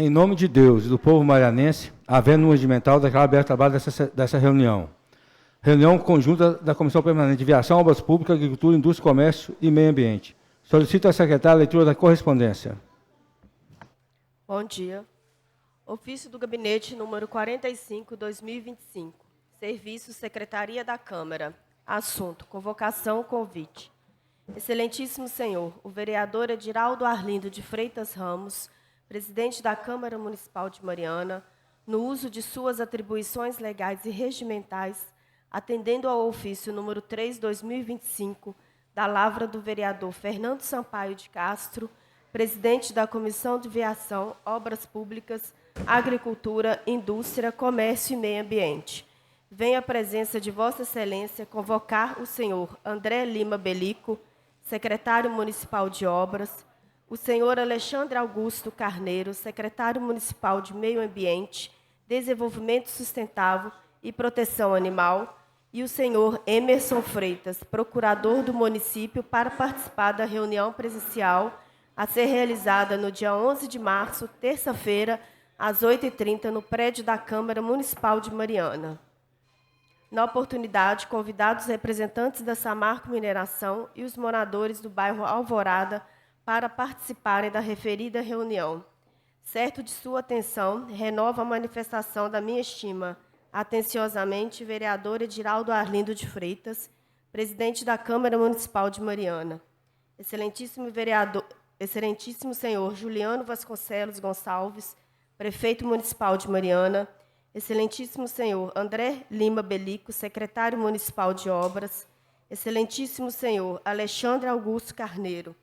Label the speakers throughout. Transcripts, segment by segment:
Speaker 1: Em nome de Deus e do povo marianense, havendo um regimental, declaro aberto o trabalho dessa reunião. Reunião conjunta da Comissão Permanente de Viação, Obras Públicas, Agricultura, Indústria, Comércio e Meio Ambiente. Solicito à secretária a leitura da correspondência.
Speaker 2: Bom dia. Ofício do Gabinete número 45/2025. Serviço Secretaria da Câmara. Assunto: convocação, convite. Excelentíssimo senhor, o vereador Ediraldo Arlindo de Freitas Ramos, presidente da Câmara Municipal de Mariana, no uso de suas atribuições legais e regimentais, atendendo ao ofício número 3/2025, da lavra do vereador Fernando Sampaio de Castro, presidente da Comissão de Viação, Obras Públicas, Agricultura, Indústria, Comércio e Meio Ambiente. Vem à presença de Vossa Excelência convocar o senhor André Lima Belico, secretário municipal de Obras, o senhor Alexandre Augusto Carneiro, secretário municipal de Meio Ambiente, Desenvolvimento Sustentável e Proteção Animal, e o senhor Emerson Freitas, procurador do município, para participar da reunião presencial a ser realizada no dia 11 de março, terça-feira, às 8h30, no prédio da Câmara Municipal de Mariana. Na oportunidade, convidados representantes da Samarco Mineração e os moradores do bairro Alvorada para participarem da referida reunião. Certo de sua atenção, renovo a manifestação da minha estima. Atenciosamente, vereador Ediraldo Arlindo de Freitas, presidente da Câmara Municipal de Mariana. Excelentíssimo senhor Juliano Vasconcelos Gonçalves, prefeito municipal de Mariana. Excelentíssimo senhor André Lima Belico, secretário municipal de Obras. Excelentíssimo senhor Alexandre Augusto Carneiro,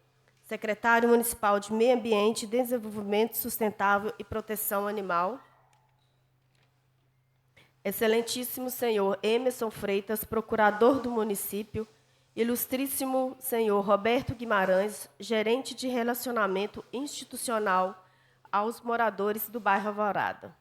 Speaker 2: secretário municipal de Meio Ambiente, Desenvolvimento Sustentável e Proteção Animal. Excelentíssimo senhor Emerson Freitas, procurador do município. Ilustríssimo senhor Roberto Guimarães, gerente de relacionamento institucional aos moradores do bairro Alvorada.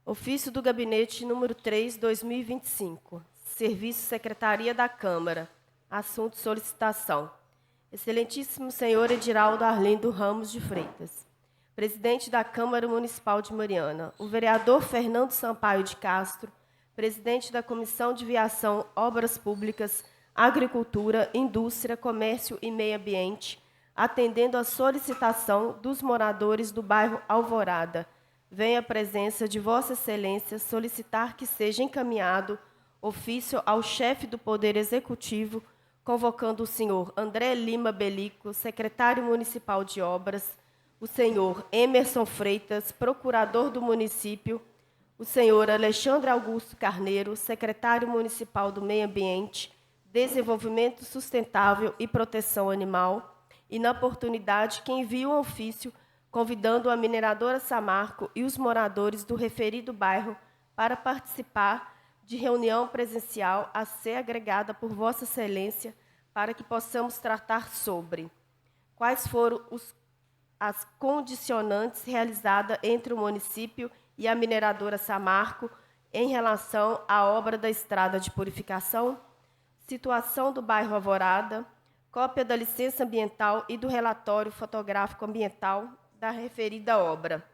Speaker 2: Ofício do Gabinete número 3/2025. Serviço Secretaria da Câmara. Assunto: solicitação. Excelentíssimo senhor Ediraldo Arlindo Ramos de Freitas, presidente da Câmara Municipal de Mariana. O vereador Fernando Sampaio de Castro, presidente da Comissão de Viação, Obras Públicas, Agricultura, Indústria, Comércio e Meio Ambiente, atendendo à solicitação dos moradores do bairro Alvorada, vem à presença de Vossa Excelência solicitar que seja encaminhado ofício ao chefe do Poder Executivo, convocando o senhor André Lima Belico, secretário municipal de Obras, o senhor Emerson Freitas, procurador do município, o senhor Alexandre Augusto Carneiro, secretário municipal do Meio Ambiente, Desenvolvimento Sustentável e Proteção Animal, e, na oportunidade, que envie um ofício convidando a mineradora Samarco e os moradores do referido bairro para participar de reunião presencial a ser agregada por Vossa Excelência para que possamos tratar sobre quais foram as condicionantes realizadas entre o município e a mineradora Samarco em relação à obra da estrada de purificação, situação do bairro Alvorada, cópia da licença ambiental e do relatório fotográfico ambiental da referida obra.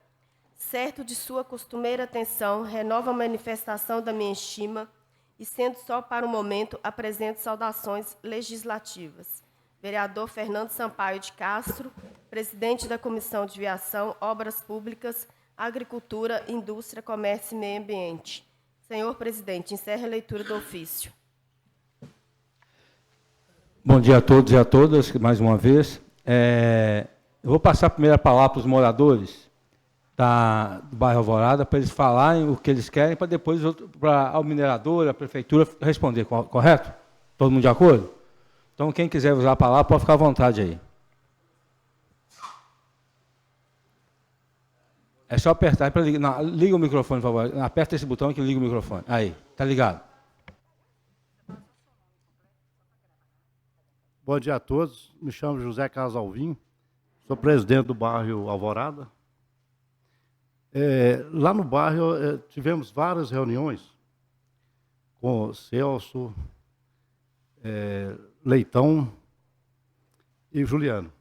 Speaker 2: Certo de sua costumeira atenção, renovo a manifestação da minha estima e, sendo só para o momento, apresento saudações legislativas. Vereador Fernando Sampaio de Castro, presidente da Comissão de Viação, Obras Públicas, Agricultura, Indústria, Comércio e Meio Ambiente. Senhor presidente, encerre a leitura do ofício.
Speaker 1: Bom dia a todos e a todas, mais uma vez. Eu vou passar primeiro a palavra para os moradores do bairro Alvorada, para eles falarem o que eles querem, para depois para a mineradora, a prefeitura responder, correto? Todo mundo de acordo? Então, quem quiser usar a palavra, pode ficar à vontade aí. É só apertar para ligar. Não, liga o microfone, por favor. Aperta esse botão que liga o microfone. Aí, tá ligado.
Speaker 3: Bom dia a todos. Me chamo José Carlos Alvim. Sou presidente do bairro Alvorada. Lá no bairro tivemos várias reuniões com Celso, Leitão e Juliano.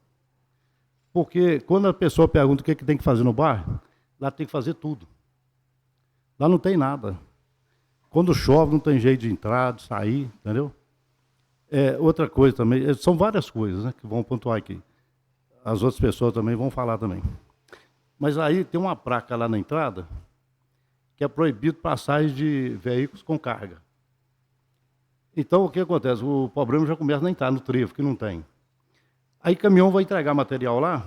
Speaker 3: Porque quando a pessoa pergunta o que tem que fazer no bairro, lá tem que fazer tudo. Lá não tem nada. Quando chove, não tem jeito de entrar, de sair, entendeu? Outra coisa também, são várias coisas, né, que vão pontuar aqui. As outras pessoas também vão falar também. Mas aí tem uma placa lá na entrada que é proibido passagem de veículos com carga. Então, o que acontece? O problema já começa a entrar no trevo, que não tem. Aí caminhão vai entregar material lá,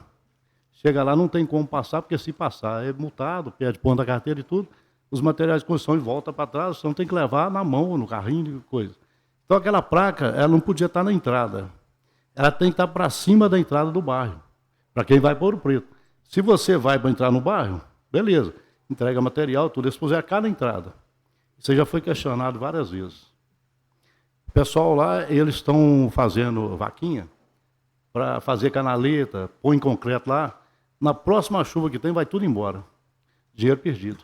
Speaker 3: chega lá, não tem como passar, porque se passar é multado, perde ponto da carteira e tudo, os materiais de construção voltam para trás, você não tem que levar na mão, no carrinho, coisa. Então, aquela placa, ela não podia estar na entrada. Ela tem que estar para cima da entrada do bairro, para quem vai para Ouro Preto. Se você vai para entrar no bairro, beleza, entrega material, tudo, eles puseram a cada entrada. Isso já foi questionado várias vezes. O pessoal lá, eles estão fazendo vaquinha para fazer canaleta, põe concreto lá. Na próxima chuva que tem, vai tudo embora. Dinheiro perdido.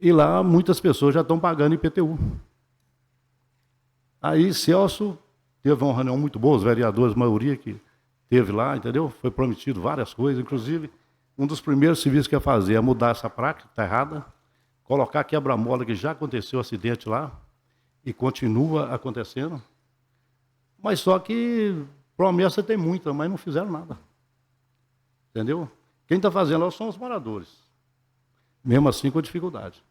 Speaker 3: E lá, muitas pessoas já estão pagando IPTU. Aí, Celso teve uma reunião muito boa, os vereadores, a maioria que teve lá, entendeu? Foi prometido várias coisas, inclusive, um dos primeiros serviços que ia fazer é mudar essa placa, que está errada, colocar quebra-mola, que já aconteceu acidente lá, e continua acontecendo. Mas só que promessa tem muita, mas não fizeram nada. Entendeu? Quem está fazendo lá são os moradores. Mesmo assim, com dificuldade.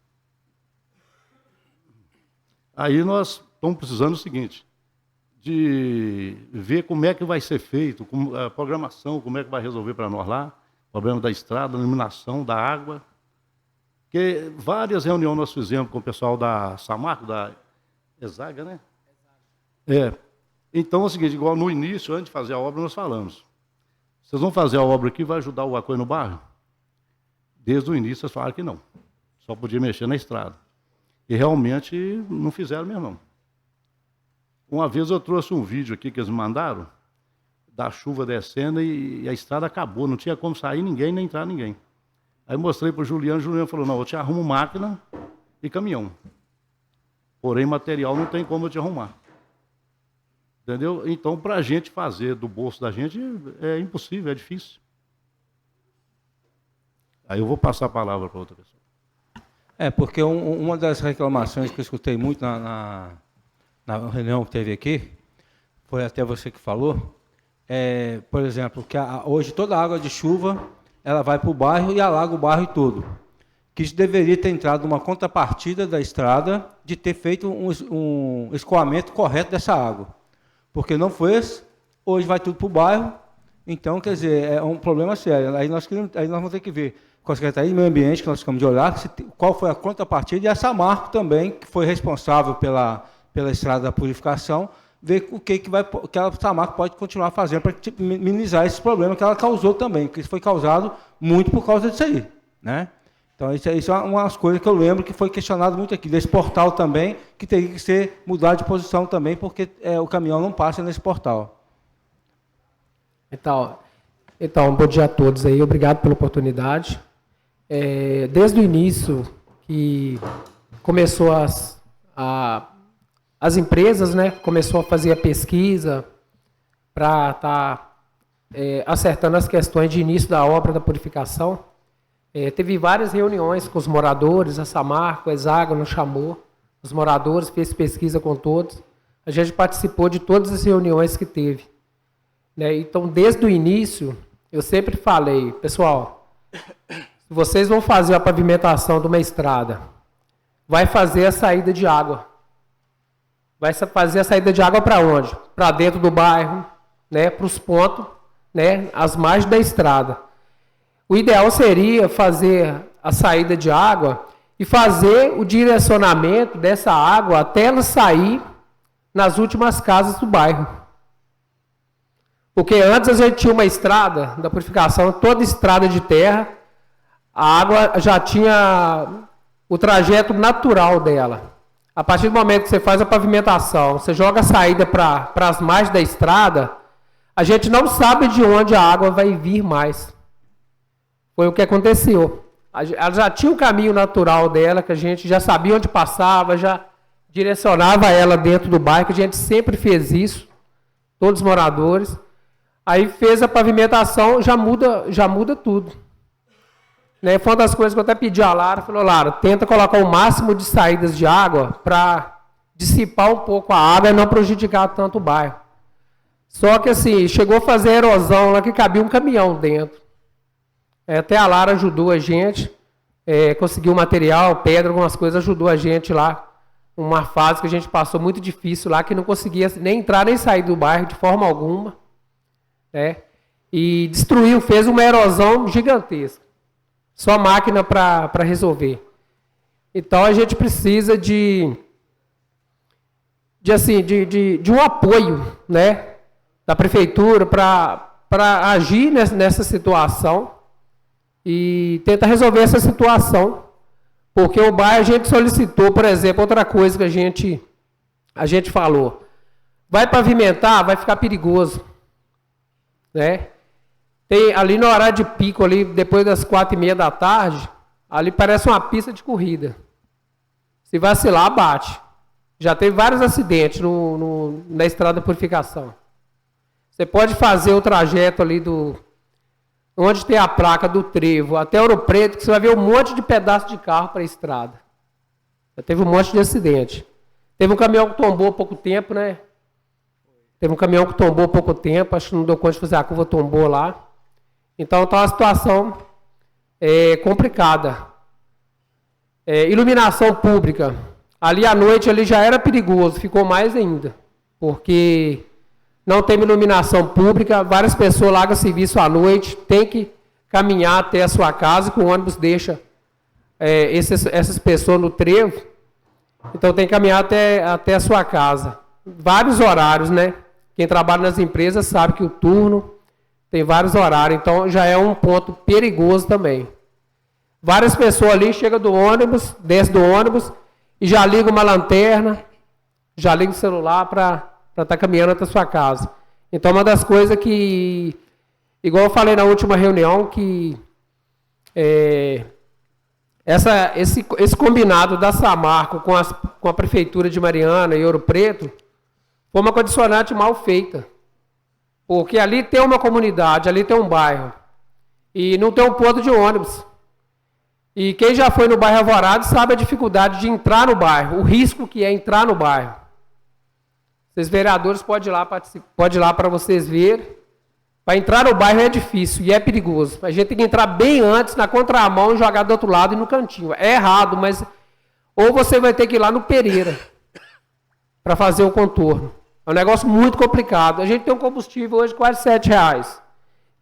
Speaker 3: Aí nós estamos precisando do seguinte, de ver como é que vai ser feito, a programação, como é que vai resolver para nós lá, o problema da estrada, a iluminação, da água. Porque várias reuniões nós fizemos com o pessoal da Samarco, da Exaga, né? Então é o seguinte, igual no início, antes de fazer a obra, nós falamos. Vocês vão fazer a obra aqui, vai ajudar o Acoio no bairro? Desde o início, vocês falaram que não. Só podia mexer na estrada. E realmente não fizeram mesmo, não. Uma vez eu trouxe um vídeo aqui que eles me mandaram, da chuva descendo e a estrada acabou, não tinha como sair ninguém, nem entrar ninguém. Aí mostrei para o Juliano falou, não, eu te arrumo máquina e caminhão. Porém, material não tem como eu te arrumar. Entendeu? Então, para a gente fazer do bolso da gente, é impossível, é difícil. Aí eu vou passar a palavra para outra pessoa.
Speaker 1: Porque uma das reclamações que eu escutei muito na reunião que teve aqui, foi até você que falou, por exemplo, que hoje toda a água de chuva, ela vai para o bairro e alaga o bairro todo. Que isso deveria ter entrado numa contrapartida da estrada de ter feito um escoamento correto dessa água. Porque não foi esse, hoje vai tudo para o bairro, então, quer dizer, é um problema sério. Aí nós vamos ter que ver com a Secretaria de Meio Ambiente, que nós ficamos de olhar, qual foi a contrapartida, e a Samarco também, que foi responsável pela estrada da purificação, ver o que a Samarco pode continuar fazendo para minimizar esse problema que ela causou também, porque isso foi causado muito por causa disso aí, né? Então, isso é umas coisas que eu lembro que foi questionado muito aqui, desse portal também, que teria que ser mudado de posição também, porque o caminhão não passa nesse portal.
Speaker 4: Então, bom dia a todos aí, obrigado pela oportunidade. Desde o início que começou as empresas, né, começou a fazer a pesquisa para estar acertando as questões de início da obra da purificação. Teve várias reuniões com os moradores, a Samarco, a Exaga nos chamou, os moradores, fez pesquisa com todos. A gente participou de todas as reuniões que teve. Né? Então, desde o início, eu sempre falei, pessoal, se vocês vão fazer a pavimentação de uma estrada, vai fazer a saída de água. Vai fazer a saída de água para onde? Para dentro do bairro, né? Para os pontos, né? As margens da estrada. O ideal seria fazer a saída de água e fazer o direcionamento dessa água até ela sair nas últimas casas do bairro. Porque antes a gente tinha uma estrada da purificação, toda estrada de terra, a água já tinha o trajeto natural dela. A partir do momento que você faz a pavimentação, você joga a saída para as margens da estrada, a gente não sabe de onde a água vai vir mais. Foi o que aconteceu. Ela já tinha o caminho natural dela, que a gente já sabia onde passava, já direcionava ela dentro do bairro, a gente sempre fez isso, todos os moradores. Aí fez a pavimentação, já muda tudo. Né? Foi uma das coisas que eu até pedi a Lara, falou, Lara, tenta colocar o máximo de saídas de água para dissipar um pouco a água e não prejudicar tanto o bairro. Só que assim, chegou a fazer erosão lá que cabia um caminhão dentro. Até a Lara ajudou a gente, conseguiu material, pedra, algumas coisas, ajudou a gente lá. Uma fase que a gente passou muito difícil lá, que não conseguia nem entrar nem sair do bairro de forma alguma. E destruiu, fez uma erosão gigantesca. Só máquina para resolver. Então a gente precisa de um apoio, né, da prefeitura para agir nessa situação e tentar resolver essa situação. Porque o bairro a gente solicitou, por exemplo, outra coisa que a gente falou. Vai pavimentar, vai ficar perigoso. Né? Tem ali no horário de pico, ali, depois das 4h30 da tarde, ali parece uma pista de corrida. Se vacilar, bate. Já teve vários acidentes na estrada da purificação. Você pode fazer o trajeto ali onde tem a placa do Trevo até Ouro Preto, que você vai ver um monte de pedaço de carro para a estrada. Já teve um monte de acidente. Teve um caminhão que tombou há pouco tempo, né? Teve um caminhão que tombou há pouco tempo, acho que não deu conta de fazer a curva, tombou lá. Então está uma situação complicada. Iluminação pública. Ali à noite ali já era perigoso, ficou mais ainda. Porque não tem iluminação pública, várias pessoas largam serviço à noite, tem que caminhar até a sua casa, que o ônibus deixa essas pessoas no trevo. Então tem que caminhar até a sua casa. Vários horários, né? Quem trabalha nas empresas sabe que o turno tem vários horários, então já é um ponto perigoso também. Várias pessoas ali chegam do ônibus, descem do ônibus e já ligam uma lanterna, já ligam o celular para estar caminhando até a sua casa. Então, uma das coisas que, igual eu falei na última reunião, que esse combinado da Samarco com a Prefeitura de Mariana e Ouro Preto foi uma condicionante mal feita. Porque ali tem uma comunidade, ali tem um bairro. E não tem um ponto de ônibus. E quem já foi no bairro Alvorada sabe a dificuldade de entrar no bairro, o risco que é entrar no bairro. Vocês vereadores podem ir lá para vocês verem. Para entrar no bairro é difícil e é perigoso. A gente tem que entrar bem antes, na contramão, e jogar do outro lado e no cantinho. É errado, mas ou você vai ter que ir lá no Pereira para fazer o contorno. É um negócio muito complicado. A gente tem um combustível hoje quase R$7.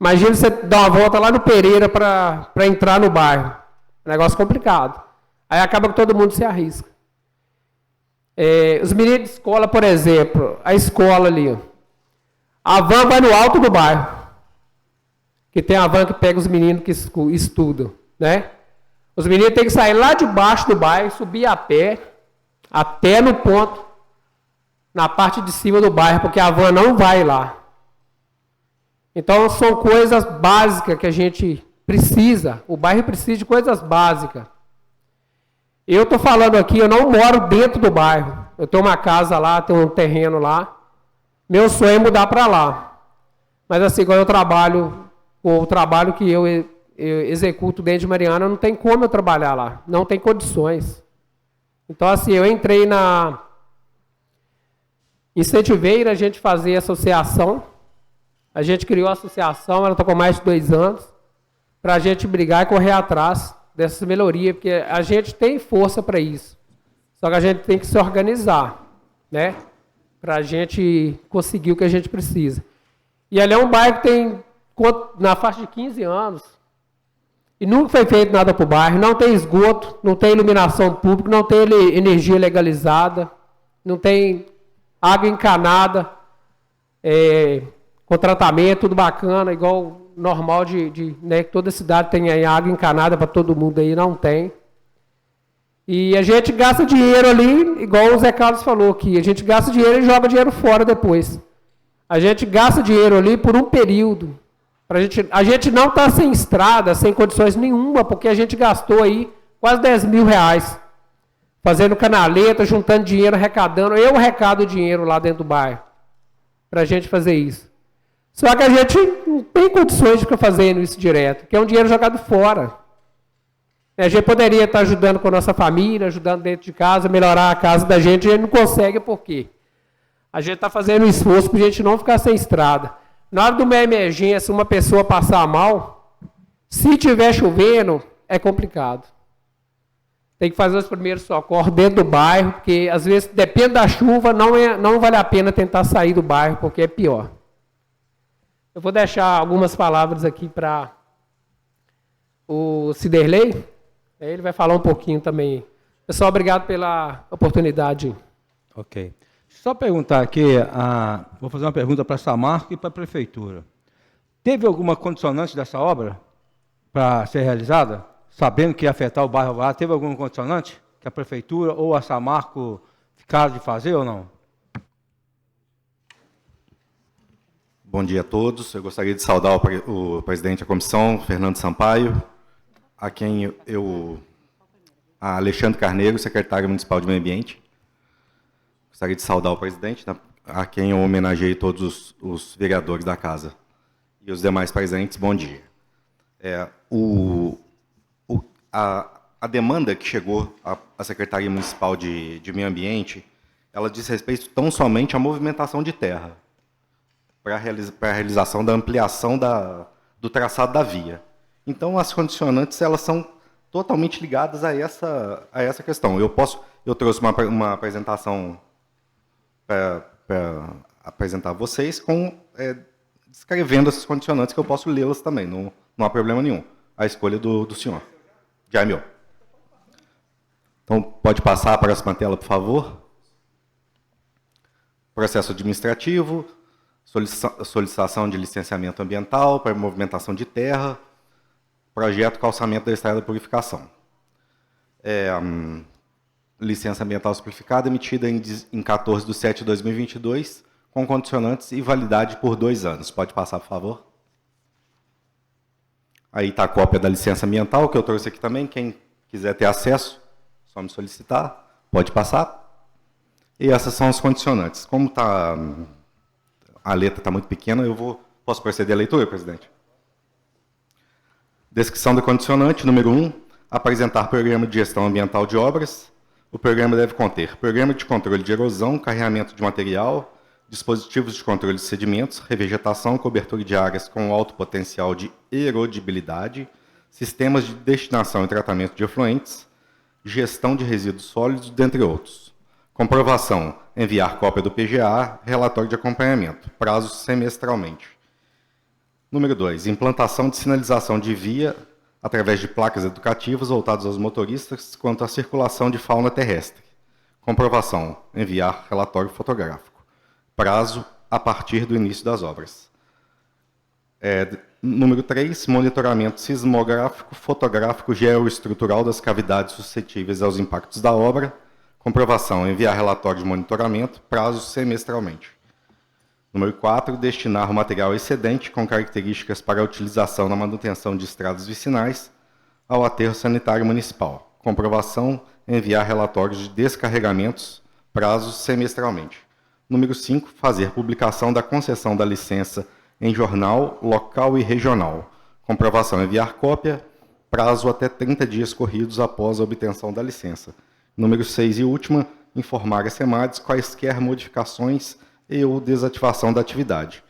Speaker 4: Imagina você dar uma volta lá no Pereira para entrar no bairro. É um negócio complicado. Aí acaba que todo mundo se arrisca. Os meninos de escola, por exemplo, a escola ali, a van vai no alto do bairro, que tem a van que pega os meninos que estudam, né? Os meninos têm que sair lá de baixo do bairro, subir a pé, até no ponto, na parte de cima do bairro, porque a van não vai lá. Então, são coisas básicas que a gente precisa, o bairro precisa de coisas básicas. Eu estou falando aqui, eu não moro dentro do bairro. Eu tenho uma casa lá, tenho um terreno lá. Meu sonho é mudar para lá. Mas assim, quando eu trabalho, o trabalho que eu executo dentro de Mariana, não tem como eu trabalhar lá. Não tem condições. Então assim, eu entrei incentivei a gente fazer associação. A gente criou a associação, ela está com mais de 2 anos, para a gente brigar e correr atrás dessas melhorias, porque a gente tem força para isso. Só que a gente tem que se organizar, né? Para a gente conseguir o que a gente precisa. E ali é um bairro que tem na faixa de 15 anos, e nunca foi feito nada para o bairro, não tem esgoto, não tem iluminação pública, não tem energia legalizada, não tem água encanada, com tratamento, tudo bacana, igual normal né, que toda cidade tem aí água encanada para todo mundo aí, não tem. E a gente gasta dinheiro ali, igual o Zé Carlos falou aqui, a gente gasta dinheiro e joga dinheiro fora depois. A gente gasta dinheiro ali por um período. A gente não está sem estrada, sem condições nenhuma, porque a gente gastou aí quase R$10.000, fazendo canaleta, juntando dinheiro, arrecadando. Eu arrecado dinheiro lá dentro do bairro, para a gente fazer isso. Só que a gente não tem condições de ficar fazendo isso direto, porque é um dinheiro jogado fora. A gente poderia estar ajudando com a nossa família, ajudando dentro de casa, melhorar a casa da gente, e a gente não consegue por quê? A gente está fazendo um esforço para a gente não ficar sem estrada. Na hora de uma emergência, uma pessoa passar mal, se tiver chovendo, é complicado. Tem que fazer os primeiros socorros dentro do bairro, porque às vezes, depende da chuva, não vale a pena tentar sair do bairro, porque é pior. Eu vou deixar algumas palavras aqui para o Ciderley. Ele vai falar um pouquinho também. Pessoal, obrigado pela oportunidade.
Speaker 1: Ok. Só perguntar aqui, vou fazer uma pergunta para a Samarco e para a Prefeitura. Teve alguma condicionante dessa obra para ser realizada? Sabendo que ia afetar o bairro Alvorada, teve alguma condicionante que a Prefeitura ou a Samarco ficaram de fazer ou não?
Speaker 5: Bom dia a todos. Eu gostaria de saudar o presidente da comissão, Fernando Sampaio, a quem a Alexandre Carneiro, secretário municipal de Meio Ambiente. Gostaria de saudar o presidente, a quem eu homenageei todos os vereadores da casa. E os demais presentes, bom dia. A demanda que chegou à Secretaria Municipal de Meio Ambiente, ela diz respeito tão somente à movimentação de terra, para a realização da ampliação do traçado da via. Então, as condicionantes, elas são totalmente ligadas a essa questão. Eu trouxe uma apresentação para apresentar a vocês, descrevendo essas condicionantes, que eu posso lê-las também, não há problema nenhum. A escolha do senhor. Jaime. Então, pode passar a próxima tela, por favor. Processo administrativo, solicitação de licenciamento ambiental para movimentação de terra, projeto calçamento da estrada de purificação. Licença ambiental simplificada emitida em 14/7/2022, com condicionantes e validade por 2 anos. Pode passar, por favor. Aí está a cópia da licença ambiental, que eu trouxe aqui também. Quem quiser ter acesso, só me solicitar. Pode passar. E essas são as condicionantes. Como a letra está muito pequena, posso proceder à leitura, presidente? Descrição da condicionante, número 1. Apresentar programa de gestão ambiental de obras. O programa deve conter programa de controle de erosão, carregamento de material, dispositivos de controle de sedimentos, revegetação, cobertura de áreas com alto potencial de erodibilidade, sistemas de destinação e tratamento de efluentes, gestão de resíduos sólidos, dentre outros. Comprovação: enviar cópia do PGA, relatório de acompanhamento, prazo semestralmente. Número 2, implantação de sinalização de via através de placas educativas voltadas aos motoristas quanto à circulação de fauna terrestre. Comprovação: enviar relatório fotográfico. Prazo a partir do início das obras. Número 3, monitoramento sismográfico, fotográfico, geoestrutural das cavidades suscetíveis aos impactos da obra. Comprovação: enviar relatório de monitoramento, prazo semestralmente. Número 4, destinar o material excedente com características para utilização na manutenção de estradas vicinais ao aterro sanitário municipal. Comprovação: enviar relatórios de descarregamentos, prazo semestralmente. Número 5, fazer publicação da concessão da licença em jornal, local e regional. Comprovação: enviar cópia, prazo até 30 dias corridos após a obtenção da licença. Número 6 e última, informar a SEMADES quaisquer modificações e ou desativação da atividade.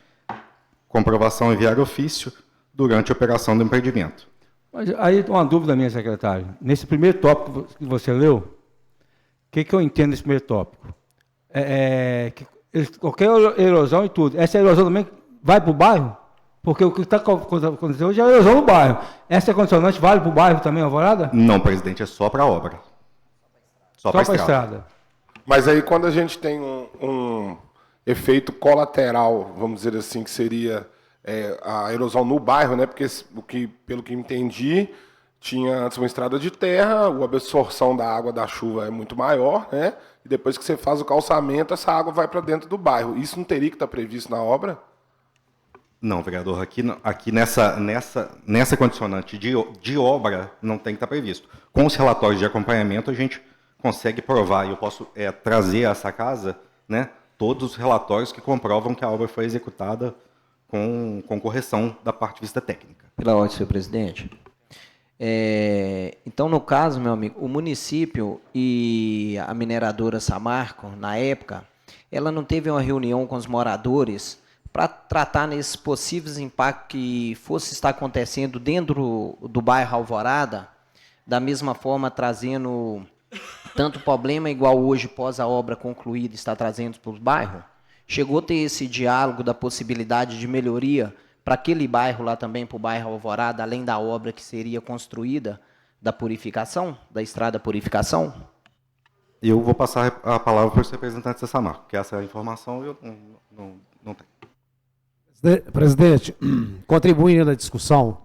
Speaker 5: Comprovação: enviar ofício durante a operação do empreendimento.
Speaker 1: Mas aí uma dúvida minha, secretário. Nesse primeiro tópico que você leu, o que eu entendo desse primeiro tópico? Qualquer erosão e tudo. Essa erosão também vai para o bairro? Porque o que está acontecendo hoje é a erosão no bairro. Essa condicionante vale para o bairro também, Alvorada?
Speaker 5: Não, presidente, é só para a obra. Só para a estrada.
Speaker 6: Mas aí quando a gente tem um efeito colateral, vamos dizer assim, que seria a erosão no bairro, né? Porque pelo que entendi, tinha antes uma estrada de terra, a absorção da água da chuva é muito maior, né? E depois que você faz o calçamento, essa água vai para dentro do bairro. Isso não teria que estar previsto na obra?
Speaker 5: Não, vereador, aqui nessa condicionante de obra não tem que estar previsto. Com os relatórios de acompanhamento, a gente consegue provar, e eu posso trazer a essa casa, né, todos os relatórios que comprovam que a obra foi executada com correção da parte de vista técnica.
Speaker 7: Pela ordem, senhor presidente. Então, no caso, meu amigo, o município e a mineradora Samarco, na época, ela não teve uma reunião com os moradores para tratar nesses possíveis impactos que fosse estar acontecendo dentro do bairro Alvorada, da mesma forma trazendo tanto problema igual hoje, pós a obra concluída, está trazendo para os bairros? Chegou a ter esse diálogo da possibilidade de melhoria para aquele bairro lá também, para o bairro Alvorada, além da obra que seria construída da purificação, da estrada purificação?
Speaker 5: Eu vou passar a palavra para os representantes da Samarco, que essa informação eu não tenho.
Speaker 8: Presidente, contribuindo na discussão,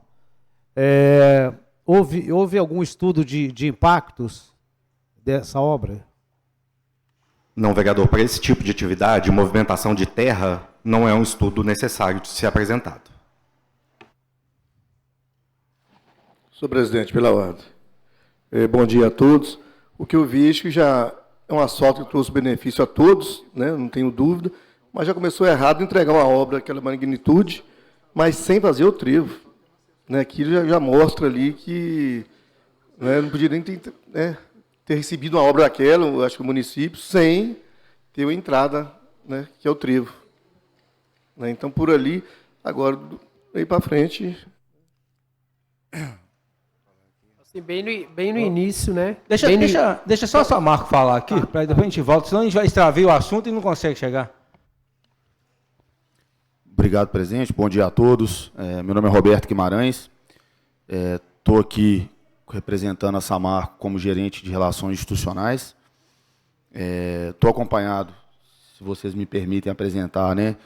Speaker 8: houve algum estudo de impactos dessa obra?
Speaker 5: Não, vereador, para esse tipo de atividade, movimentação de terra não é um estudo necessário de ser apresentado.
Speaker 9: Senhor presidente, pela ordem. Bom dia a todos. O que eu vi é que já é um asfalto que trouxe benefício a todos, né, não tenho dúvida, mas já começou errado entregar uma obra daquela magnitude, mas sem fazer o trevo. Né, aquilo já mostra ali que, né, não podia nem ter recebido uma obra daquela, eu acho que o município, sem ter uma entrada, né, que é o trevo. Né, então, por ali, agora, daí para frente...
Speaker 4: Assim, bem no início, né?
Speaker 1: Deixa só a Samarco falar aqui, para depois a gente volta, senão a gente vai extrair o assunto e não consegue chegar.
Speaker 10: Obrigado, presidente. Bom dia a todos. Meu nome é Roberto Guimarães. Estou aqui representando a Samarco como gerente de relações institucionais. Estou acompanhado, se vocês me permitem apresentar, né,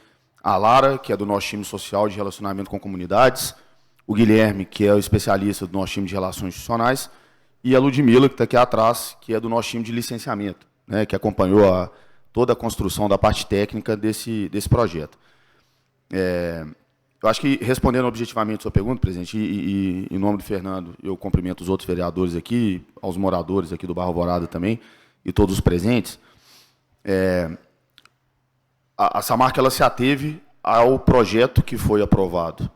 Speaker 10: a Lara, que é do nosso time social de relacionamento com comunidades, o Guilherme, que é o especialista do nosso time de relações institucionais, e a Ludmila, que está aqui atrás, que é do nosso time de licenciamento, né, que acompanhou toda a construção da parte técnica desse projeto. Eu acho que, respondendo objetivamente a sua pergunta, presidente, e em nome do Fernando, eu cumprimento os outros vereadores aqui, aos moradores aqui do bairro Alvorada também, e todos os presentes. A Samarco, ela se ateve ao projeto que foi aprovado,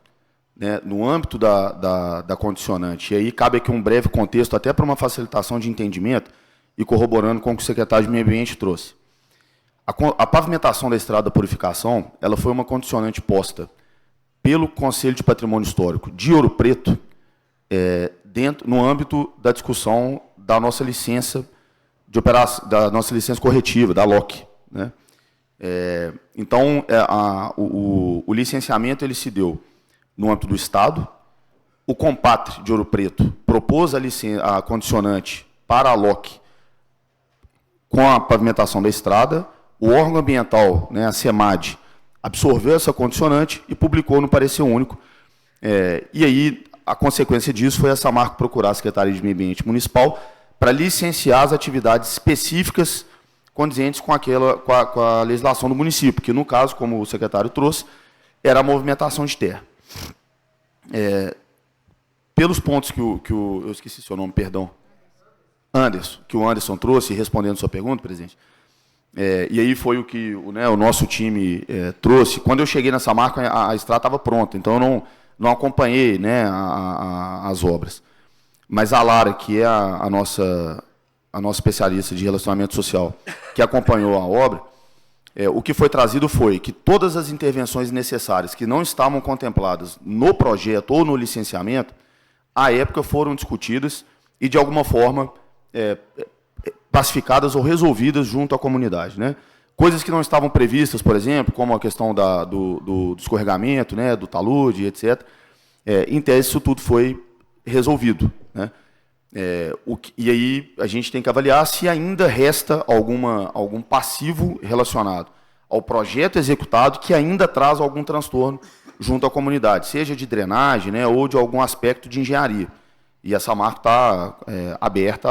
Speaker 10: né, no âmbito da condicionante. E aí cabe aqui um breve contexto, até para uma facilitação de entendimento, e corroborando com o que o secretário de Meio Ambiente trouxe. A pavimentação da estrada da purificação, ela foi uma condicionante posta pelo Conselho de Patrimônio Histórico de Ouro Preto, no âmbito da discussão da nossa licença de operação, da nossa licença corretiva, da LOC, né? Então, o licenciamento ele se deu no âmbito do Estado. O Compatre de Ouro Preto propôs a condicionante para a LOC com a pavimentação da estrada. O órgão ambiental, né, a SEMAD, absorveu essa condicionante e publicou no parecer único. E aí, a consequência disso foi a Samarco procurar a Secretaria de Meio Ambiente Municipal para licenciar as atividades específicas condizentes com a legislação do município, que, no caso, como o secretário trouxe, era a movimentação de terra. Pelos pontos que eu esqueci seu nome, perdão, Anderson, que o Anderson trouxe, respondendo a sua pergunta, presidente, e aí foi o que o nosso time trouxe. Quando eu cheguei nessa marca, a estrada estava pronta, então eu não acompanhei, né, as obras. Mas a Lara, que é a nossa especialista de relacionamento social, que acompanhou a obra, o que foi trazido foi que todas as intervenções necessárias que não estavam contempladas no projeto ou no licenciamento, à época foram discutidas e, de alguma forma, pacificadas ou resolvidas junto à comunidade, né? Coisas que não estavam previstas, por exemplo, como a questão do escorregamento, né, do talude, etc. Em tese, isso tudo foi resolvido, né? E aí a gente tem que avaliar se ainda resta algum passivo relacionado ao projeto executado que ainda traz algum transtorno junto à comunidade, seja de drenagem, né, ou de algum aspecto de engenharia. E a Samarco está aberta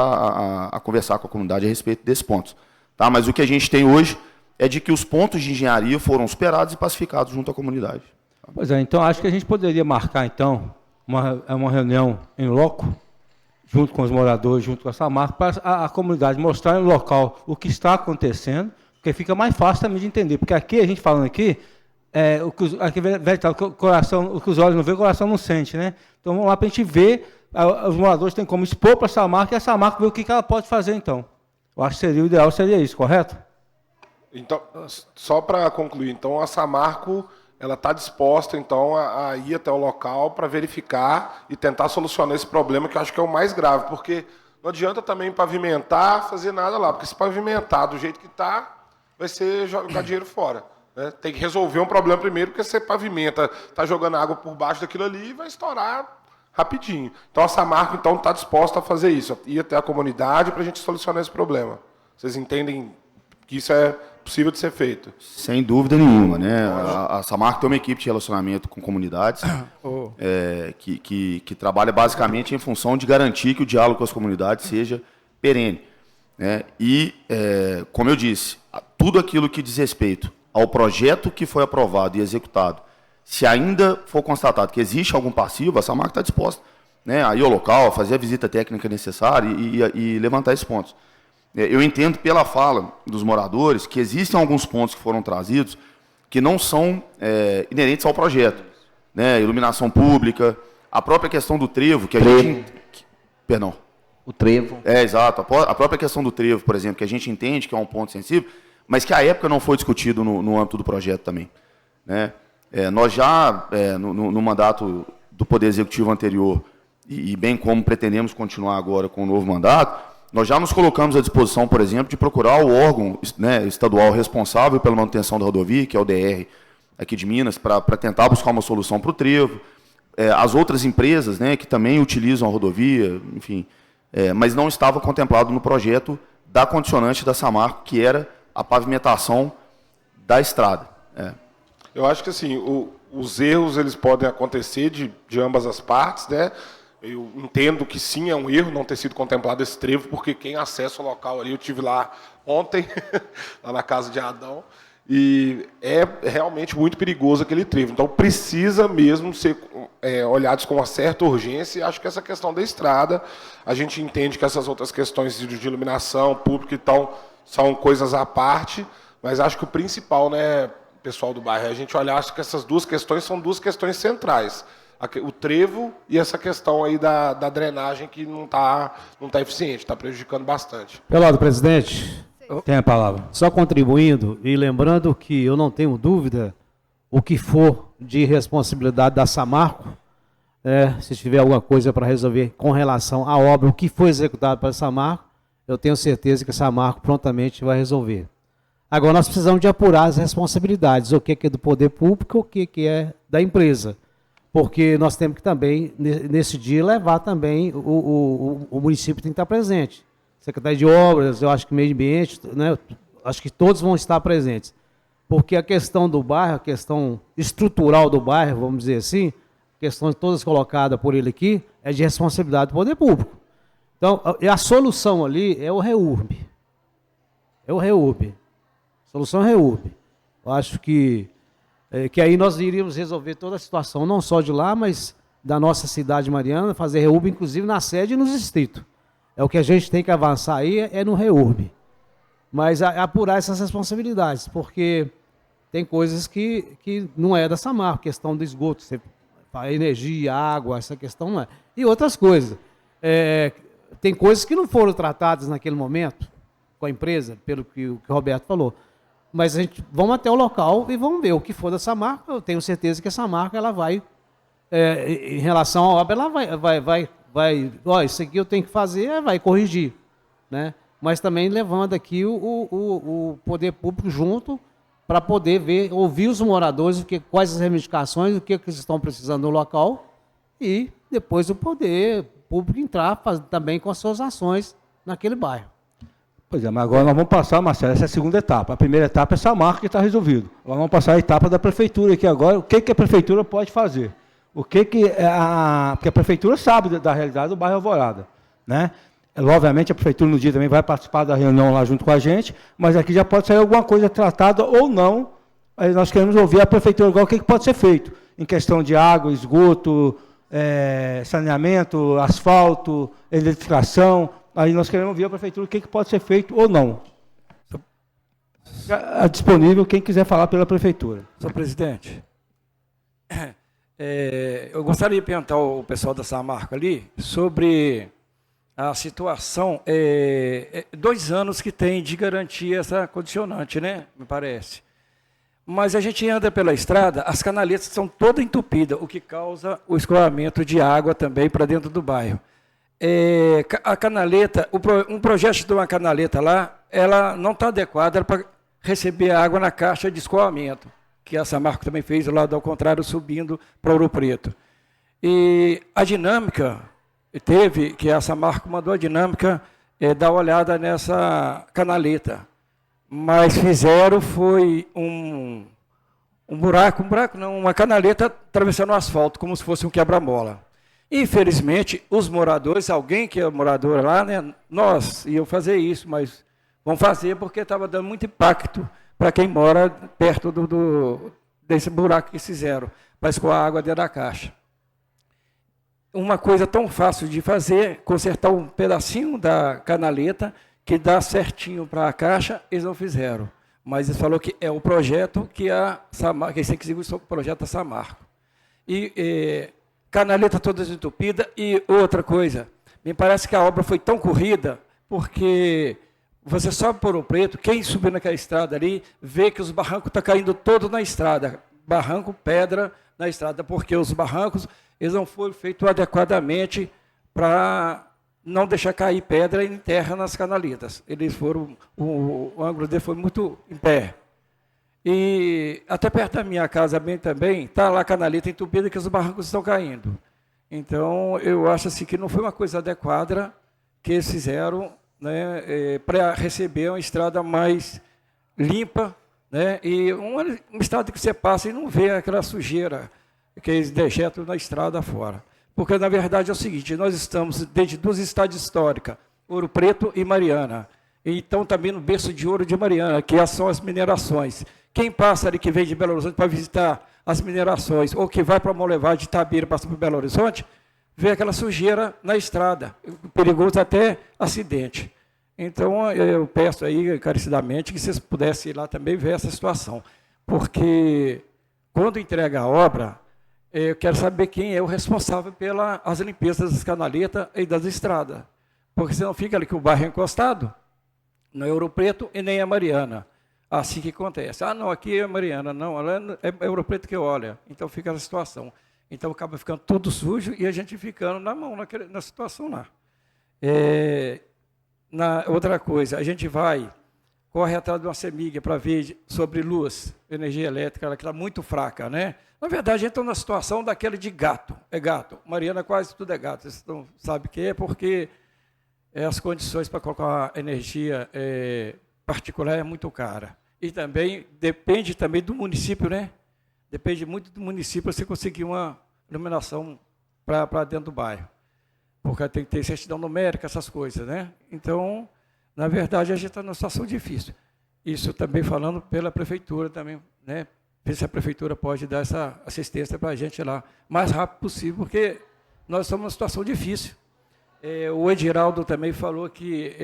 Speaker 10: a conversar com a comunidade a respeito desses pontos. Tá? Mas o que a gente tem hoje é de que os pontos de engenharia foram superados e pacificados junto à comunidade.
Speaker 1: Pois é, então acho que a gente poderia marcar, então, uma reunião em loco, junto com os moradores, junto com a Samarco, para a comunidade mostrar no local o que está acontecendo, porque fica mais fácil também de entender. Porque aqui, a gente falando aqui, o que o que os olhos não veem, o coração não sente, né? Então vamos lá para a gente ver, os moradores têm como expor para a Samarco, e a Samarco ver o que ela pode fazer, então. Eu acho que seria o ideal, seria isso, correto?
Speaker 6: Então, só para concluir, então a Samarco ela está disposta então a ir até o local para verificar e tentar solucionar esse problema, que eu acho que é o mais grave, porque não adianta também pavimentar, fazer nada lá, porque se pavimentar do jeito que está, vai ser jogar dinheiro fora. Né? Tem que resolver um problema primeiro, porque você pavimenta, está jogando água por baixo daquilo ali e vai estourar rapidinho. Então a Samarco então está disposta a fazer isso, ir até a comunidade para a gente solucionar esse problema. Vocês entendem que isso é possível de ser feito?
Speaker 10: Sem dúvida nenhuma, né? A Samarco tem uma equipe de relacionamento com comunidades que trabalha basicamente em função de garantir que o diálogo com as comunidades seja perene, né? E, como eu disse, tudo aquilo que diz respeito ao projeto que foi aprovado e executado, se ainda for constatado que existe algum passivo, a Samarco está disposta, né, a ir ao local, fazer a visita técnica necessária e levantar esses pontos. Eu entendo pela fala dos moradores que existem alguns pontos que foram trazidos que não são inerentes ao projeto, né? Iluminação pública, a própria questão do trevo, que a gente... Perdão.
Speaker 7: O trevo.
Speaker 10: Exato. A própria questão do trevo, por exemplo, que a gente entende que é um ponto sensível, mas que à época não foi discutido no âmbito do projeto também, né? Nós já, no mandato do Poder Executivo anterior, e bem como pretendemos continuar agora com o novo mandato, nós já nos colocamos à disposição, por exemplo, de procurar o órgão, né, estadual responsável pela manutenção da rodovia, que é o DR aqui de Minas, para tentar buscar uma solução para o trevo. As outras empresas, né, que também utilizam a rodovia, enfim, mas não estava contemplado no projeto da condicionante da Samarco, que era a pavimentação da estrada.
Speaker 6: Eu acho que assim, os erros eles podem acontecer de ambas as partes, né? Eu entendo que sim, é um erro não ter sido contemplado esse trevo, porque quem acessa o local ali, eu estive lá ontem, lá na casa de Adão, e é realmente muito perigoso aquele trevo. Então precisa mesmo ser olhados com uma certa urgência, e acho que essa questão da estrada, a gente entende que essas outras questões de iluminação pública e tal, são coisas à parte, mas acho que o principal, né, pessoal do bairro, a gente olhar, acho que essas duas questões são duas questões centrais. O trevo e essa questão aí da drenagem que não tá eficiente, está prejudicando bastante.
Speaker 8: Pelado, presidente.
Speaker 1: Tem a palavra.
Speaker 8: Só contribuindo e lembrando que eu não tenho dúvida o que for de responsabilidade da Samarco, se tiver alguma coisa para resolver com relação à obra, o que foi executado pela Samarco, eu tenho certeza que a Samarco prontamente vai resolver. Agora, nós precisamos de apurar as responsabilidades, o que é do poder público, o que é da empresa. Porque nós temos que também, nesse dia, levar também, o município tem que estar presente. Secretaria de Obras, eu acho que Meio Ambiente, né, acho que todos vão estar presentes. Porque a questão do bairro, a questão estrutural do bairro, vamos dizer assim, questões todas colocadas por ele aqui, é de responsabilidade do poder público. Então, a solução ali é o REURB. É o REURB. A solução é o REURB. Eu acho que aí nós iríamos resolver toda a situação, não só de lá, mas da nossa cidade mariana, fazer REURB, inclusive na sede e nos distritos. É o que a gente tem que avançar aí, é no REURB. Mas apurar essas responsabilidades, porque tem coisas que não é da Samarco, questão do esgoto, a energia, a água, essa questão não é. E outras coisas. Tem coisas que não foram tratadas naquele momento com a empresa, pelo que o Roberto falou. Mas a gente vamos até o local e vamos ver o que for da Samarco. Eu tenho certeza que a Samarco ela vai, em relação à obra, ela vai, isso aqui eu tenho que fazer, vai corrigir, né? Mas também levando aqui o poder público junto para poder ver, ouvir os moradores, quais as reivindicações, o que eles estão precisando no local e depois o poder público entrar também com as suas ações naquele bairro.
Speaker 1: Pois é, mas agora nós vamos passar, Marcelo, essa é a segunda etapa. A primeira etapa é essa marca que está resolvido. Agora vamos passar a etapa da prefeitura aqui agora. O que a prefeitura pode fazer? Porque a prefeitura sabe da realidade do bairro Alvorada, né? Obviamente a prefeitura no dia também vai participar da reunião lá junto com a gente, mas aqui já pode sair alguma coisa tratada ou não. Aí nós queremos ouvir a prefeitura agora o que pode ser feito em questão de água, esgoto, saneamento, asfalto, eletrificação. Aí nós queremos ouvir a prefeitura o que pode ser feito ou não. Disponível quem quiser falar pela prefeitura.
Speaker 11: Senhor presidente, eu gostaria de perguntar ao pessoal da Samarco ali sobre a situação, 2 anos que tem de garantia essa condicionante, né? Me parece. Mas a gente anda pela estrada, as canaletas são todas entupidas, o que causa o escoamento de água também para dentro do bairro. A canaleta, um projeto de uma canaleta lá, ela não está adequada para receber água na caixa de escoamento, que a Samarco também fez, o lado ao contrário, subindo para Ouro Preto. E a dinâmica que a Samarco mandou a dinâmica dar uma olhada nessa canaleta. Mas fizeram foi uma canaleta atravessando o asfalto, como se fosse um quebra-mola. Infelizmente, os moradores, alguém que é morador lá, né, nós iam fazer isso, mas vão fazer porque estava dando muito impacto para quem mora perto desse buraco que fizeram, para escoar a água dentro da caixa. Uma coisa tão fácil de fazer, consertar um pedacinho da canaleta, que dá certinho para a caixa, eles não fizeram. Mas eles falaram que é o projeto que a Samarco, que eles têm que seguir o projeto da Samarco. Canaleta toda desentupida. E outra coisa, me parece que a obra foi tão corrida, porque você sobe por Ouro Preto, quem subir naquela estrada ali, vê que os barrancos estão caindo todos na estrada. Barranco, pedra na estrada, porque os barrancos eles não foram feitos adequadamente para não deixar cair pedra em terra nas canaletas. Eles foram, o ângulo dele foi muito em pé. E até perto da minha casa bem também, está lá a canaleta entupida que os barrancos estão caindo. Então, eu acho assim, que não foi uma coisa adequada que eles fizeram, né, para receber uma estrada mais limpa, né, e uma estrada que você passa e não vê aquela sujeira que eles dejetam na estrada fora. Porque, na verdade, é o seguinte, nós estamos dentro de 2 estádios históricas, Ouro Preto e Mariana. E então, também no berço de ouro de Mariana, que são as minerações. Quem passa ali, que vem de Belo Horizonte para visitar as minerações, ou que vai para Molevade de Itabira e passa por Belo Horizonte, vê aquela sujeira na estrada, perigoso até acidente. Então, eu peço aí, encarecidamente, que vocês pudessem ir lá também ver essa situação. Porque, quando entrega a obra, eu quero saber quem é o responsável pelas limpezas das canaletas e das estradas. Porque senão fica ali que o bairro é encostado, não é Ouro Preto e nem é Mariana. Assim que acontece. Ah, não, aqui é Mariana. Não, ela é Ouro Preto que olha. Então fica essa situação. Então acaba ficando tudo sujo e a gente ficando na mão na situação lá. Outra coisa, a gente corre atrás de uma CEMIG para ver sobre luz, energia elétrica, ela está muito fraca, né? Na verdade, a gente está numa situação daquele de gato. É gato. Mariana quase tudo é gato. Vocês não sabem o que é, porque as condições para colocar energia particular é muito cara. E também depende também do município, né? Depende muito do município para você conseguir uma iluminação para dentro do bairro. Porque tem que ter certidão numérica, essas coisas, né? Então, na verdade, a gente está numa situação difícil. Isso também falando pela prefeitura também, né? Ver se a prefeitura pode dar essa assistência para a gente lá o mais rápido possível, porque nós estamos numa situação difícil. O Ediraldo também falou que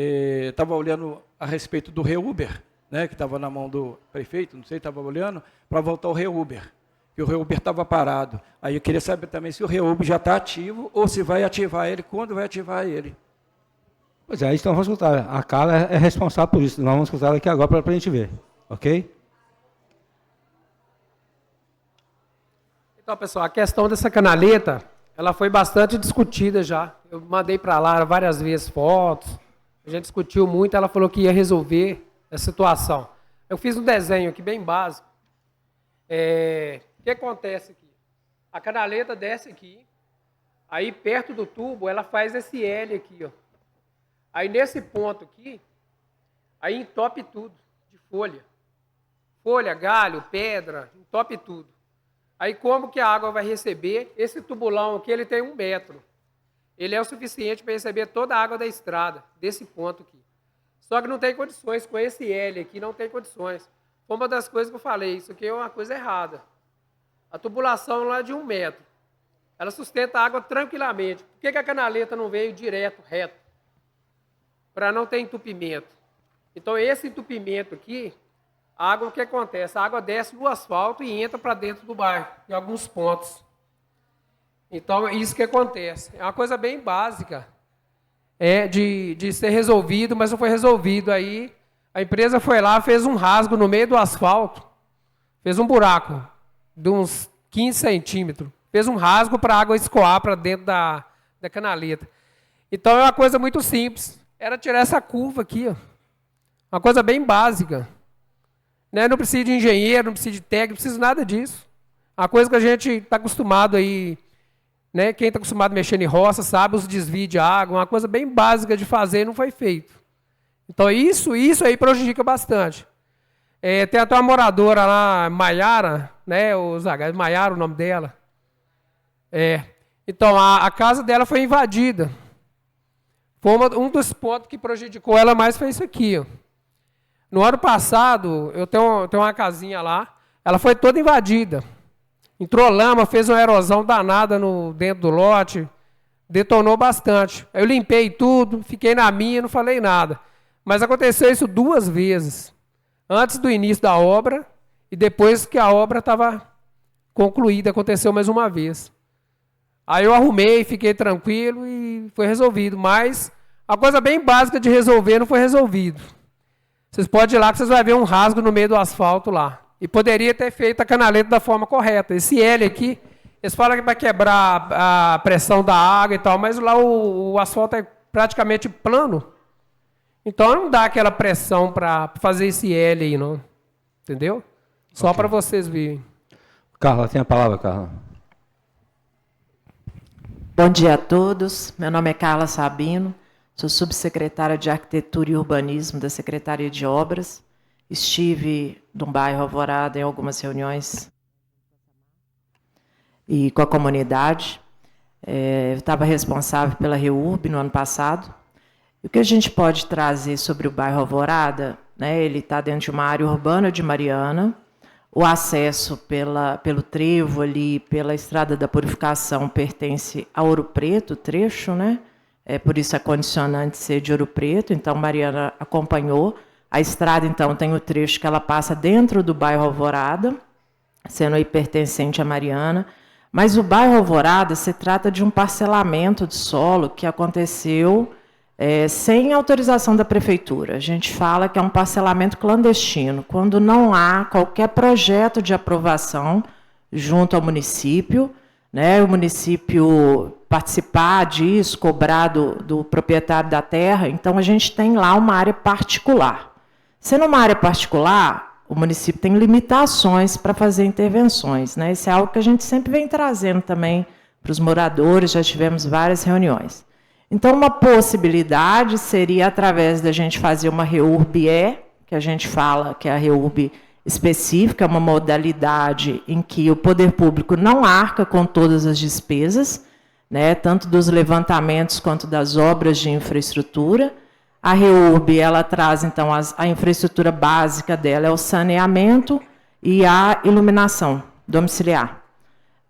Speaker 11: estava olhando a respeito do Reuber, né, que estava na mão do prefeito, não sei, estava olhando, para voltar o Reuber, que o Reuber estava parado. Aí eu queria saber também se o Reuber já está ativo ou se vai ativar ele, quando vai ativar ele.
Speaker 1: Pois é, então vamos escutar. A Carla é responsável por isso. Nós vamos escutar aqui agora para a gente ver, ok?
Speaker 4: Então, pessoal, a questão dessa canaleta, ela foi bastante discutida já. Eu mandei para lá várias vezes fotos, a gente discutiu muito, ela falou que ia resolver essa situação. Eu fiz um desenho aqui bem básico. O que acontece aqui? A canaleta desce aqui, aí perto do tubo ela faz esse L aqui, ó. Aí nesse ponto aqui, aí entope tudo de folha. Folha, galho, pedra, entope tudo. Aí como que a água vai receber? Esse tubulão aqui, ele tem 1 metro. Ele é o suficiente para receber toda a água da estrada, desse ponto aqui. Só que não tem condições, com esse L aqui não tem condições. Foi uma das coisas que eu falei, isso aqui é uma coisa errada. A tubulação lá é de 1 metro. Ela sustenta a água tranquilamente. Por que a canaleta não veio direto, reto? Para não ter entupimento. Então esse entupimento aqui a água, o que acontece? A água desce do asfalto e entra para dentro do bairro, em alguns pontos. Então, isso que acontece. É uma coisa bem básica de ser resolvido, mas não foi resolvido. Aí, a empresa foi lá, fez um rasgo no meio do asfalto, fez um buraco de uns 15 centímetros, fez um rasgo para a água escoar para dentro da canaleta. Então, é uma coisa muito simples. Era tirar essa curva aqui, ó. Uma coisa bem básica. Né? Não precisa de engenheiro, não precisa de técnico, não precisa nada disso. Uma coisa que a gente está acostumado aí, né? Quem está acostumado a mexer em roça sabe os desvios de água, uma coisa bem básica de fazer e não foi feito. Então isso aí prejudica bastante. Tem até uma moradora lá, Maiara, né? Maiara, o nome dela. Então a casa dela foi invadida. Um dos pontos que prejudicou ela mais foi isso aqui, ó. No ano passado, eu tenho uma casinha lá, ela foi toda invadida. Entrou lama, fez uma erosão danada dentro do lote, detonou bastante. Aí eu limpei tudo, fiquei na minha, não falei nada. Mas aconteceu isso 2 vezes. Antes do início da obra e depois que a obra estava concluída, aconteceu mais uma vez. Aí eu arrumei, fiquei tranquilo e foi resolvido. Mas a coisa bem básica de resolver não foi resolvido. Vocês podem ir lá que vocês vão ver um rasgo no meio do asfalto lá. E poderia ter feito a canaleta da forma correta. Esse L aqui, eles falam que vai quebrar a pressão da água e tal, mas lá o asfalto é praticamente plano. Então não dá aquela pressão para fazer esse L aí, não. Entendeu? Só para vocês verem.
Speaker 1: Carla, tem a palavra, Carla.
Speaker 12: Bom dia a todos. Meu nome é Carla Sabino. Sou subsecretária de Arquitetura e Urbanismo da Secretaria de Obras. Estive no bairro Alvorada em algumas reuniões e com a comunidade. Eu estava responsável pela REURB no ano passado. E o que a gente pode trazer sobre o bairro Alvorada, né, ele está dentro de uma área urbana de Mariana. O acesso pelo trevo ali, pela Estrada da Purificação, pertence a Ouro Preto, o trecho, né? Por isso a condicionante ser de Ouro Preto, então Mariana acompanhou. A estrada, então, tem o trecho que ela passa dentro do bairro Alvorada, sendo aí pertencente a Mariana. Mas o bairro Alvorada se trata de um parcelamento de solo que aconteceu sem autorização da prefeitura. A gente fala que é um parcelamento clandestino, quando não há qualquer projeto de aprovação junto ao município, né, o município participar disso, cobrar do proprietário da terra. Então, a gente tem lá uma área particular. Sendo uma área particular, o município tem limitações para fazer intervenções, né? Isso é algo que a gente sempre vem trazendo também para os moradores, já tivemos várias reuniões. Então, uma possibilidade seria, através da gente fazer uma REURB-E, que a gente fala que é a REURB específica, uma modalidade em que o poder público não arca com todas as despesas, né, tanto dos levantamentos quanto das obras de infraestrutura. A REURB, ela traz, então, a infraestrutura básica dela é o saneamento e a iluminação domiciliar.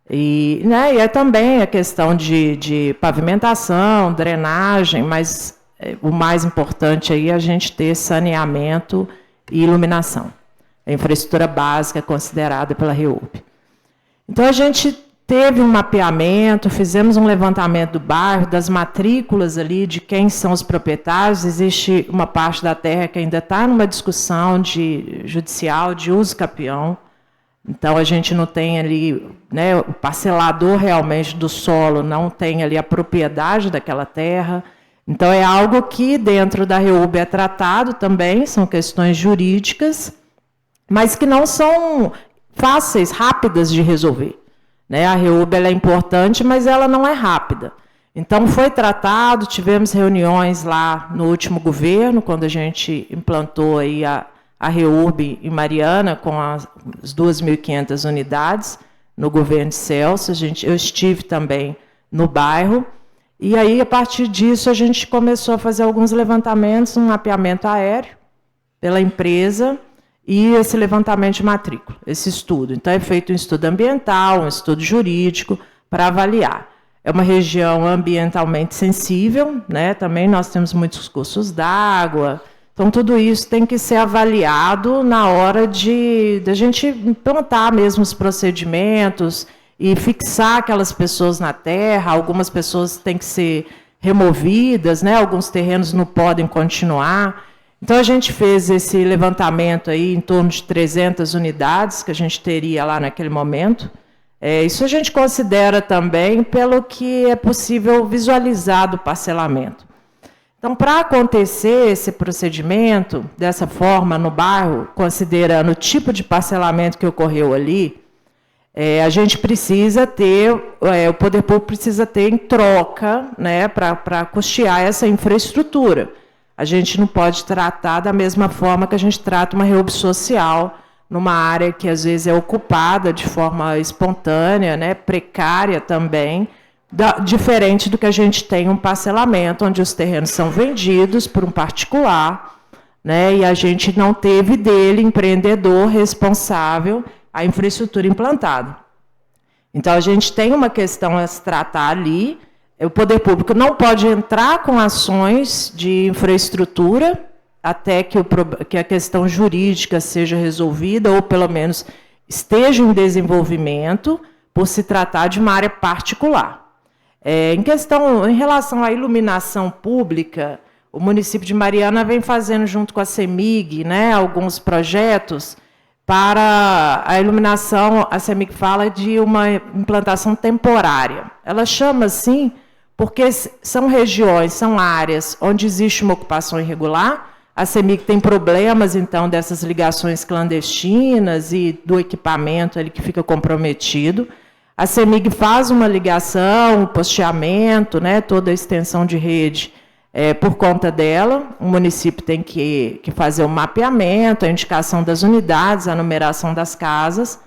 Speaker 12: E é também a questão de pavimentação, drenagem, mas o mais importante aí é a gente ter saneamento e iluminação. A infraestrutura básica considerada pela REURB. Então, a gente teve um mapeamento, fizemos um levantamento do bairro, das matrículas ali, de quem são os proprietários. Existe uma parte da terra que ainda está numa discussão judicial de uso capião. Então, a gente não tem ali, né, o parcelador realmente do solo não tem ali a propriedade daquela terra. Então, é algo que dentro da REURB é tratado também, são questões jurídicas, mas que não são fáceis, rápidas de resolver. Né? A REURB ela é importante, mas ela não é rápida. Então, foi tratado, tivemos reuniões lá no último governo, quando a gente implantou aí a REURB em Mariana, com as 2.500 unidades, no governo de Celso. Eu estive também no bairro, e aí, a partir disso, a gente começou a fazer alguns levantamentos, um mapeamento aéreo pela empresa, e esse levantamento de matrícula, esse estudo. Então, é feito um estudo ambiental, um estudo jurídico, para avaliar. É uma região ambientalmente sensível, né? Também nós temos muitos cursos d'água, Então, tudo isso tem que ser avaliado na hora de a gente implantar mesmo os procedimentos e fixar aquelas pessoas na terra. Algumas pessoas têm que ser removidas, né? Alguns terrenos não podem continuar. Então, a gente fez esse levantamento aí em torno de 300 unidades que a gente teria lá naquele momento. Isso a gente considera também pelo que é possível visualizar do parcelamento. Então, para acontecer esse procedimento dessa forma no bairro, considerando o tipo de parcelamento que ocorreu ali, a gente precisa ter, o poder público precisa ter em troca, né, para custear essa infraestrutura. A gente não pode tratar da mesma forma que a gente trata uma reúbe social, numa área que às vezes é ocupada de forma espontânea, né, precária também, diferente do que a gente tem um parcelamento, onde os terrenos são vendidos por um particular, né, e a gente não teve dele, empreendedor responsável, a infraestrutura implantada. Então, a gente tem uma questão a se tratar ali. O poder público não pode entrar com ações de infraestrutura até que a questão jurídica seja resolvida, ou pelo menos esteja em desenvolvimento, por se tratar de uma área particular. Em relação à iluminação pública, o município de Mariana vem fazendo, junto com a CEMIG, né, alguns projetos para a iluminação. A CEMIG fala de uma implantação temporária. Ela chama assim porque são regiões, são áreas onde existe uma ocupação irregular. A CEMIG tem problemas, então, dessas ligações clandestinas e do equipamento ali que fica comprometido. A CEMIG faz uma ligação, um posteamento, né, toda a extensão de rede por conta dela. O município tem que fazer o mapeamento, a indicação das unidades, a numeração das casas.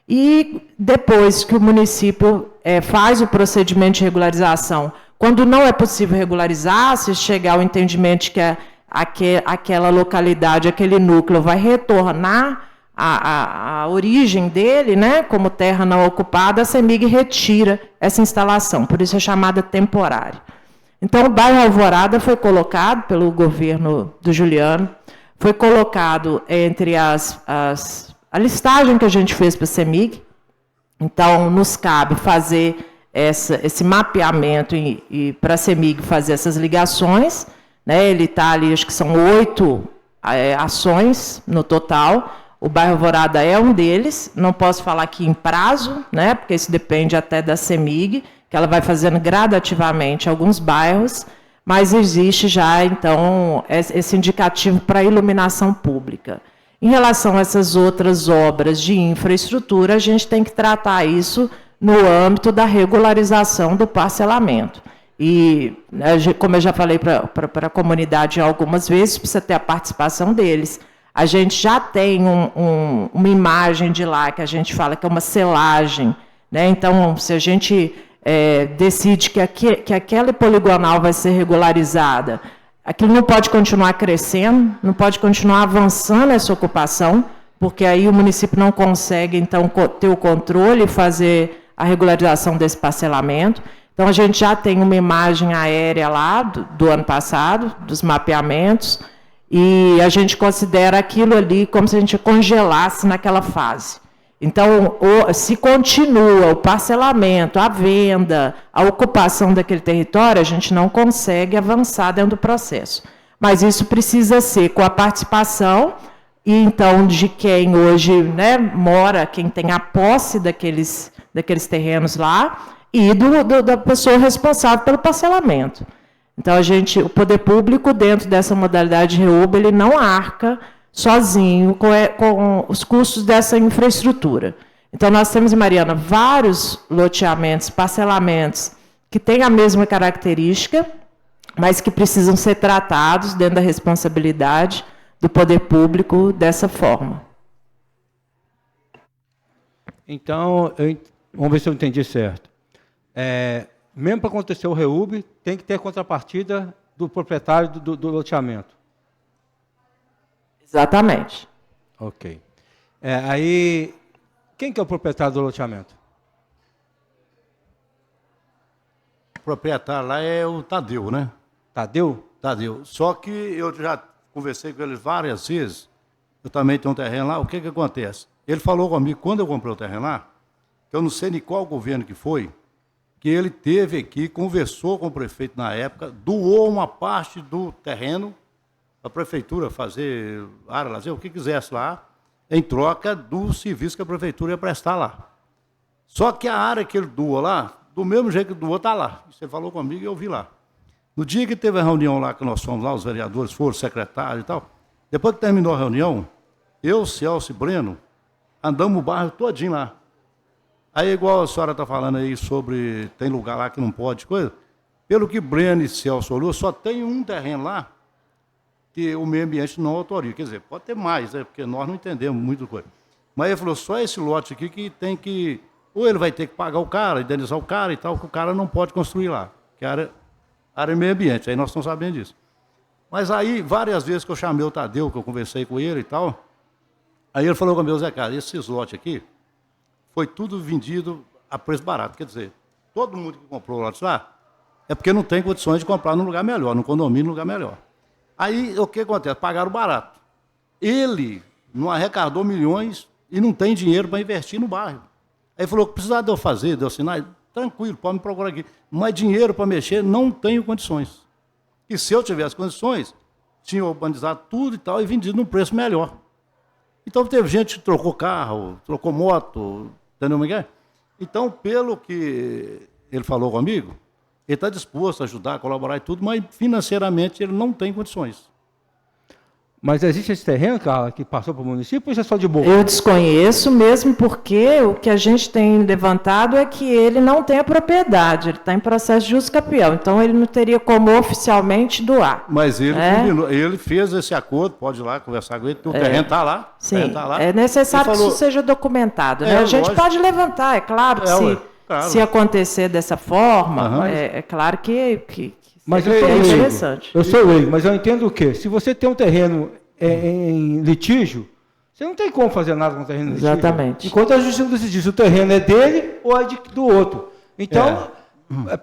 Speaker 12: E depois que o município faz o procedimento de regularização, quando não é possível regularizar, se chegar ao entendimento que aquela localidade, aquele núcleo vai retornar a origem dele, né, como terra não ocupada, a CEMIG retira essa instalação, por isso é chamada temporária. Então, o bairro Alvorada foi colocado pelo governo do Juliano, foi colocado entre a listagem que a gente fez para a CEMIG. Então, nos cabe fazer esse mapeamento e para a CEMIG fazer essas ligações, né, ele está ali, acho que são 8 ações no total. O bairro Alvorada é um deles. Não posso falar aqui em prazo, né, porque isso depende até da CEMIG, que ela vai fazendo gradativamente alguns bairros, mas existe já, então, esse indicativo para a iluminação pública. Em relação a essas outras obras de infraestrutura, a gente tem que tratar isso no âmbito da regularização do parcelamento. E, como eu já falei para a comunidade algumas vezes, precisa ter a participação deles. A gente já tem uma imagem de lá que a gente fala que é uma selagem, né? Então, se a gente decide que aquela poligonal vai ser regularizada, aquilo não pode continuar crescendo, não pode continuar avançando essa ocupação, porque aí o município não consegue, então, ter o controle e fazer a regularização desse parcelamento. Então, a gente já tem uma imagem aérea lá do ano passado, dos mapeamentos, e a gente considera aquilo ali como se a gente congelasse naquela fase. Então, se continua o parcelamento, a venda, a ocupação daquele território, a gente não consegue avançar dentro do processo. Mas isso precisa ser com a participação, e então, de quem hoje, né, mora, quem tem a posse daqueles terrenos lá, e da pessoa responsável pelo parcelamento. Então, o poder público, dentro dessa modalidade de REUB, ele não arca sozinho com os custos dessa infraestrutura. Então, nós temos em Mariana vários loteamentos, parcelamentos, que têm a mesma característica, mas que precisam ser tratados dentro da responsabilidade do poder público dessa forma.
Speaker 1: Então, vamos ver se eu entendi certo. Mesmo para acontecer o REUB, tem que ter contrapartida do proprietário do loteamento.
Speaker 12: Exatamente.
Speaker 1: Ok. Aí, quem que é o proprietário do loteamento?
Speaker 3: O proprietário lá é o Tadeu, né?
Speaker 1: Tadeu?
Speaker 3: Tadeu. Só que eu já conversei com ele várias vezes, eu também tenho um terreno lá, o que acontece? Ele falou comigo, quando eu comprei o terreno lá, que eu não sei nem qual governo que foi, que ele teve aqui, conversou com o prefeito na época, doou uma parte do terreno para a prefeitura fazer área, lazer, o que quisesse lá, em troca do serviço que a prefeitura ia prestar lá. Só que a área que ele doou lá, do mesmo jeito que doou, está lá. Você falou comigo e eu vi lá. No dia que teve a reunião lá, que nós fomos lá, os vereadores foram, secretário e tal, depois que terminou a reunião, eu, Celso e Breno, andamos o bairro todinho lá. Aí, igual a senhora está falando aí sobre tem lugar lá que não pode, coisa, pelo que Breno e Celso olhou, só tem um terreno lá que o meio ambiente não autoria. Quer dizer, pode ter mais, né, porque nós não entendemos muito coisa. Mas ele falou, só esse lote aqui que tem que... Ou ele vai ter que pagar o cara, indenizar o cara e tal, que o cara não pode construir lá, que é área meio ambiente. Aí nós estamos sabendo disso. Mas aí, várias vezes que eu chamei o Tadeu, que eu conversei com ele e tal, aí ele falou comigo, Zé Carlos, esses lotes aqui, foi tudo vendido a preço barato. Quer dizer, todo mundo que comprou lotes lá, é porque não tem condições de comprar num lugar melhor, num condomínio, num lugar melhor. Aí, o que acontece? Pagaram barato. Ele não arrecadou milhões e não tem dinheiro para investir no bairro. Aí falou que precisava de eu fazer, de eu assinar, tranquilo, pode me procurar aqui. Mas dinheiro para mexer, não tenho condições. E se eu tivesse condições, tinha urbanizado tudo e tal e vendido num preço melhor. Então, teve gente que trocou carro, trocou moto, entendeu como é que é? Então, pelo que ele falou comigo, ele está disposto a ajudar, a colaborar e tudo, mas financeiramente ele não tem condições.
Speaker 1: Mas existe esse terreno, Carla, que passou para o município ou isso é só de boa?
Speaker 12: Eu desconheço mesmo porque o que a gente tem levantado é que ele não tem a propriedade, ele está em processo de uso capião, então ele não teria como oficialmente doar.
Speaker 3: Mas ele combinou, ele fez esse acordo, pode ir lá conversar com ele, o terreno está lá.
Speaker 12: Sim,
Speaker 3: tá lá.
Speaker 12: É necessário que isso seja documentado. Né? A gente pode levantar, é claro que se acontecer dessa forma, é claro que
Speaker 1: mas
Speaker 12: é interessante.
Speaker 1: Eu sou leigo, mas eu entendo o quê? Se você tem um terreno em litígio, você não tem como fazer nada com o terreno em litígio.
Speaker 12: Exatamente.
Speaker 1: Enquanto a justiça não decidir se o terreno é dele ou é do outro. Então,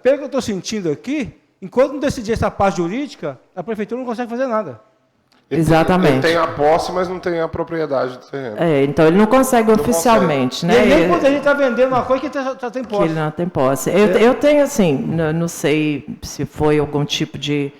Speaker 1: pelo que eu estou sentindo aqui, enquanto não decidir essa parte jurídica, a prefeitura não consegue fazer nada.
Speaker 12: Exatamente.
Speaker 6: Ele tem a posse, mas não tem a propriedade do terreno.
Speaker 12: Então ele não consegue oficialmente, né?
Speaker 1: E nem quando ele está vendendo uma coisa que ele já tem posse.
Speaker 12: Que ele não tem posse. Eu tenho, assim, não sei se foi algum tipo de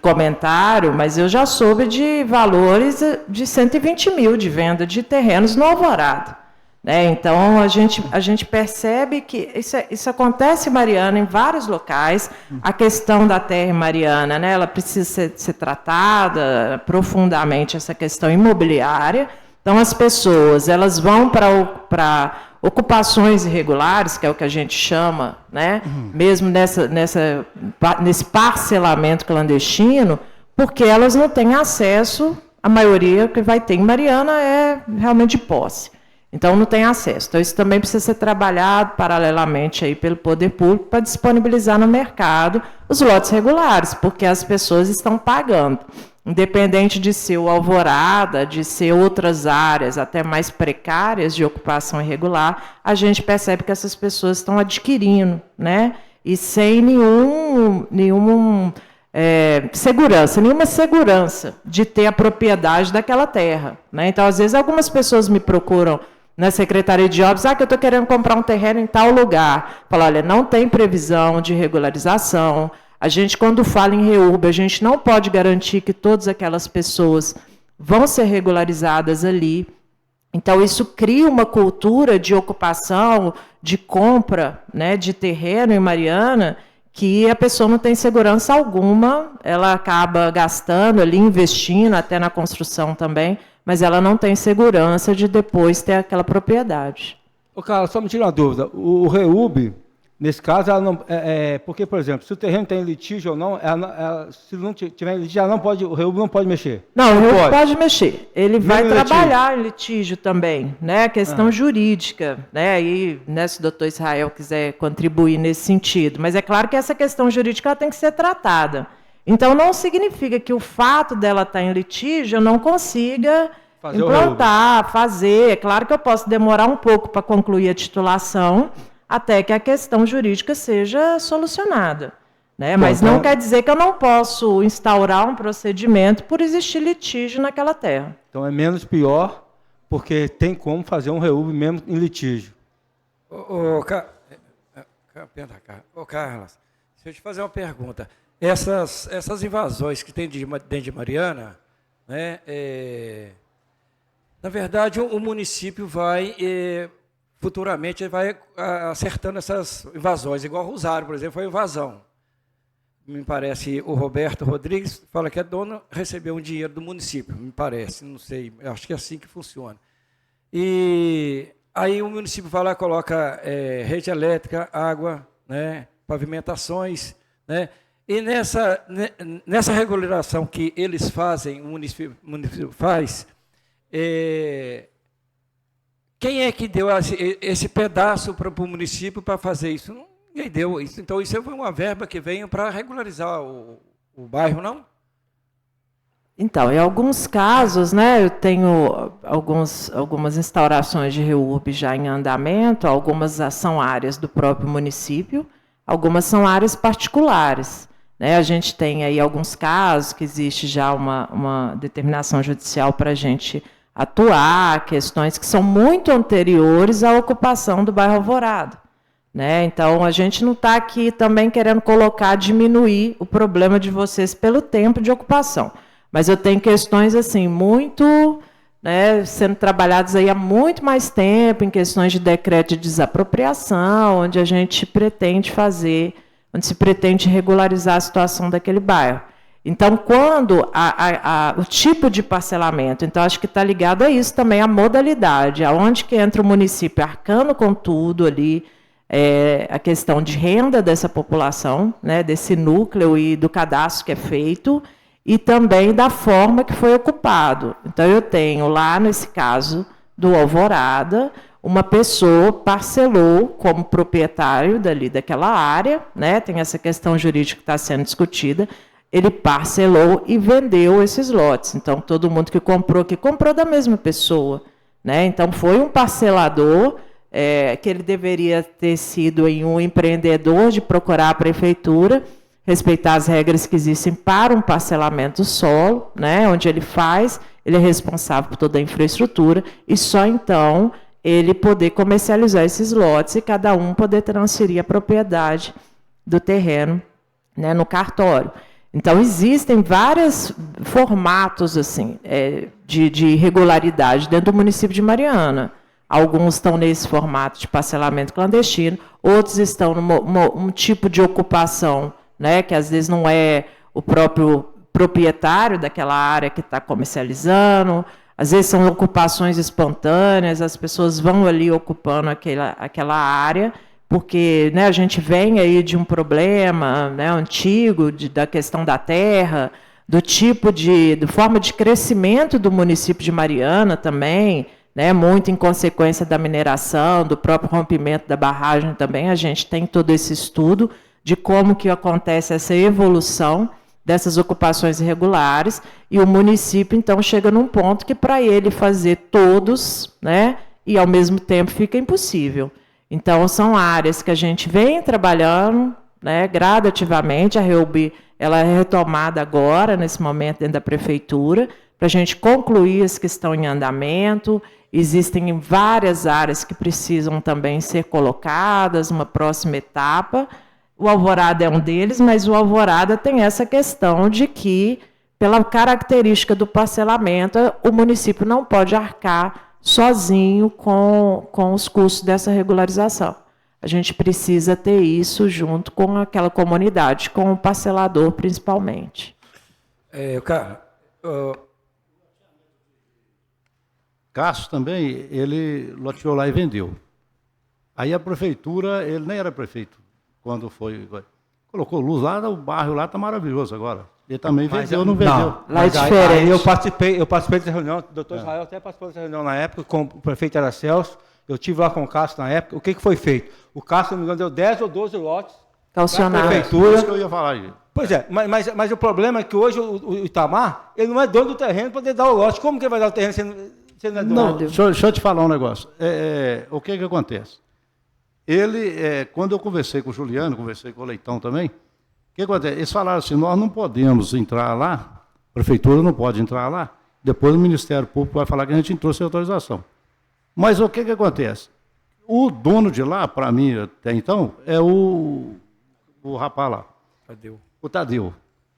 Speaker 12: comentário, mas eu já soube de valores de 120 mil de venda de terrenos no Alvorada. Né? Então, a gente percebe que isso acontece, Mariana, em vários locais. A questão da terra em Mariana, né, ela precisa ser tratada profundamente, essa questão imobiliária. Então, as pessoas elas vão para ocupações irregulares, que é o que a gente chama, né, mesmo nesse parcelamento clandestino, porque elas não têm acesso, a maioria que vai ter em Mariana é realmente de posse. Então, não tem acesso. Então, isso também precisa ser trabalhado paralelamente aí pelo poder público para disponibilizar no mercado os lotes regulares, porque as pessoas estão pagando. Independente de ser o Alvorada, de ser outras áreas até mais precárias de ocupação irregular, a gente percebe que essas pessoas estão adquirindo, né? E sem nenhuma segurança de ter a propriedade daquela terra. Né? Então, às vezes, algumas pessoas me procuram na Secretaria de Obras, que eu estou querendo comprar um terreno em tal lugar. Fala, olha, não tem previsão de regularização. A gente, quando fala em REURB, a gente não pode garantir que todas aquelas pessoas vão ser regularizadas ali. Então, isso cria uma cultura de ocupação, de compra, né, de terreno em Mariana, que a pessoa não tem segurança alguma, ela acaba gastando ali, investindo até na construção também, mas ela não tem segurança de depois ter aquela propriedade.
Speaker 1: Carla, só me tira uma dúvida. O REURB, nesse caso, ela não, porque, por exemplo, se o terreno tem litígio ou não, se não tiver litígio, o REURB não pode mexer.
Speaker 12: Não, o REURB pode mexer. Ele vai trabalhar em litígio também, né? Questão jurídica, né? E, né, se o doutor Israel quiser contribuir nesse sentido. Mas é claro que essa questão jurídica ela tem que ser tratada. Então, não significa que o fato dela estar em litígio eu não consiga implantar, fazer. É claro que eu posso demorar um pouco para concluir a titulação, até que a questão jurídica seja solucionada. Né? Mas não quer dizer que eu não posso instaurar um procedimento por existir litígio naquela terra.
Speaker 1: Então é menos pior, porque tem como fazer um REUB mesmo em litígio.
Speaker 11: Carlos, deixa eu te fazer uma pergunta. Essas invasões que tem dentro de Mariana, né, na verdade, o município vai, futuramente, vai acertando essas invasões, igual o Rosário, por exemplo, foi invasão. Me parece, o Roberto Rodrigues fala que a dona recebeu um dinheiro do município, me parece, não sei, acho que é assim que funciona. E aí o município vai lá e coloca rede elétrica, água, né, pavimentações, né, e nessa regularização que eles fazem, o município faz, quem é que deu esse pedaço para o município para fazer isso? Ninguém deu isso. Então, isso foi uma verba que veio para regularizar o bairro, não?
Speaker 12: Então, em alguns casos, né, eu tenho algumas instaurações de REURB já em andamento, algumas são áreas do próprio município, algumas são áreas particulares. Né? A gente tem aí alguns casos que existe já uma determinação judicial para a gente atuar, questões que são muito anteriores à ocupação do bairro Alvorada. Né? Então, a gente não está aqui também querendo diminuir o problema de vocês pelo tempo de ocupação. Mas eu tenho questões assim muito, né, sendo trabalhadas aí há muito mais tempo, em questões de decreto de desapropriação, onde a gente pretende onde se pretende regularizar a situação daquele bairro. Então, quando o tipo de parcelamento, então acho que está ligado a isso também, a modalidade, aonde que entra o município arcando com tudo ali, a questão de renda dessa população, né, desse núcleo e do cadastro que é feito, e também da forma que foi ocupado. Então, eu tenho lá, nesse caso do Alvorada, uma pessoa parcelou como proprietário daquela área, né, tem essa questão jurídica que está sendo discutida, ele parcelou e vendeu esses lotes. Então, todo mundo que comprou da mesma pessoa. Né? Então, foi um parcelador, que ele deveria ter sido um empreendedor de procurar a prefeitura, respeitar as regras que existem para um parcelamento do solo, né, onde ele é responsável por toda a infraestrutura, e só então ele poder comercializar esses lotes e cada um poder transferir a propriedade do terreno, né, no cartório. Então, existem vários formatos assim, de irregularidade dentro do município de Mariana. Alguns estão nesse formato de parcelamento clandestino, outros estão num tipo de ocupação, né, que às vezes não é o próprio proprietário daquela área que está comercializando, às vezes são ocupações espontâneas, as pessoas vão ali ocupando aquela área, porque, né, a gente vem aí de um problema, né, antigo, da questão da terra, do tipo de forma de crescimento do município de Mariana também, né, muito em consequência da mineração, do próprio rompimento da barragem também, a gente tem todo esse estudo de como que acontece essa evolução dessas ocupações irregulares, e o município, então, chega num ponto que, para ele fazer todos, né, e ao mesmo tempo fica impossível. Então, são áreas que a gente vem trabalhando, né, gradativamente, a REURB ela é retomada agora, nesse momento, dentro da prefeitura, para a gente concluir as que estão em andamento. Existem várias áreas que precisam também ser colocadas, uma próxima etapa. O Alvorada é um deles, mas o Alvorada tem essa questão de que, pela característica do parcelamento, o município não pode arcar sozinho com os custos dessa regularização. A gente precisa ter isso junto com aquela comunidade, com o parcelador, principalmente.
Speaker 3: Cássio também, ele loteou lá e vendeu. Aí a prefeitura, ele nem era prefeito quando foi, colocou luz lá, o bairro lá está maravilhoso agora. Ele também vendeu, não vendeu.
Speaker 12: Lá é diferente.
Speaker 1: Aí eu participei dessa reunião, o doutor Israel até participou dessa reunião na época, com o prefeito era Celso, eu estive lá com o Cássio na época. O que foi feito? O Cássio, se não me engano, deu 10 ou 12 lotes para a prefeitura.
Speaker 3: Isso que eu ia falar aí.
Speaker 1: Pois é, mas o problema é que hoje o Itamar, ele não é dono do terreno para poder dar o lote. Como que ele vai dar o terreno se ele não é dono?
Speaker 3: Não, deixa eu te falar um negócio. O que acontece? Ele, quando eu conversei com o Juliano, conversei com o Leitão também, O que acontece? Eles falaram assim, nós não podemos entrar lá, a prefeitura não pode entrar lá, depois o Ministério Público vai falar que a gente entrou sem autorização. Mas o que acontece? O dono de lá, para mim, até então, é o rapaz lá.
Speaker 11: Tadeu.
Speaker 3: O Tadeu.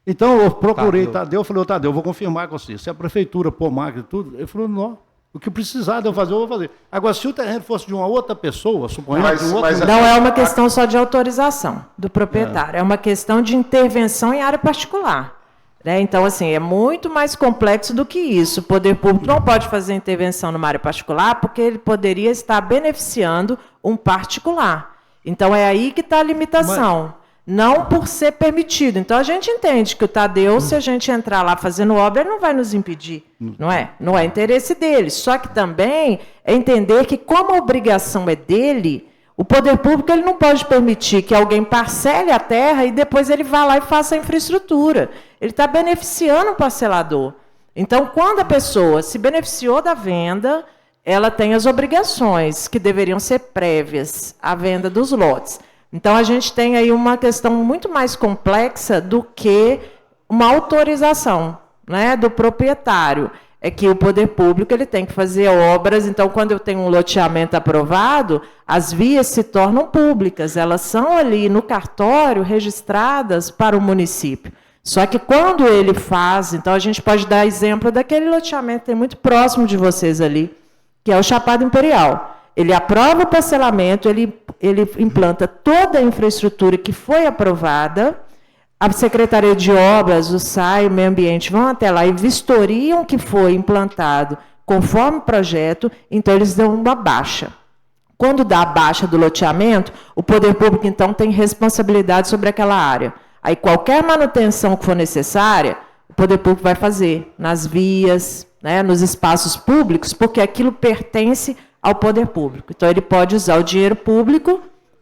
Speaker 3: Então, eu procurei Tadeu, falei, Tadeu, eu vou confirmar com você. Se a prefeitura pôr máquina e tudo, ele falou, não, o que precisar de eu fazer, eu vou fazer. Agora, se o terreno fosse de uma outra pessoa, suponhamos...
Speaker 12: Não é uma questão só de autorização do proprietário, é uma questão de intervenção em área particular. Né? Então, assim, é muito mais complexo do que isso. O poder público não pode fazer intervenção numa área particular porque ele poderia estar beneficiando um particular. Então, é aí que está a limitação. Não por ser permitido. Então, a gente entende que o Tadeu, se a gente entrar lá fazendo obra, ele não vai nos impedir. Não é? Não é interesse dele. Só que também é entender que, como a obrigação é dele, o poder público ele não pode permitir que alguém parcele a terra e depois ele vá lá e faça a infraestrutura. Ele está beneficiando o parcelador. Então, quando a pessoa se beneficiou da venda, ela tem as obrigações que deveriam ser prévias à venda dos lotes. Então, a gente tem aí uma questão muito mais complexa do que uma autorização, né, do proprietário. É que o poder público ele tem que fazer obras. Então, quando eu tenho um loteamento aprovado, as vias se tornam públicas. Elas são ali no cartório registradas para o município. Só que quando ele faz... Então, a gente pode dar exemplo daquele loteamento que tem muito próximo de vocês ali, que é o Chapada Imperial. Ele aprova o parcelamento, ele implanta toda a infraestrutura que foi aprovada, a Secretaria de Obras, o SAI, o Meio Ambiente vão até lá e vistoriam o que foi implantado conforme o projeto, então eles dão uma baixa. Quando dá a baixa do loteamento, o poder público, então, tem responsabilidade sobre aquela área. Aí, qualquer manutenção que for necessária, o poder público vai fazer nas vias, né, nos espaços públicos, porque aquilo pertence ao poder público. Então, ele pode usar o dinheiro público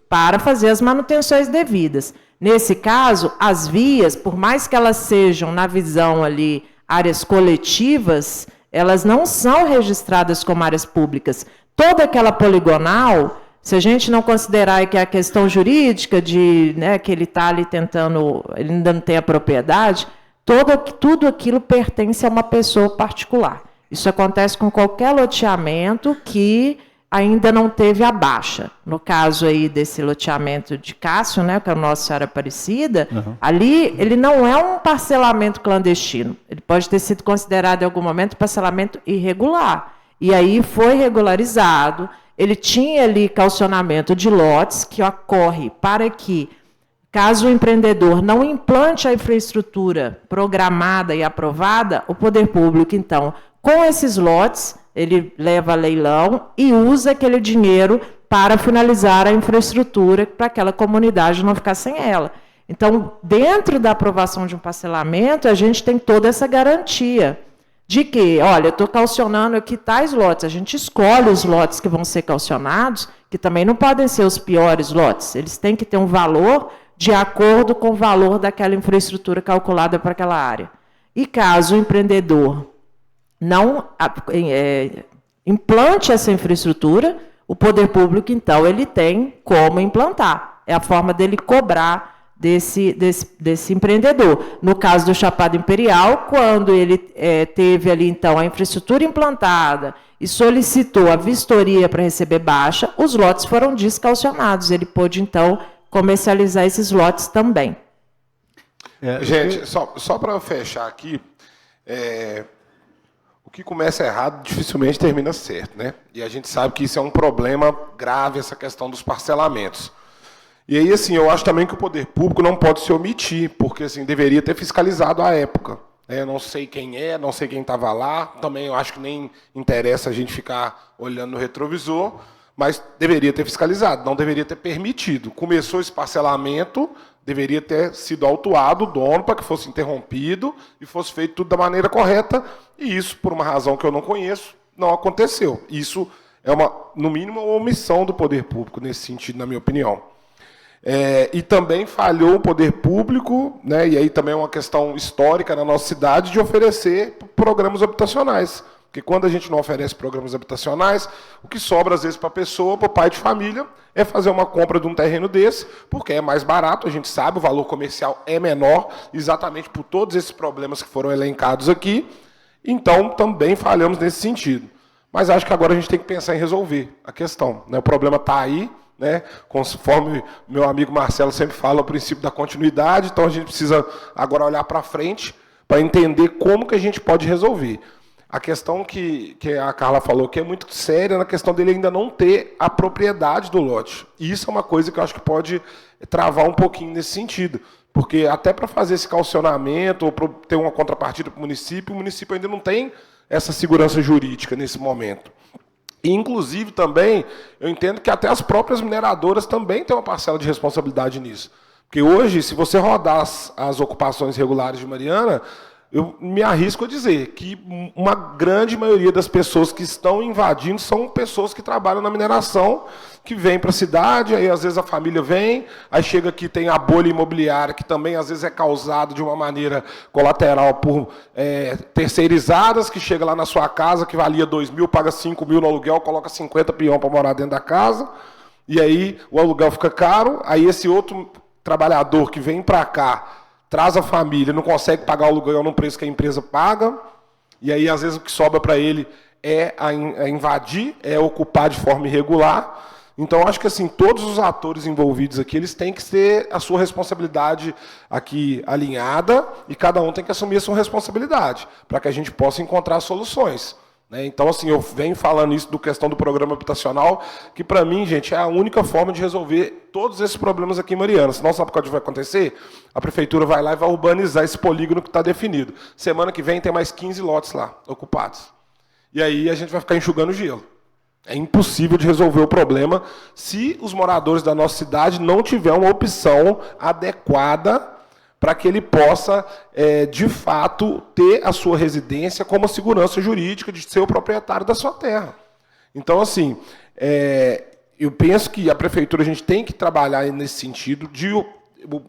Speaker 12: para fazer as manutenções devidas. Nesse caso, as vias, por mais que elas sejam, na visão ali, áreas coletivas, elas não são registradas como áreas públicas. Toda aquela poligonal, se a gente não considerar que a questão jurídica de, né, que ele está ali tentando, ele ainda não tem a propriedade, tudo aquilo pertence a uma pessoa particular. Isso acontece com qualquer loteamento que ainda não teve a baixa. No caso aí desse loteamento de Cássio, né, que é o Nossa Senhora Aparecida, ali ele não é um parcelamento clandestino. Ele pode ter sido considerado em algum momento parcelamento irregular. E aí foi regularizado. Ele tinha ali calcionamento de lotes que ocorre para que, caso o empreendedor não implante a infraestrutura programada e aprovada, o poder público, então, com esses lotes, ele leva a leilão e usa aquele dinheiro para finalizar a infraestrutura para aquela comunidade não ficar sem ela. Então, dentro da aprovação de um parcelamento, a gente tem toda essa garantia de que, olha, eu estou calcionando aqui tais lotes, a gente escolhe os lotes que vão ser calcionados, que também não podem ser os piores lotes, eles têm que ter um valor de acordo com o valor daquela infraestrutura calculada para aquela área. E caso o empreendedor não implante essa infraestrutura, o poder público, então, ele tem como implantar. É a forma dele cobrar desse empreendedor. No caso do Chapada Imperial, quando ele teve ali, então, a infraestrutura implantada e solicitou a vistoria para receber baixa, os lotes foram descalcionados. Ele pôde, então, comercializar esses lotes também.
Speaker 6: Gente, só para fechar aqui, o que começa errado dificilmente termina certo, né? E a gente sabe que isso é um problema grave, essa questão dos parcelamentos. E aí, assim, eu acho também que o poder público não pode se omitir, porque assim, deveria ter fiscalizado à época. Eu não sei quem não sei quem estava lá, também eu acho que nem interessa a gente ficar olhando no retrovisor, mas deveria ter fiscalizado, não deveria ter permitido. Começou esse parcelamento, deveria ter sido autuado o dono para que fosse interrompido e fosse feito tudo da maneira correta, e isso, por uma razão que eu não conheço, não aconteceu. Isso é, no mínimo, uma omissão do poder público nesse sentido, na minha opinião. E também falhou o poder público, né, e aí também é uma questão histórica na nossa cidade, de oferecer programas habitacionais. Porque quando a gente não oferece programas habitacionais, o que sobra, às vezes, para a pessoa, para o pai de família, é fazer uma compra de um terreno desse, porque é mais barato, a gente sabe, o valor comercial é menor, exatamente por todos esses problemas que foram elencados aqui. Então, também falhamos nesse sentido. Mas acho que agora a gente tem que pensar em resolver a questão, né? O problema está aí, né? Conforme meu amigo Marcelo sempre fala, o princípio da continuidade, então a gente precisa agora olhar para frente para entender como que a gente pode resolver. A questão que a Carla falou que é muito séria na questão dele ainda não ter a propriedade do lote. E isso é uma coisa que eu acho que pode travar um pouquinho nesse sentido. Porque até para fazer esse calcionamento ou para ter uma contrapartida para o município ainda não tem essa segurança jurídica nesse momento. E, inclusive, também, eu entendo que até as próprias mineradoras também têm uma parcela de responsabilidade nisso. Porque hoje, se você rodar as ocupações regulares de Mariana, eu me arrisco a dizer que uma grande maioria das pessoas que estão invadindo são pessoas que trabalham na mineração, que vêm para a cidade, aí às vezes a família vem, aí chega aqui, tem a bolha imobiliária, que também às vezes é causada de uma maneira colateral por terceirizadas, que chega lá na sua casa, que valia 2 mil, paga 5 mil no aluguel, coloca 50 peão para morar dentro da casa, e aí o aluguel fica caro, aí esse outro trabalhador que vem para cá, traz a família, não consegue pagar o aluguel no preço que a empresa paga, e aí, às vezes, o que sobra para ele é invadir, é ocupar de forma irregular. Então, acho que assim, todos os atores envolvidos aqui, eles têm que ter a sua responsabilidade aqui alinhada, e cada um tem que assumir a sua responsabilidade, para que a gente possa encontrar soluções. Então, assim, eu venho falando isso do questão do programa habitacional, que para mim, gente, é a única forma de resolver todos esses problemas aqui em Mariana. Senão, sabe o que vai acontecer? A prefeitura vai lá e vai urbanizar esse polígono que está definido. Semana que vem tem mais 15 lotes lá, ocupados. E aí a gente vai ficar enxugando gelo. É impossível de resolver o problema se os moradores da nossa cidade não tiverem uma opção adequada para que ele possa, de fato, ter a sua residência como segurança jurídica de ser o proprietário da sua terra. Então, assim, eu penso que a prefeitura, a gente tem que trabalhar nesse sentido de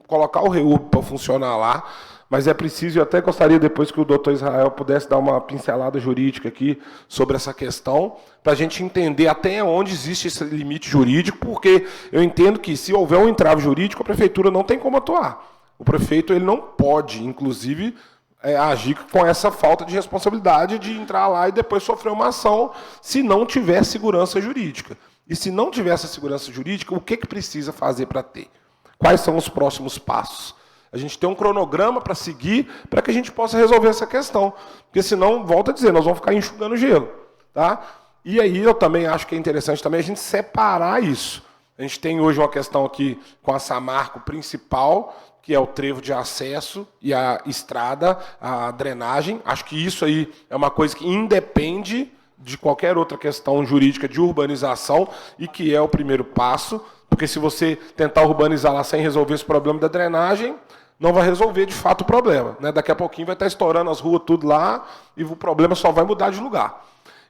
Speaker 6: colocar o REURB para funcionar lá, mas é preciso, eu até gostaria depois que o doutor Israel pudesse dar uma pincelada jurídica aqui sobre essa questão, para a gente entender até onde existe esse limite jurídico, porque eu entendo que, se houver um entrave jurídico, a prefeitura não tem como atuar. O prefeito ele não pode, inclusive, agir com essa falta de responsabilidade de entrar lá e depois sofrer uma ação se não tiver segurança jurídica. E se não tiver essa segurança jurídica, o que precisa fazer para ter? Quais são os próximos passos? A gente tem um cronograma para seguir para que a gente possa resolver essa questão. Porque senão, volto a dizer, nós vamos ficar enxugando gelo. Tá? E aí eu também acho que é interessante também a gente separar isso. A gente tem hoje uma questão aqui com a Samarco principal, que é o trevo de acesso e a estrada, a drenagem. Acho que isso aí é uma coisa que independe de qualquer outra questão jurídica de urbanização e que é o primeiro passo, porque se você tentar urbanizar lá sem resolver esse problema da drenagem, não vai resolver de fato o problema. Né? Daqui a pouquinho vai estar estourando as ruas tudo lá e o problema só vai mudar de lugar.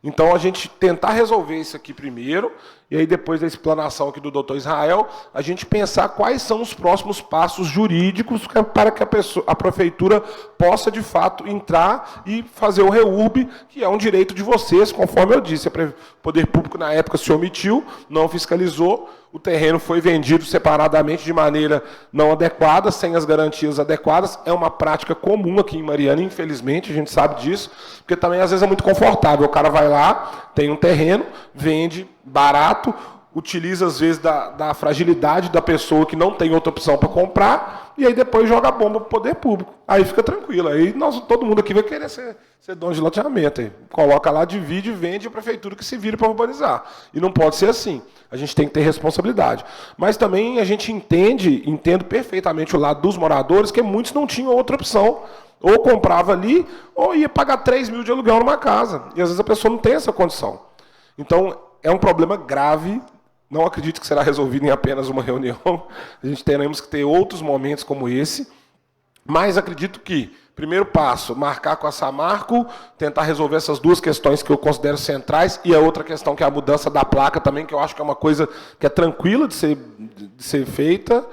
Speaker 6: Então, a gente tentar resolver isso aqui primeiro, e aí depois da explanação aqui do doutor Israel, a gente pensar quais são os próximos passos jurídicos para que a prefeitura possa, de fato, entrar e fazer o REURB, que é um direito de vocês, conforme eu disse. O poder público, na época, se omitiu, não fiscalizou, o terreno foi vendido separadamente de maneira não adequada, sem as garantias adequadas. É uma prática comum aqui em Mariana, infelizmente, a gente sabe disso, porque também às vezes é muito confortável. O cara vai lá, tem um terreno, vende barato, utiliza às vezes da fragilidade da pessoa que não tem outra opção para comprar, e aí depois joga a bomba para o poder público. Aí fica tranquilo. Aí todo mundo aqui vai querer ser dono de loteamento. Aí coloca lá, divide, vende, a prefeitura que se vira para urbanizar. E não pode ser assim. A gente tem que ter responsabilidade. Mas também a gente entendo perfeitamente o lado dos moradores, que muitos não tinham outra opção. Ou comprava ali, ou ia pagar 3 mil de aluguel numa casa. E às vezes a pessoa não tem essa condição. Então, é um problema grave. Não acredito que será resolvido em apenas uma reunião. A gente teremos que ter outros momentos como esse. Mas acredito que, primeiro passo, marcar com a Samarco, tentar resolver essas duas questões que eu considero centrais, e a outra questão que é a mudança da placa também, que eu acho que é uma coisa que é tranquila de ser feita,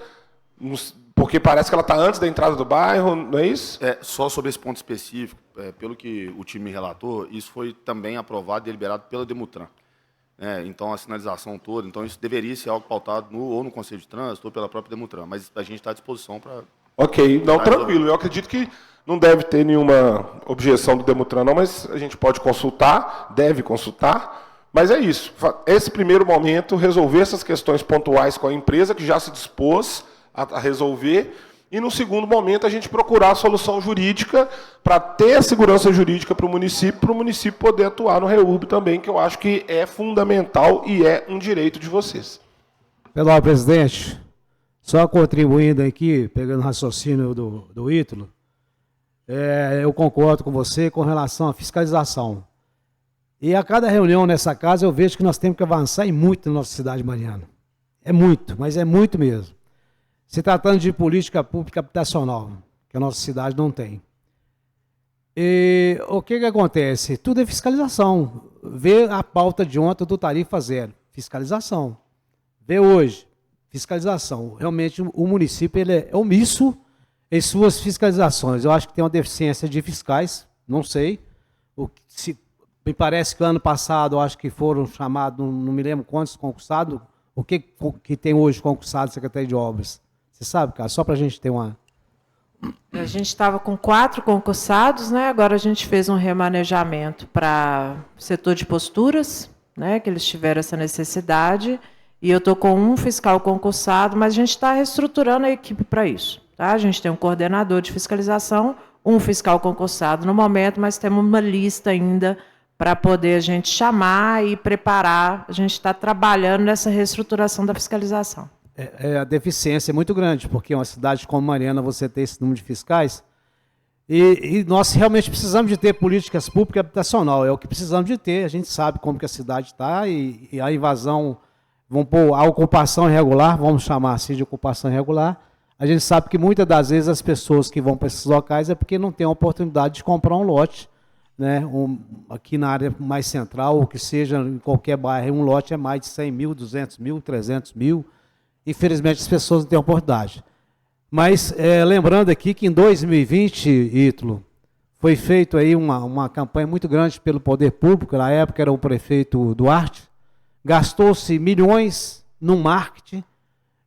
Speaker 6: Porque parece que ela está antes da entrada do bairro, não é isso?
Speaker 10: Só sobre esse ponto específico, pelo que o time relatou, isso foi também aprovado e deliberado pela Demutran. Então, a sinalização toda, então isso deveria ser algo pautado ou no Conselho de Trânsito ou pela própria Demutran, mas a gente está à disposição para...
Speaker 6: Ok, não, tranquilo. Eu acredito que não deve ter nenhuma objeção do Demutran, não, mas a gente pode consultar, deve consultar, mas é isso. Esse primeiro momento, resolver essas questões pontuais com a empresa, que já se dispôs a resolver, e no segundo momento a gente procurar a solução jurídica para ter a segurança jurídica para o município poder atuar no REURB também, que eu acho que é fundamental e é um direito de vocês.
Speaker 8: Pelo presidente, só contribuindo aqui, pegando o raciocínio do Ítalo, eu concordo com você com relação à fiscalização. E a cada reunião nessa casa eu vejo que nós temos que avançar e muito na nossa cidade mariana. É muito, mas é muito mesmo. Se tratando de política pública habitacional, que a nossa cidade não tem. E o que acontece? Tudo é fiscalização. Vê a pauta de ontem do Tarifa Zero, fiscalização. Vê hoje, fiscalização. Realmente o município ele é omisso em suas fiscalizações. Eu acho que tem uma deficiência de fiscais, não sei. Me parece que ano passado, eu acho que foram chamados, não me lembro quantos concursados, o que tem hoje concursado de Secretaria de Obras. Você sabe, cara, só para a gente ter uma...
Speaker 12: A gente estava com 4 concursados, né? Agora a gente fez um remanejamento para o setor de posturas, né? Que eles tiveram essa necessidade, e eu estou com um fiscal concursado, mas a gente está reestruturando a equipe para isso. Tá? A gente tem um coordenador de fiscalização, um fiscal concursado no momento, mas temos uma lista ainda para poder a gente chamar e preparar. A gente está trabalhando nessa reestruturação da fiscalização.
Speaker 8: A deficiência é muito grande, porque uma cidade como Mariana, você tem esse número de fiscais, e nós realmente precisamos de ter políticas públicas habitacional, é o que precisamos de ter. A gente sabe como que a cidade está, e a invasão, vamos pôr a ocupação irregular, vamos chamar assim de ocupação irregular. A gente sabe que muitas das vezes as pessoas que vão para esses locais é porque não têm a oportunidade de comprar um lote, né? Aqui na área mais central, ou que seja em qualquer bairro, um lote é mais de 100 mil, 200 mil, 300 mil. Infelizmente, as pessoas não têm oportunidade. Mas, lembrando aqui que em 2020, Ítalo, foi feita aí uma campanha muito grande pelo poder público, na época era o prefeito Duarte, gastou-se milhões no marketing,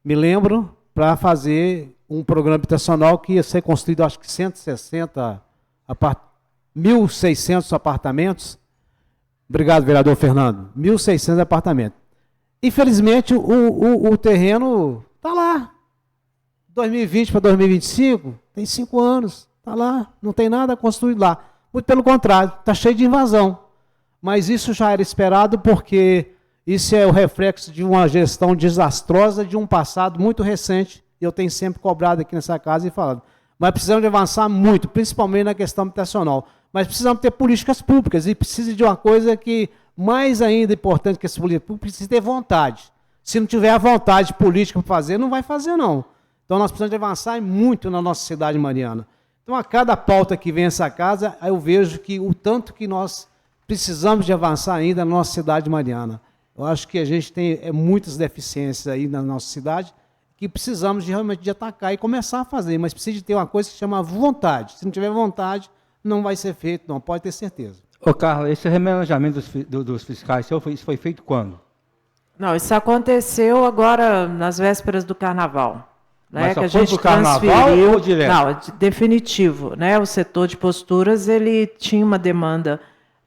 Speaker 8: me lembro, para fazer um programa habitacional que ia ser construído, acho que 1.600 apartamentos. Obrigado, vereador Fernando. 1.600 apartamentos. Infelizmente, o terreno está lá. 2020 para 2025, tem 5 anos. Está lá, não tem nada construído lá. Muito pelo contrário, está cheio de invasão. Mas isso já era esperado porque isso é o reflexo de uma gestão desastrosa de um passado muito recente. E eu tenho sempre cobrado aqui nessa casa e falado. Mas precisamos de avançar muito, principalmente na questão habitacional. Mas precisamos ter políticas públicas e precisa de uma coisa que... mais ainda importante que essa política pública, precisa ter vontade. Se não tiver a vontade política para fazer, não vai fazer, não. Então, nós precisamos de avançar muito na nossa cidade mariana. Então, a cada pauta que vem essa casa, eu vejo que o tanto que nós precisamos de avançar ainda na nossa cidade mariana. Eu acho que a gente tem muitas deficiências aí na nossa cidade, que precisamos realmente de atacar e começar a fazer, mas precisa de ter uma coisa que se chama vontade. Se não tiver vontade, não vai ser feito, não, pode ter certeza.
Speaker 1: Ô, Carla, esse remanejamento dos fiscais, isso foi feito quando?
Speaker 12: Não, isso aconteceu agora nas vésperas do Carnaval. Né,
Speaker 1: Mas só
Speaker 12: que a
Speaker 1: foi
Speaker 12: gente
Speaker 1: pro Carnaval ou direto?
Speaker 12: Não, definitivo. Né, o setor de posturas ele tinha uma demanda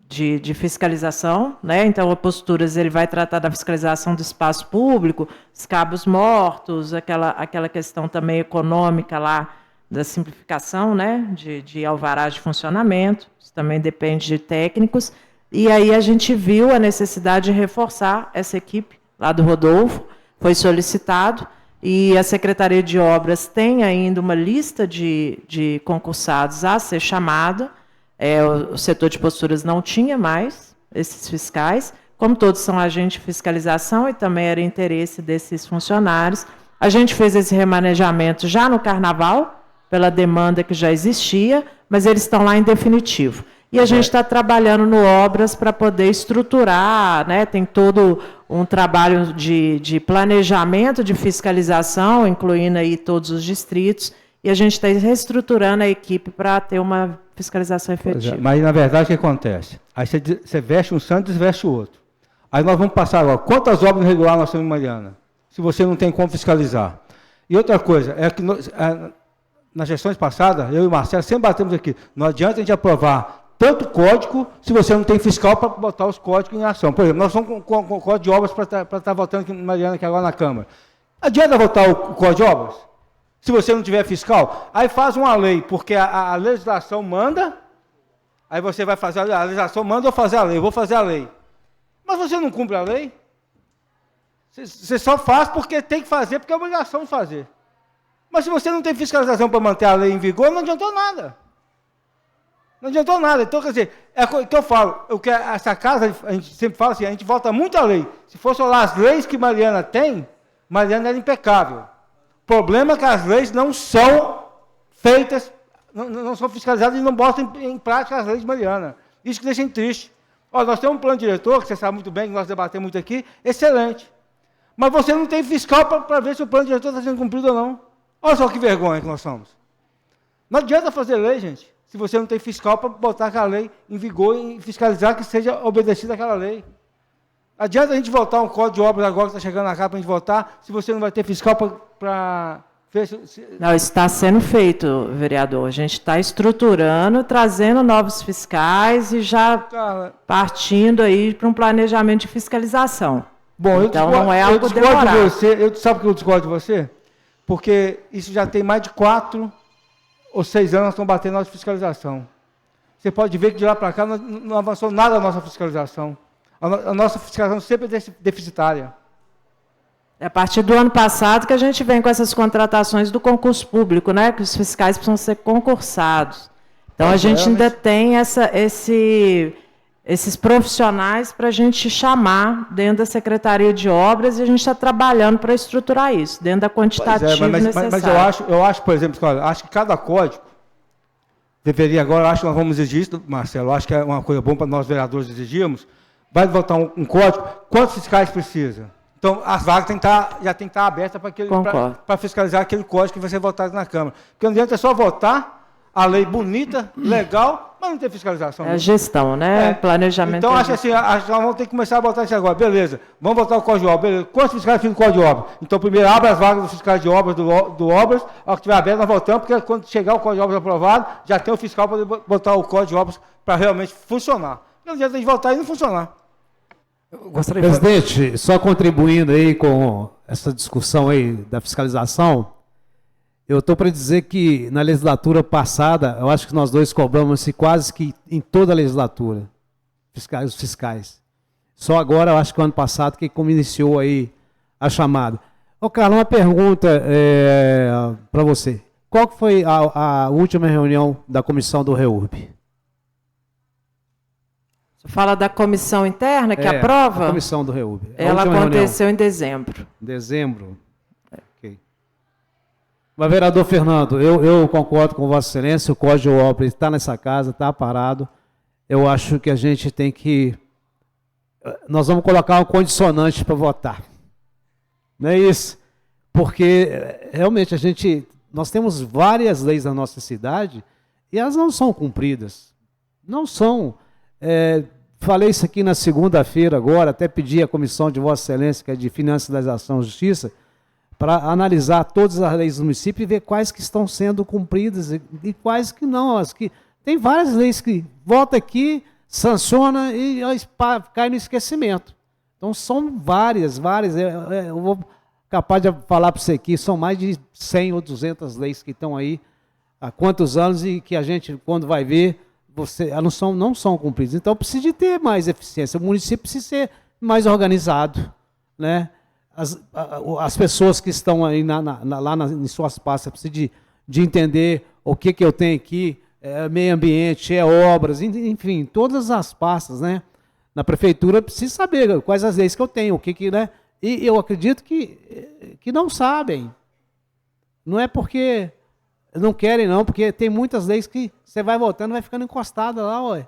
Speaker 12: de fiscalização. Né, então, a posturas ele vai tratar da fiscalização do espaço público, os cabos mortos, aquela questão também econômica lá, da simplificação, né, de alvarás de funcionamento, isso também depende de técnicos, e aí a gente viu a necessidade de reforçar essa equipe lá do Rodolfo, foi solicitado, e a Secretaria de Obras tem ainda uma lista de concursados a ser chamada, o setor de posturas não tinha mais esses fiscais, como todos são agentes de fiscalização, e também era interesse desses funcionários, a gente fez esse remanejamento já no Carnaval, pela demanda que já existia, mas eles estão lá em definitivo. E a gente está trabalhando no Obras para poder estruturar, né? Tem todo um trabalho de planejamento, de fiscalização, incluindo aí todos os distritos, e a gente está reestruturando a equipe para ter uma fiscalização efetiva.
Speaker 1: Mas, na verdade, o que acontece? Aí você veste um santo e desveste o outro. Aí nós vamos passar agora. Quantas obras irregulares nós temos em Mariana? Se você não tem como fiscalizar. E outra coisa, é que nas gestões passadas, eu e o Marcelo sempre batemos aqui, não adianta a gente aprovar tanto código se você não tem fiscal para botar os códigos em ação. Por exemplo, nós estamos com o código de obras para estar votando aqui em Mariana, aqui agora na Câmara. Adianta votar o código de obras? Se você não tiver fiscal? Aí faz uma lei, porque a legislação manda, aí você vai fazer a legislação manda eu fazer a lei, eu vou fazer a lei. Mas você não cumpre a lei? Você só faz porque tem que fazer, porque é obrigação de fazer. Mas se você não tem fiscalização para manter a lei em vigor, não adiantou nada. Não adiantou nada. Então, quer dizer, é o que eu falo, essa casa, a gente sempre fala assim, a gente vota muito a lei. Se fosse olhar as leis que Mariana tem, Mariana era impecável. O problema é que as leis não são feitas, não são fiscalizadas e não botam em prática as leis de Mariana. Isso que deixa a gente triste. Olha, nós temos um plano diretor, que você sabe muito bem, que nós debatemos muito aqui, excelente. Mas você não tem fiscal para ver se o plano diretor está sendo cumprido ou não. Olha só que vergonha que nós somos. Não adianta fazer lei, gente, se você não tem fiscal para botar aquela lei em vigor e fiscalizar que seja obedecida aquela lei. Adianta a gente votar um código de obras agora que está chegando na cá para a gente votar, se você não vai ter fiscal para ver se...
Speaker 12: Não, isso está sendo feito, vereador. A gente está estruturando, trazendo novos fiscais e já partindo aí para um planejamento de fiscalização.
Speaker 1: Bom,
Speaker 12: então não é algo demorado.
Speaker 1: Sabe o que eu discordo de você? Porque isso já tem mais de 4 ou 6 anos nós estamos batendo na nossa fiscalização. Você pode ver que de lá para cá não avançou nada a nossa fiscalização. A nossa fiscalização sempre é deficitária.
Speaker 12: É a partir do ano passado que a gente vem com essas contratações do concurso público, né? Que os fiscais precisam ser concursados. Então, a gente ainda tem esses profissionais para a gente chamar dentro da Secretaria de Obras e a gente está trabalhando para estruturar isso, dentro da quantitativa necessária.
Speaker 1: Mas eu acho, por exemplo, acho que cada código deveria agora, acho que nós vamos exigir isso, Marcelo, acho que é uma coisa boa para nós vereadores exigirmos, vai votar um código, quantos fiscais precisa? Então, as vagas já tem que estar abertas para fiscalizar aquele código que vai ser votado na Câmara. Porque não adianta só votar a lei bonita, legal, mas não ter fiscalização.
Speaker 12: É a gestão, né? Planejamento.
Speaker 1: Então, acho assim, nós vamos ter que começar a botar isso agora. Beleza, vamos votar o código de obras. Beleza. Quantos fiscais ficam no código de obras? Então, primeiro, abre as vagas dos fiscais de obras, do obras. Ao que estiver aberto, nós votamos, porque quando chegar o código de obras aprovado, já tem o fiscal para botar o código de obras para realmente funcionar. Não adianta a gente votar e não funcionar.
Speaker 8: Presidente, só contribuindo aí com essa discussão aí da fiscalização, eu estou para dizer que na legislatura passada, eu acho que nós dois cobramos quase que em toda a legislatura, os fiscais. Só agora, eu acho que o ano passado, que como iniciou aí a chamada. Ô, Carlos, uma pergunta para você. Qual que foi a última reunião da comissão do REURB?
Speaker 12: Você fala da comissão interna que aprova?
Speaker 8: A comissão do REURB.
Speaker 12: Ela aconteceu em dezembro.
Speaker 8: Dezembro? Ok. Mas, vereador Fernando, eu concordo com Vossa Excelência, o Código de Obras está nessa casa, está parado. Eu acho que a gente tem que... Nós vamos colocar um condicionante para votar. Não é isso? Porque, realmente, nós temos várias leis na nossa cidade e elas não são cumpridas. Não são... falei isso aqui na segunda-feira agora, até pedi à comissão de Vossa Excelência, que é de Financiarização e Justiça, para analisar todas as leis do município e ver quais que estão sendo cumpridas e quais que não. Tem várias leis que vota aqui, sanciona e cai no esquecimento. Então, são várias. Eu vou capaz de falar para você aqui, são mais de 100 ou 200 leis que estão aí há quantos anos e que a gente, quando vai ver, elas não são cumpridas. Então, precisa de ter mais eficiência. O município precisa ser mais organizado, né? As pessoas que estão aí lá em suas pastas precisam de entender o que eu tenho aqui, meio ambiente, obras, enfim, todas as pastas, né? Na prefeitura precisa saber quais as leis que eu tenho, né? E eu acredito que não sabem. Não é porque não querem, não, porque tem muitas leis que você vai votando, vai ficando encostada lá, ué.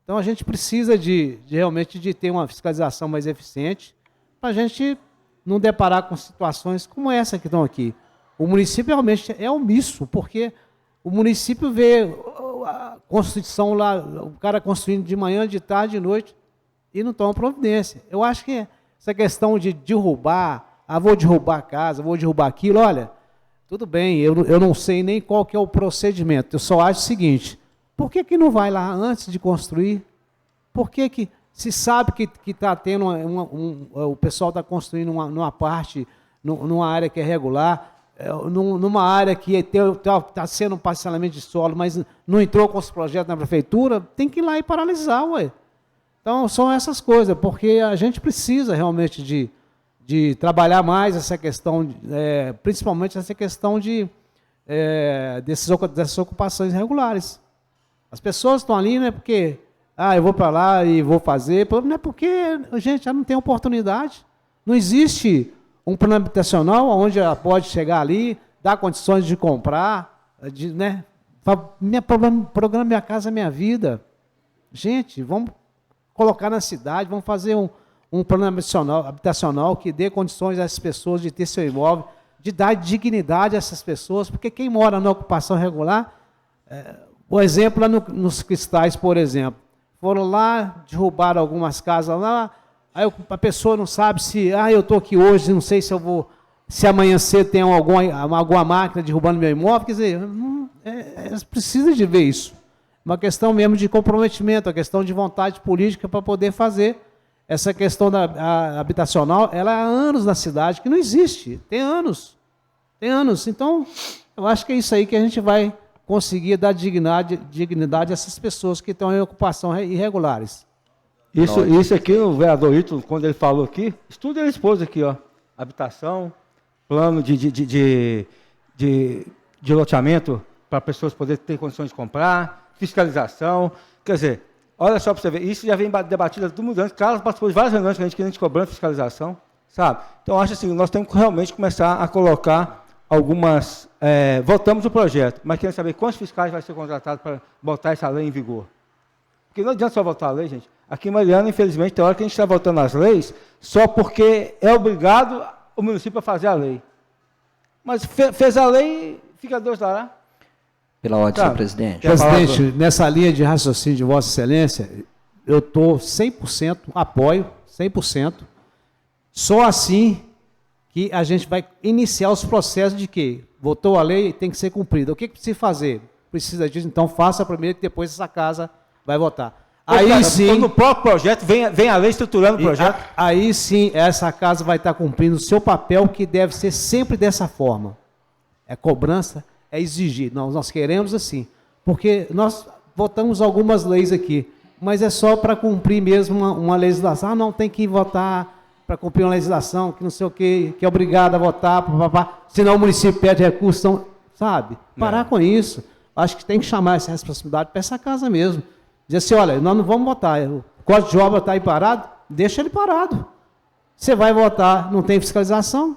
Speaker 8: Então a gente precisa realmente de ter uma fiscalização mais eficiente para a gente não deparar com situações como essa que estão aqui. O município realmente é omisso, porque o município vê a construção lá, o cara construindo de manhã, de tarde, de noite, e não toma providência. Eu acho que essa questão de derrubar, vou derrubar a casa, vou derrubar aquilo, olha, tudo bem, eu não sei nem qual que é o procedimento, eu só acho o seguinte, por que não vai lá antes de construir? Por que se sabe que está tendo o pessoal está construindo numa parte, numa área que é regular, numa área que está sendo um parcelamento de solo, mas não entrou com os projetos na prefeitura, tem que ir lá e paralisar, ué. Então, são essas coisas, porque a gente precisa realmente de trabalhar mais essa questão, principalmente essa questão dessas ocupações irregulares. As pessoas estão ali, não é porque, eu vou para lá e vou fazer, não é porque, gente, já não tem oportunidade. Não existe um plano habitacional onde ela pode chegar ali, dar condições de comprar, programa Minha Casa Minha Vida. Gente, vamos colocar na cidade, vamos fazer um plano habitacional que dê condições a essas pessoas de ter seu imóvel, de dar dignidade a essas pessoas, porque quem mora na ocupação regular, o exemplo lá nos Cristais, por exemplo, foram lá, derrubaram algumas casas lá, aí a pessoa não sabe se, eu estou aqui hoje, não sei se amanhã cedo tem alguma máquina derrubando meu imóvel, quer dizer, precisa de ver isso. Uma questão mesmo de comprometimento, uma questão de vontade política para poder fazer essa questão habitacional, ela há anos na cidade, que não existe, tem anos. Então, eu acho que é isso aí que a gente vai conseguir dar dignidade a essas pessoas que estão em ocupação irregulares.
Speaker 1: Isso aqui, o vereador Ítalo, quando ele falou aqui, tudo ele expôs aqui, ó, habitação, plano de loteamento para pessoas poderem ter condições de comprar, fiscalização, quer dizer, olha só para você ver, isso já vem debatido há muitos anos, Carlos participou de várias reuniões que a gente cobrando fiscalização, sabe? Então, acho assim, nós temos que realmente começar a colocar algumas... votamos o projeto, mas queremos saber quantos fiscais vai ser contratado para botar essa lei em vigor. Porque não adianta só votar a lei, gente. Aqui em Mariana, infelizmente, tem hora que a gente está votando as leis só porque é obrigado o município a fazer a lei. Mas fez a lei, fica Deus dará.
Speaker 7: Pela ordem, senhor presidente.
Speaker 8: Presidente, nessa linha de raciocínio de Vossa Excelência, eu estou 100%, apoio, 100%. Só assim que a gente vai iniciar os processos de que votou a lei, tem que ser cumprida. O que precisa fazer? Precisa disso, então faça primeiro, que depois essa casa vai votar. Aí cara, sim...
Speaker 1: Então, no próprio projeto, vem a lei estruturando o projeto.
Speaker 8: Aí sim, essa casa vai estar cumprindo o seu papel, que deve ser sempre dessa forma. É cobrança, é exigir. Nós queremos assim. Porque nós votamos algumas leis aqui, mas é só para cumprir mesmo uma legislação. Não, tem que votar para cumprir uma legislação, que não sei o quê, que é obrigado a votar, senão o município perde recursos, então, sabe? Parar com isso. Acho que tem que chamar essa responsabilidade para essa casa mesmo. Dizer assim, olha, nós não vamos votar, o Código de Obra está aí parado, deixa ele parado. Você vai votar, não tem fiscalização,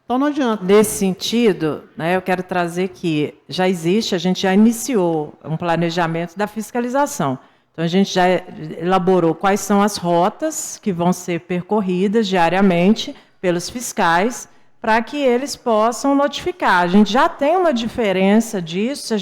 Speaker 8: então não adianta.
Speaker 12: Nesse sentido, eu quero trazer que a gente já iniciou um planejamento da fiscalização. Então, a gente já elaborou quais são as rotas que vão ser percorridas diariamente pelos fiscais, para que eles possam notificar. A gente já tem uma diferença disso,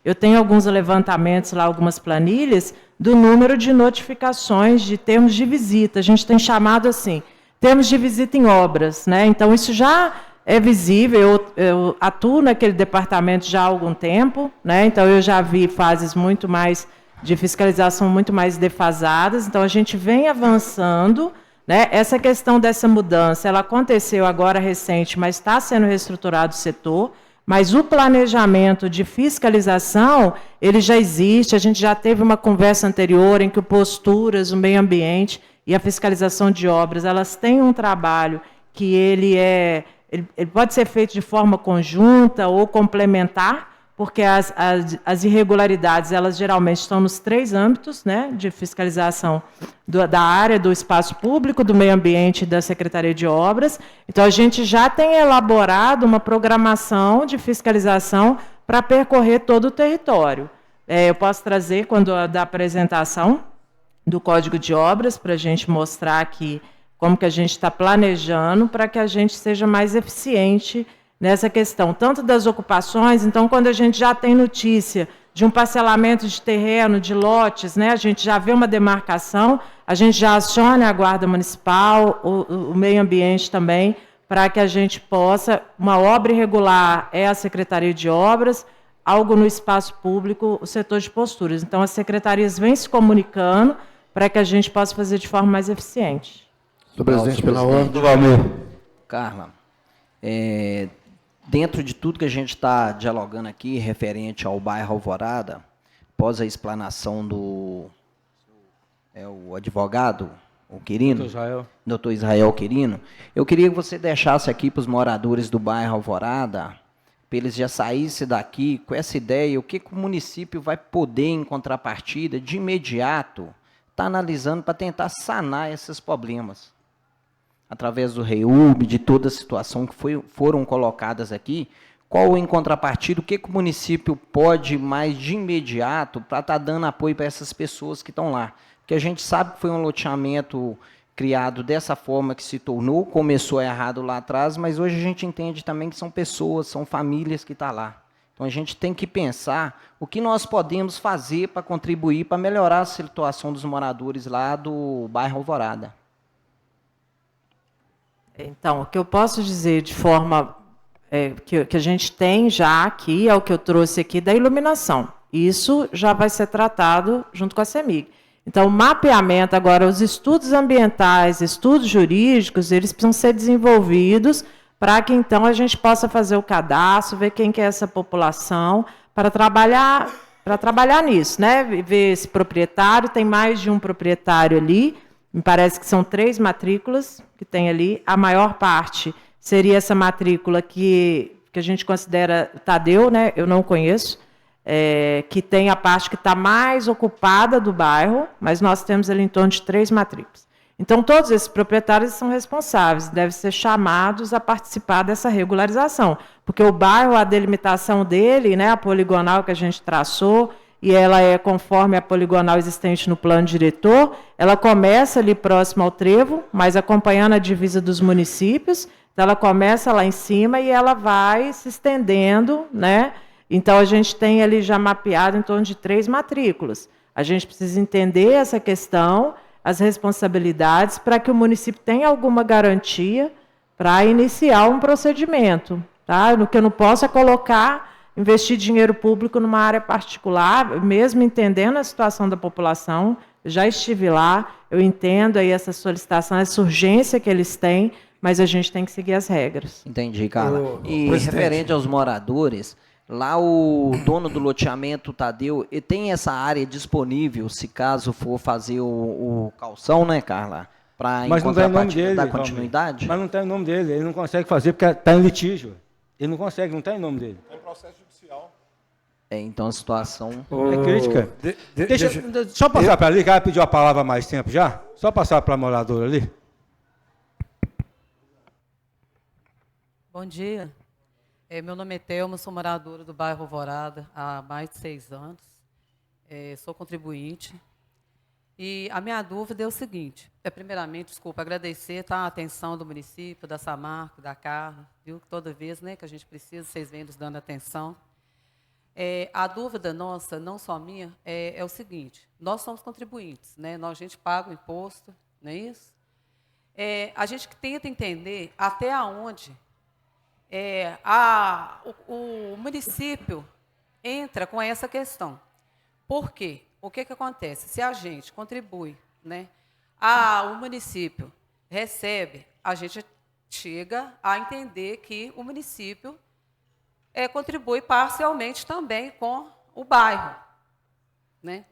Speaker 12: eu tenho alguns levantamentos lá, algumas planilhas, do número de notificações de termos de visita. A gente tem chamado assim, termos de visita em obras, né? Então, isso já é visível, eu atuo naquele departamento já há algum tempo, né? Então, eu já vi fases muito mais de fiscalização muito mais defasadas, então a gente vem avançando, né? Essa questão dessa mudança, ela aconteceu agora recente, mas está sendo reestruturado o setor, mas o planejamento de fiscalização, ele já existe, a gente já teve uma conversa anterior em que o Posturas, o meio ambiente e a fiscalização de obras, elas têm um trabalho que ele pode ser feito de forma conjunta ou complementar, porque as irregularidades, elas geralmente estão nos 3 âmbitos, né, de fiscalização da área do espaço público, do meio ambiente e da Secretaria de Obras. Então, a gente já tem elaborado uma programação de fiscalização para percorrer todo o território. eu posso trazer, quando da apresentação do Código de Obras, para a gente mostrar aqui como que a gente está planejando para que a gente seja mais eficiente nessa questão, tanto das ocupações. Então, quando a gente já tem notícia de um parcelamento de terreno, de lotes, né, a gente já vê uma demarcação, a gente já aciona a Guarda Municipal, o meio ambiente também, para que a gente possa, uma obra irregular é a Secretaria de Obras, algo no espaço público, o setor de posturas. Então, as secretarias vêm se comunicando para que a gente possa fazer de forma mais eficiente.
Speaker 9: Senhor presidente, pela ordem.
Speaker 7: Carla, dentro de tudo que a gente está dialogando aqui, referente ao bairro Alvorada, após a explanação do o advogado, o Quirino, doutor Israel Quirino, eu queria que você deixasse aqui para os moradores do bairro Alvorada, para eles já saíssem daqui com essa ideia, o que o município vai poder, em contrapartida, de imediato, estar analisando para tentar sanar esses problemas. Através do REUB, de toda a situação que foram colocadas aqui, qual, em contrapartida, o que o município pode mais de imediato para estar dando apoio para essas pessoas que estão lá. Porque a gente sabe que foi um loteamento criado dessa forma que se tornou, começou errado lá atrás, mas hoje a gente entende também que são pessoas, são famílias que estão lá. Então a gente tem que pensar o que nós podemos fazer para contribuir, para melhorar a situação dos moradores lá do bairro Alvorada.
Speaker 12: Então, o que eu posso dizer de forma que a gente tem já aqui, é o que eu trouxe aqui da iluminação. Isso já vai ser tratado junto com a CEMIG. Então, o mapeamento, agora, os estudos ambientais, estudos jurídicos, eles precisam ser desenvolvidos para que, então, a gente possa fazer o cadastro, ver quem que é essa população, para trabalhar nisso, né? Ver esse proprietário, tem mais de um proprietário ali, me parece que são 3 matrículas que tem ali, a maior parte seria essa matrícula que a gente considera Tadeu, né? Eu não conheço, que tem a parte que está mais ocupada do bairro, mas nós temos ali em torno de 3 matrículas. Então, todos esses proprietários são responsáveis, devem ser chamados a participar dessa regularização, porque o bairro, a delimitação dele, né, a poligonal que a gente traçou, e ela é conforme a poligonal existente no plano diretor, ela começa ali próximo ao trevo, mas acompanhando a divisa dos municípios, então ela começa lá em cima e ela vai se estendendo, né? Então, a gente tem ali já mapeado em torno de 3 matrículas. A gente precisa entender essa questão, as responsabilidades, para que o município tenha alguma garantia para iniciar um procedimento. Tá? O que eu não posso é investir dinheiro público numa área particular, mesmo entendendo a situação da população. Eu já estive lá, eu entendo aí essa solicitação, essa urgência que eles têm, mas a gente tem que seguir as regras.
Speaker 7: Entendi, Carla. E referente aos moradores, lá o dono do loteamento, Tadeu, ele tem essa área disponível, se caso for fazer o calção, né, Carla? Para
Speaker 1: mas não tem nome dele,
Speaker 7: dar continuidade?
Speaker 1: Mas não tem o nome dele, ele não consegue fazer porque está em litígio. Ele não consegue, não tem o nome dele.
Speaker 6: Tem processo judicial.
Speaker 7: Então a situação...
Speaker 1: É crítica. Só passar para ali, que ela pediu a palavra há mais tempo já. Só passar para a moradora ali.
Speaker 13: Bom dia. Meu nome é Thelma, sou moradora do bairro Alvorada há mais de 6 anos. Sou contribuinte. E a minha dúvida é o seguinte, primeiramente, agradecer a atenção do município, da Samarco, da Carla, viu, que toda vez, né, que a gente precisa, vocês vêm nos dando atenção. A dúvida nossa, não só minha, é o seguinte, nós somos contribuintes, né, a gente paga o imposto, não é isso? A gente tenta entender até onde o município entra com essa questão. Por quê? O que acontece? Se a gente contribui, né, o município recebe, a gente chega a entender que o município contribui parcialmente também com o bairro, né?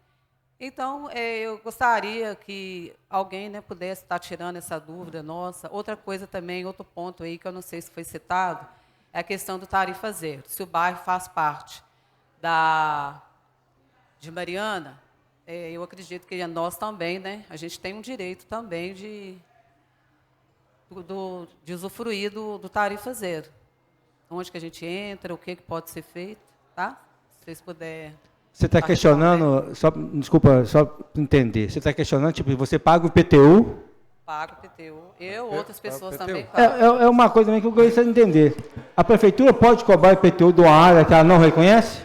Speaker 13: Então, eu gostaria que alguém, né, pudesse estar tirando essa dúvida nossa. Outra coisa também, outro ponto aí que eu não sei se foi citado, é a questão do tarifa zero. Se o bairro faz parte de Mariana, eu acredito que nós também, né, a gente tem um direito também de usufruir do tarifa zero. Onde que a gente entra, o que pode ser feito, tá? Se vocês puderem...
Speaker 1: Você está questionando, desculpa, só para entender, você está questionando, tipo, você paga o IPTU?
Speaker 13: Pago o IPTU. Outras pessoas também pagam.
Speaker 1: É uma coisa também que eu gostaria de entender. A prefeitura pode cobrar IPTU de uma área que ela não reconhece?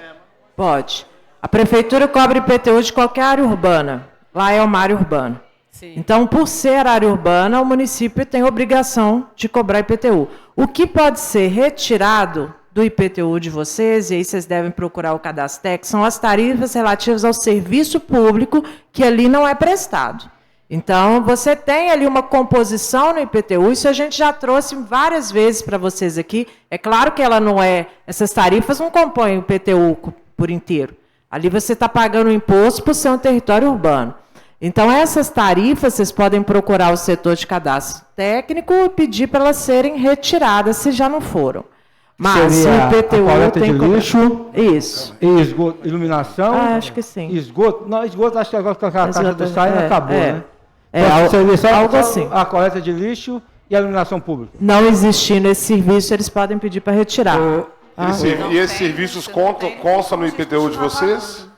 Speaker 12: Pode. A prefeitura cobra IPTU de qualquer área urbana. Lá é uma área urbana.
Speaker 13: Sim.
Speaker 12: Então, por ser área urbana, o município tem obrigação de cobrar IPTU. O que pode ser retirado do IPTU de vocês, e aí vocês devem procurar o Cadastec, são as tarifas relativas ao serviço público que ali não é prestado. Então, você tem ali uma composição no IPTU, isso a gente já trouxe várias vezes para vocês aqui. É claro que ela não é, essas tarifas não compõem o IPTU por inteiro. Ali você está pagando o imposto por ser um território urbano. Então, essas tarifas, vocês podem procurar o setor de cadastro técnico e pedir para elas serem retiradas, se já não foram. Mas
Speaker 1: seria
Speaker 12: o IPTU
Speaker 1: a coleta
Speaker 12: tem
Speaker 1: de lixo,
Speaker 12: isso.
Speaker 1: E esgoto, iluminação.
Speaker 12: Acho que sim.
Speaker 1: Esgoto, não, esgoto acho que agora com a taxa do SAI acabou, né?
Speaker 12: Seria
Speaker 1: só
Speaker 12: algo assim.
Speaker 1: A coleta de lixo e a iluminação pública.
Speaker 12: Não existindo esse serviço, eles podem pedir para retirar.
Speaker 6: E esses serviços constam no IPTU de vocês?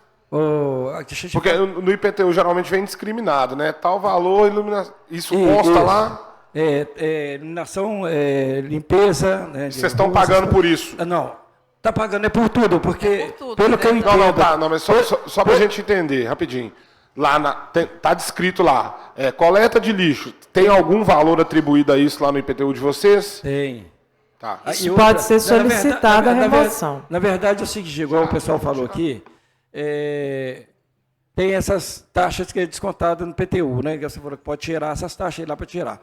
Speaker 6: Porque no IPTU geralmente vem discriminado, né? Tal valor, iluminação. Isso consta lá?
Speaker 11: Iluminação, limpeza. Né,
Speaker 6: vocês estão pagando por isso?
Speaker 11: Não. Está pagando por tudo, porque pelo que eu entendo.
Speaker 6: Não, mas só para a gente entender, rapidinho. Lá está descrito lá, coleta de lixo. Tem algum valor atribuído a isso lá no IPTU de vocês?
Speaker 11: Tem.
Speaker 6: Tá.
Speaker 12: Isso pode ser solicitada a remoção.
Speaker 11: Na verdade, é o seguinte, igual o pessoal falou aqui, tem essas taxas que é descontada no IPTU, né? Que você falou que pode tirar essas taxas aí lá para tirar.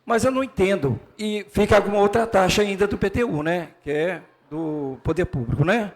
Speaker 11: Mas eu não entendo. E fica alguma outra taxa ainda do IPTU, né? Que é do poder público, né?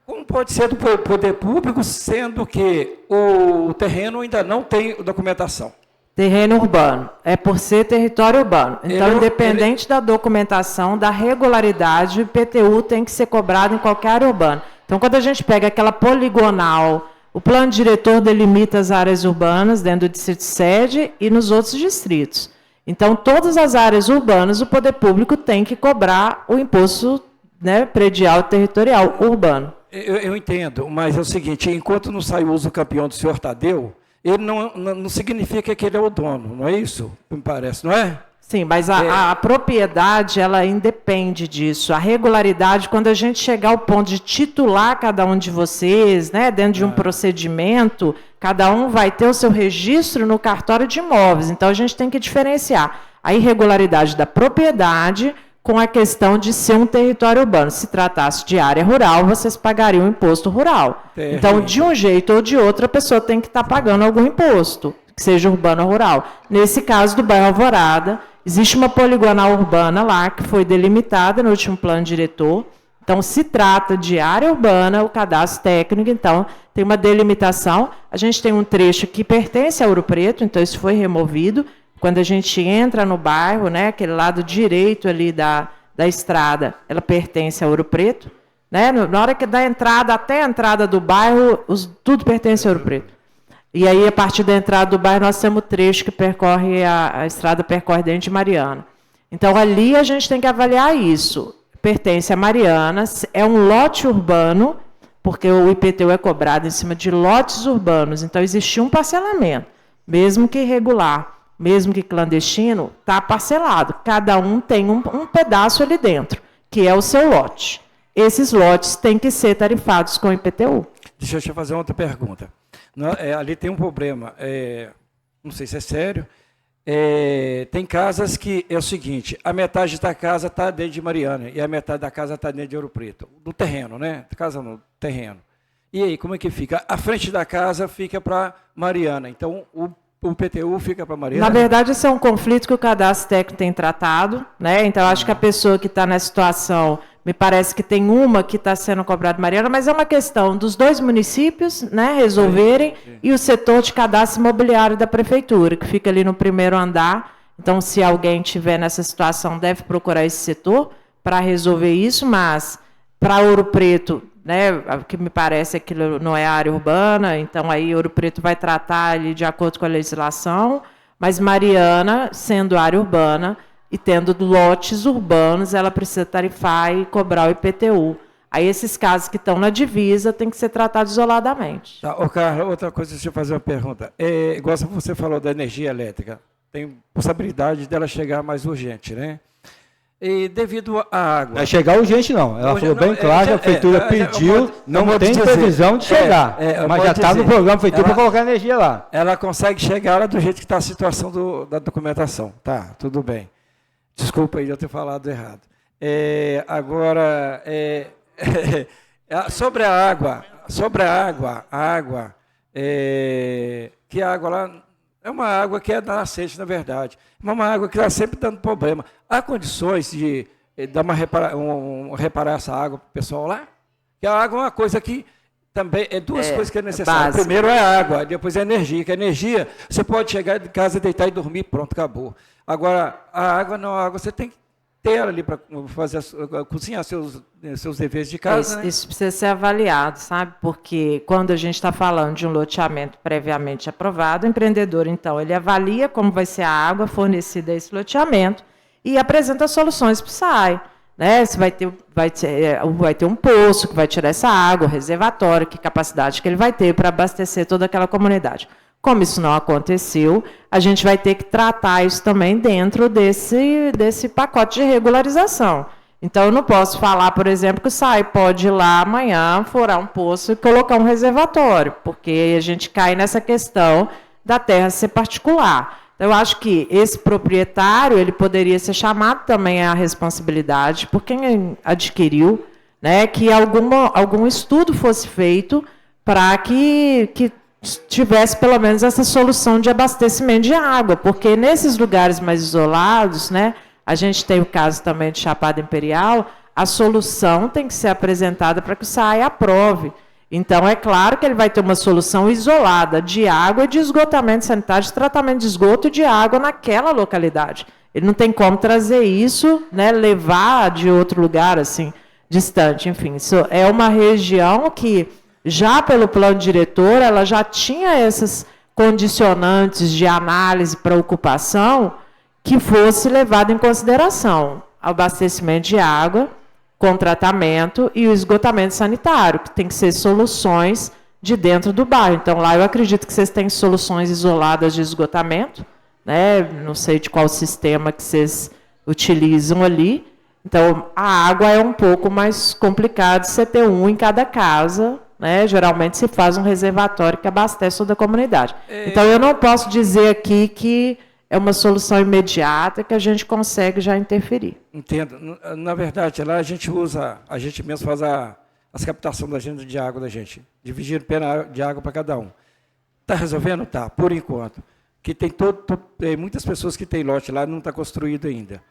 Speaker 11: Como pode ser do poder público, sendo que o terreno ainda não tem documentação?
Speaker 12: Terreno urbano. É por ser território urbano. Então, independente da documentação, da regularidade, o IPTU tem que ser cobrado em qualquer área urbana. Então, quando a gente pega aquela poligonal, o plano diretor delimita as áreas urbanas dentro do distrito sede e nos outros distritos. Então, todas as áreas urbanas, o poder público tem que cobrar o imposto, né, predial territorial urbano.
Speaker 11: Eu entendo, mas é o seguinte, enquanto não sai o uso campeão do senhor Tadeu, ele não significa que ele é o dono, não é isso? Me parece, não é?
Speaker 12: Sim, mas a propriedade, ela independe disso. A regularidade, quando a gente chegar ao ponto de titular cada um de vocês, né, dentro de um procedimento, cada um vai ter o seu registro no cartório de imóveis. Então, a gente tem que diferenciar a irregularidade da propriedade com a questão de ser um território urbano. Se tratasse de área rural, vocês pagariam o imposto rural. Então, de um jeito ou de outro, a pessoa tem que estar pagando algum imposto, que seja urbano ou rural. Nesse caso do bairro Alvorada, existe uma poligonal urbana lá, que foi delimitada no último plano diretor. Então, se trata de área urbana, o cadastro técnico, então, tem uma delimitação. A gente tem um trecho que pertence a Ouro Preto, então isso foi removido. Quando a gente entra no bairro, né, aquele lado direito ali da estrada, ela pertence a Ouro Preto. Né? Na hora que da entrada, até a entrada do bairro, tudo pertence a Ouro Preto. E aí, a partir da entrada do bairro, nós temos o trecho que percorre, a estrada percorre dentro de Mariana. Então, ali a gente tem que avaliar isso. Pertence a Mariana, é um lote urbano, porque o IPTU é cobrado em cima de lotes urbanos. Então, existe um parcelamento, mesmo que irregular. Mesmo que clandestino, está parcelado. Cada um tem um pedaço ali dentro, que é o seu lote. Esses lotes têm que ser tarifados com IPTU.
Speaker 11: Deixa eu te fazer outra pergunta. Ali tem um problema, não sei se é sério. Tem casas que é o seguinte, a metade da casa está dentro de Mariana e a metade da casa está dentro de Ouro Preto. No terreno, né? Casa no terreno. E aí, como é que fica? A frente da casa fica para Mariana. Então, o IPTU fica para Mariana?
Speaker 12: Na verdade, esse é um conflito que o cadastro técnico tem tratado, né? Então, acho que a pessoa que está nessa situação, me parece que tem uma que está sendo cobrada Mariana, mas é uma questão dos dois municípios, né, resolverem, sim. E o setor de cadastro imobiliário da prefeitura, que fica ali no primeiro andar. Então, se alguém tiver nessa situação, deve procurar esse setor para resolver isso, mas para Ouro Preto, né, o que me parece é que não é área urbana, então aí Ouro Preto vai tratar ali de acordo com a legislação, mas Mariana, sendo área urbana e tendo lotes urbanos, ela precisa tarifar e cobrar o IPTU. Aí esses casos que estão na divisa têm que ser tratados isoladamente.
Speaker 11: Tá, Carla, outra coisa, deixa eu fazer uma pergunta. Igual você falou da energia elétrica, tem possibilidade dela chegar mais urgente, né? E devido à água...
Speaker 1: Vai chegar urgente, não. Ela falou bem claro que a prefeitura pediu, não tem previsão de chegar. Mas já está no programa, a prefeitura para colocar energia lá.
Speaker 11: Ela consegue chegar lá do jeito que está a situação da documentação. Tá, tudo bem. Desculpa aí de eu ter falado errado. Agora, sobre a água, que a água lá é uma água que é da nascente, na verdade. É uma água que está sempre dando problema. Há condições de dar reparar essa água para o pessoal lá? Porque a água é uma coisa que também é duas coisas que é necessário. Primeiro é a água, depois é a energia. Que a energia, você pode chegar de casa, deitar e dormir, pronto, acabou. Agora, a água não, a água você tem que ter ela ali para cozinhar seus deveres de casa.
Speaker 12: Isso precisa ser avaliado, sabe? Porque quando a gente está falando de um loteamento previamente aprovado, o empreendedor, então, ele avalia como vai ser a água fornecida a esse loteamento e apresenta soluções para o SAI. Né? Se vai ter um poço que vai tirar essa água, reservatório, que capacidade que ele vai ter para abastecer toda aquela comunidade. Como isso não aconteceu, a gente vai ter que tratar isso também dentro desse pacote de regularização. Então, eu não posso falar, por exemplo, que o SAI pode ir lá amanhã, furar um poço e colocar um reservatório, porque a gente cai nessa questão da terra ser particular. Então, eu acho que esse proprietário ele poderia ser chamado também à responsabilidade por quem adquiriu, né, que algum estudo fosse feito para que tivesse pelo menos essa solução de abastecimento de água, porque nesses lugares mais isolados, né, a gente tem o caso também de Chapada Imperial, a solução tem que ser apresentada para que o SAI aprove. Então, é claro que ele vai ter uma solução isolada de água e de esgotamento sanitário, de tratamento de esgoto e de água naquela localidade. Ele não tem como trazer isso, né, levar de outro lugar, assim, distante. Enfim, isso é uma região que, já pelo plano diretor, ela já tinha esses condicionantes de análise para ocupação que fosse levado em consideração. Abastecimento de água, com tratamento e o esgotamento sanitário, que tem que ser soluções de dentro do bairro. Então, lá eu acredito que vocês têm soluções isoladas de esgotamento, né? Não sei de qual sistema que vocês utilizam ali. Então, a água é um pouco mais complicado você ter um em cada casa, né? Geralmente se faz um reservatório que abastece toda a comunidade. Então, eu não posso dizer aqui que é uma solução imediata que a gente consegue já interferir.
Speaker 11: Entendo. Na verdade, lá a gente mesmo faz as captações da gente de água da gente, dividir pena de água para cada um. Está resolvendo? Tá, por enquanto. Que tem muitas pessoas que têm lote lá, não está construído ainda.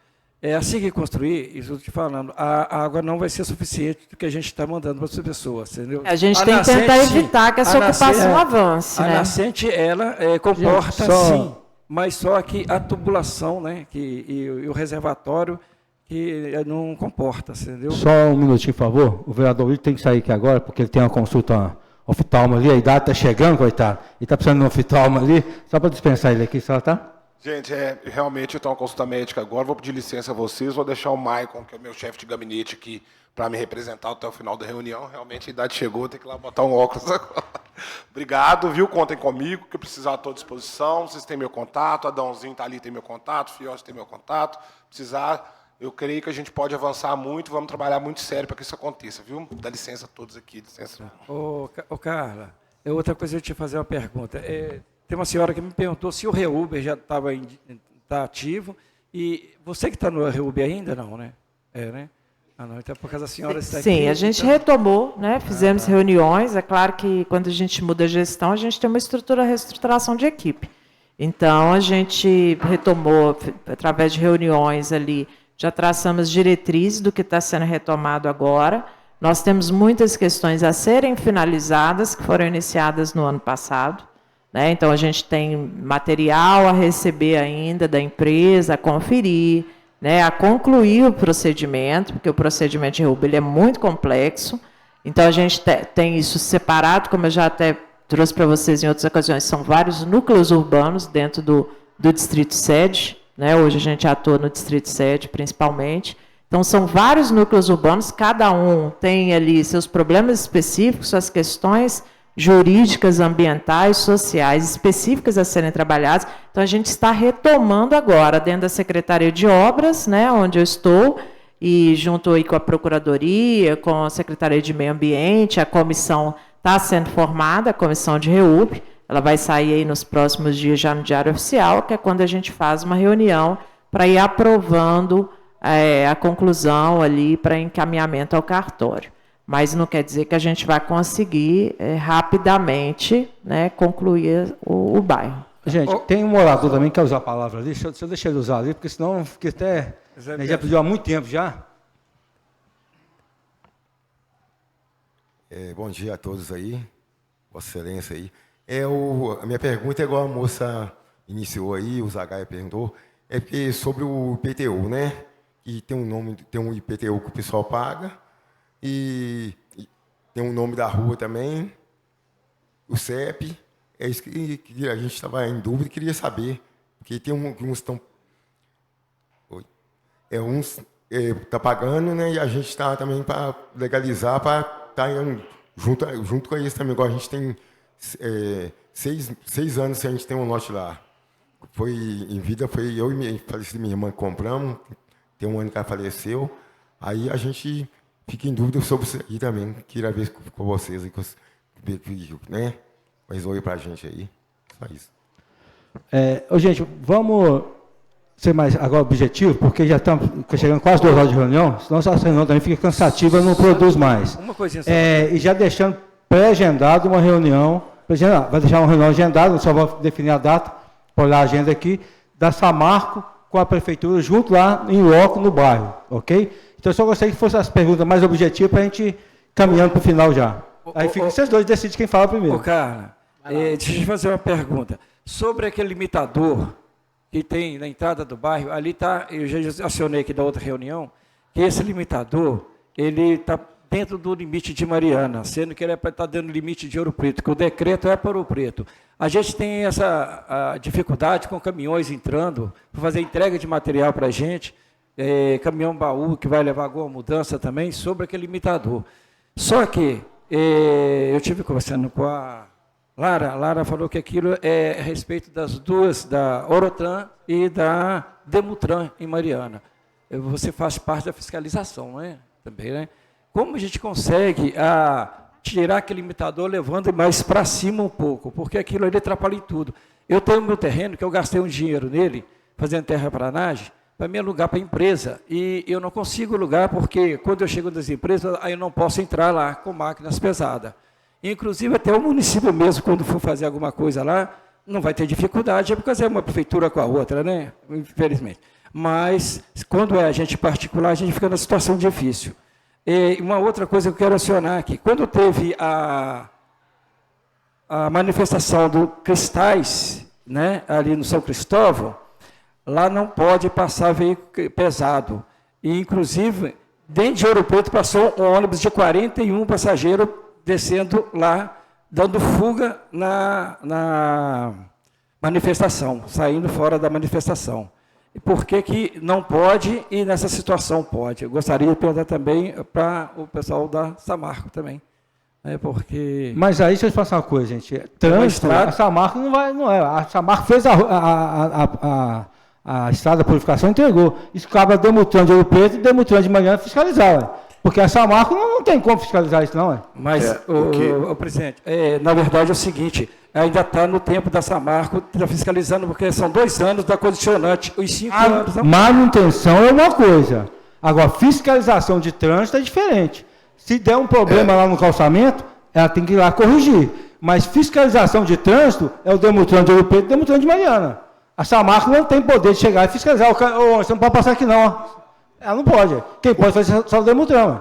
Speaker 11: Assim que construir, isso eu estou te falando, a água não vai ser suficiente do que a gente está mandando para as pessoas, entendeu?
Speaker 12: A gente tem que tentar evitar que essa ocupação avance.
Speaker 11: A nascente, ela comporta, sim, mas só que a tubulação, né, e o reservatório que não comporta, entendeu?
Speaker 1: Só um minutinho, por favor. O vereador Wilton tem que sair aqui agora, porque ele tem uma consulta oftalmo ali, a idade está chegando, coitado. Ele está precisando de um oftalmo ali, só para dispensar ele aqui, só tá?
Speaker 6: Gente, realmente eu tenho uma consulta médica agora, vou pedir licença a vocês, vou deixar o Maicon, que é o meu chefe de gabinete aqui, para me representar até o final da reunião. Realmente a idade chegou, tem que ir lá botar um óculos agora. Obrigado, viu? Contem comigo, que precisar estou à disposição. Vocês têm meu contato, Adãozinho está ali, tem meu contato, Fiote tem meu contato. Precisar, eu creio que a gente pode avançar muito, vamos trabalhar muito sério para que isso aconteça, viu? Dá licença a todos aqui, licença.
Speaker 11: Ô Carla, outra coisa eu te fazer uma pergunta. Tem uma senhora que me perguntou se o Reuber já está ativo, e você que está no Reuber ainda, não, né? Né? Não, então por causa da senhora está aqui.
Speaker 12: Sim, a gente retomou, né? Fizemos reuniões. É claro que quando a gente muda a gestão, a gente tem uma reestruturação de equipe. Então, a gente retomou, através de reuniões ali, já traçamos diretrizes do que está sendo retomado agora. Nós temos muitas questões a serem finalizadas, que foram iniciadas no ano passado. Né? Então, a gente tem material a receber ainda da empresa, a conferir, né, a concluir o procedimento, porque o procedimento de Reuber ele é muito complexo. Então, a gente tem isso separado, como eu já até trouxe para vocês em outras ocasiões, são vários núcleos urbanos dentro do Distrito Sede. Né? Hoje a gente atua no Distrito Sede, principalmente. Então, são vários núcleos urbanos, cada um tem ali seus problemas específicos, suas questões jurídicas, ambientais, sociais, específicas a serem trabalhadas. Então, a gente está retomando agora, dentro da Secretaria de Obras, né, onde eu estou, e junto aí com a Procuradoria, com a Secretaria de Meio Ambiente, a comissão está sendo formada, a comissão de REUB, ela vai sair aí nos próximos dias já no Diário Oficial, que é quando a gente faz uma reunião para ir aprovando a conclusão ali para encaminhamento ao cartório. Mas não quer dizer que a gente vai conseguir rapidamente, né, concluir o bairro.
Speaker 1: Gente, tem um morador também que quer usar a palavra ali, deixa eu deixar ele usar ali, porque senão fica até... Ele já pediu há muito tempo já.
Speaker 14: Bom dia a todos aí, Vossa Excelência aí. A minha pergunta é igual a moça iniciou aí, o Zagaia perguntou, é porque sobre o IPTU, né? E tem um nome, tem um IPTU que o pessoal paga, e tem um nome da rua também, o CEP. É isso que a gente estava em dúvida e queria saber, porque tem uns estão... uns tá pagando, né? E a gente está também para legalizar, para estar junto com eles também. Igual a gente tem 6 anos que a gente tem um lote lá. Foi em vida, foi eu e minha irmã que compramos. Tem um ano que ela faleceu. Aí a gente fica em dúvida sobre isso aí também. Queria ver com vocês, né? Resolve para a gente aí. Só isso.
Speaker 1: Gente, vamos ser mais agora objetivo, porque já estamos chegando quase 2 horas de reunião, senão essa reunião também fica cansativa, não produz mais.
Speaker 11: Uma coisinha só.
Speaker 1: E já deixando pré-agendado uma reunião, vai deixar uma reunião agendada, só vou definir a data, por olhar a agenda aqui, da Samarco com a prefeitura, junto lá em loco no bairro, ok? Então, eu só gostaria que fossem as perguntas mais objetivas para a gente ir caminhando para o final já. Aí fica vocês dois, decidem quem fala primeiro.
Speaker 11: Carla, deixa eu te fazer uma pergunta. Sobre aquele limitador que tem na entrada do bairro, ali está, eu já acionei aqui da outra reunião, que esse limitador, ele está dentro do limite de Mariana, sendo que ele é para estar dentro do limite de Ouro Preto, que o decreto é para Ouro Preto. A gente tem essa dificuldade com caminhões entrando, para fazer entrega de material para a gente, caminhão baú, que vai levar alguma mudança também, sobre aquele limitador. Só que eu estive conversando com a Lara falou que aquilo é a respeito das duas, da Orotran e da Demutran em Mariana. Você faz parte da fiscalização, né? Também, né? Como a gente consegue tirar aquele limitador levando mais para cima um pouco? Porque aquilo ali atrapalha em tudo. Eu tenho meu terreno, que eu gastei um dinheiro nele, fazendo terraplanagem, para me alugar para a empresa. E eu não consigo alugar, porque quando eu chego das empresas, aí eu não posso entrar lá com máquinas pesadas. Inclusive, até o município mesmo, quando for fazer alguma coisa lá, não vai ter dificuldade, é porque é uma prefeitura com a outra, né? Infelizmente. Mas, quando é a gente particular, a gente fica numa situação difícil. E uma outra coisa que eu quero acionar aqui. Quando teve a manifestação do Cristais, né, ali no São Cristóvão, lá não pode passar veículo pesado. E, inclusive, dentro de Ouro Preto passou um ônibus de 41 passageiros descendo lá, dando fuga na manifestação, saindo fora da manifestação. E por que não pode e nessa situação pode? Eu gostaria de perguntar também para o pessoal da Samarco também. Porque... Mas
Speaker 1: aí, deixa eu te falar uma coisa, gente. Trânsito, a Samarco não é. A Samarco fez a estrada da purificação e entregou. Isso cabe a Demutran de Ouro Preto e Demutran de Mariana fiscalizar. Porque a Samarco não tem como fiscalizar isso, não é?
Speaker 11: Mas, presidente, na verdade é o seguinte, ainda está no tempo da Samarco, está fiscalizando, porque são 2 anos da condicionante, os 5 anos...
Speaker 1: Manutenção é uma coisa. Agora, fiscalização de trânsito é diferente. Se der um problema lá no calçamento, ela tem que ir lá corrigir. Mas fiscalização de trânsito é o Demutran de Ouro Preto e o Demutran de Mariana. A Samarco não tem poder de chegar e fiscalizar. Você não pode passar aqui, não. Ela não pode. Quem pode fazer só o Demutran.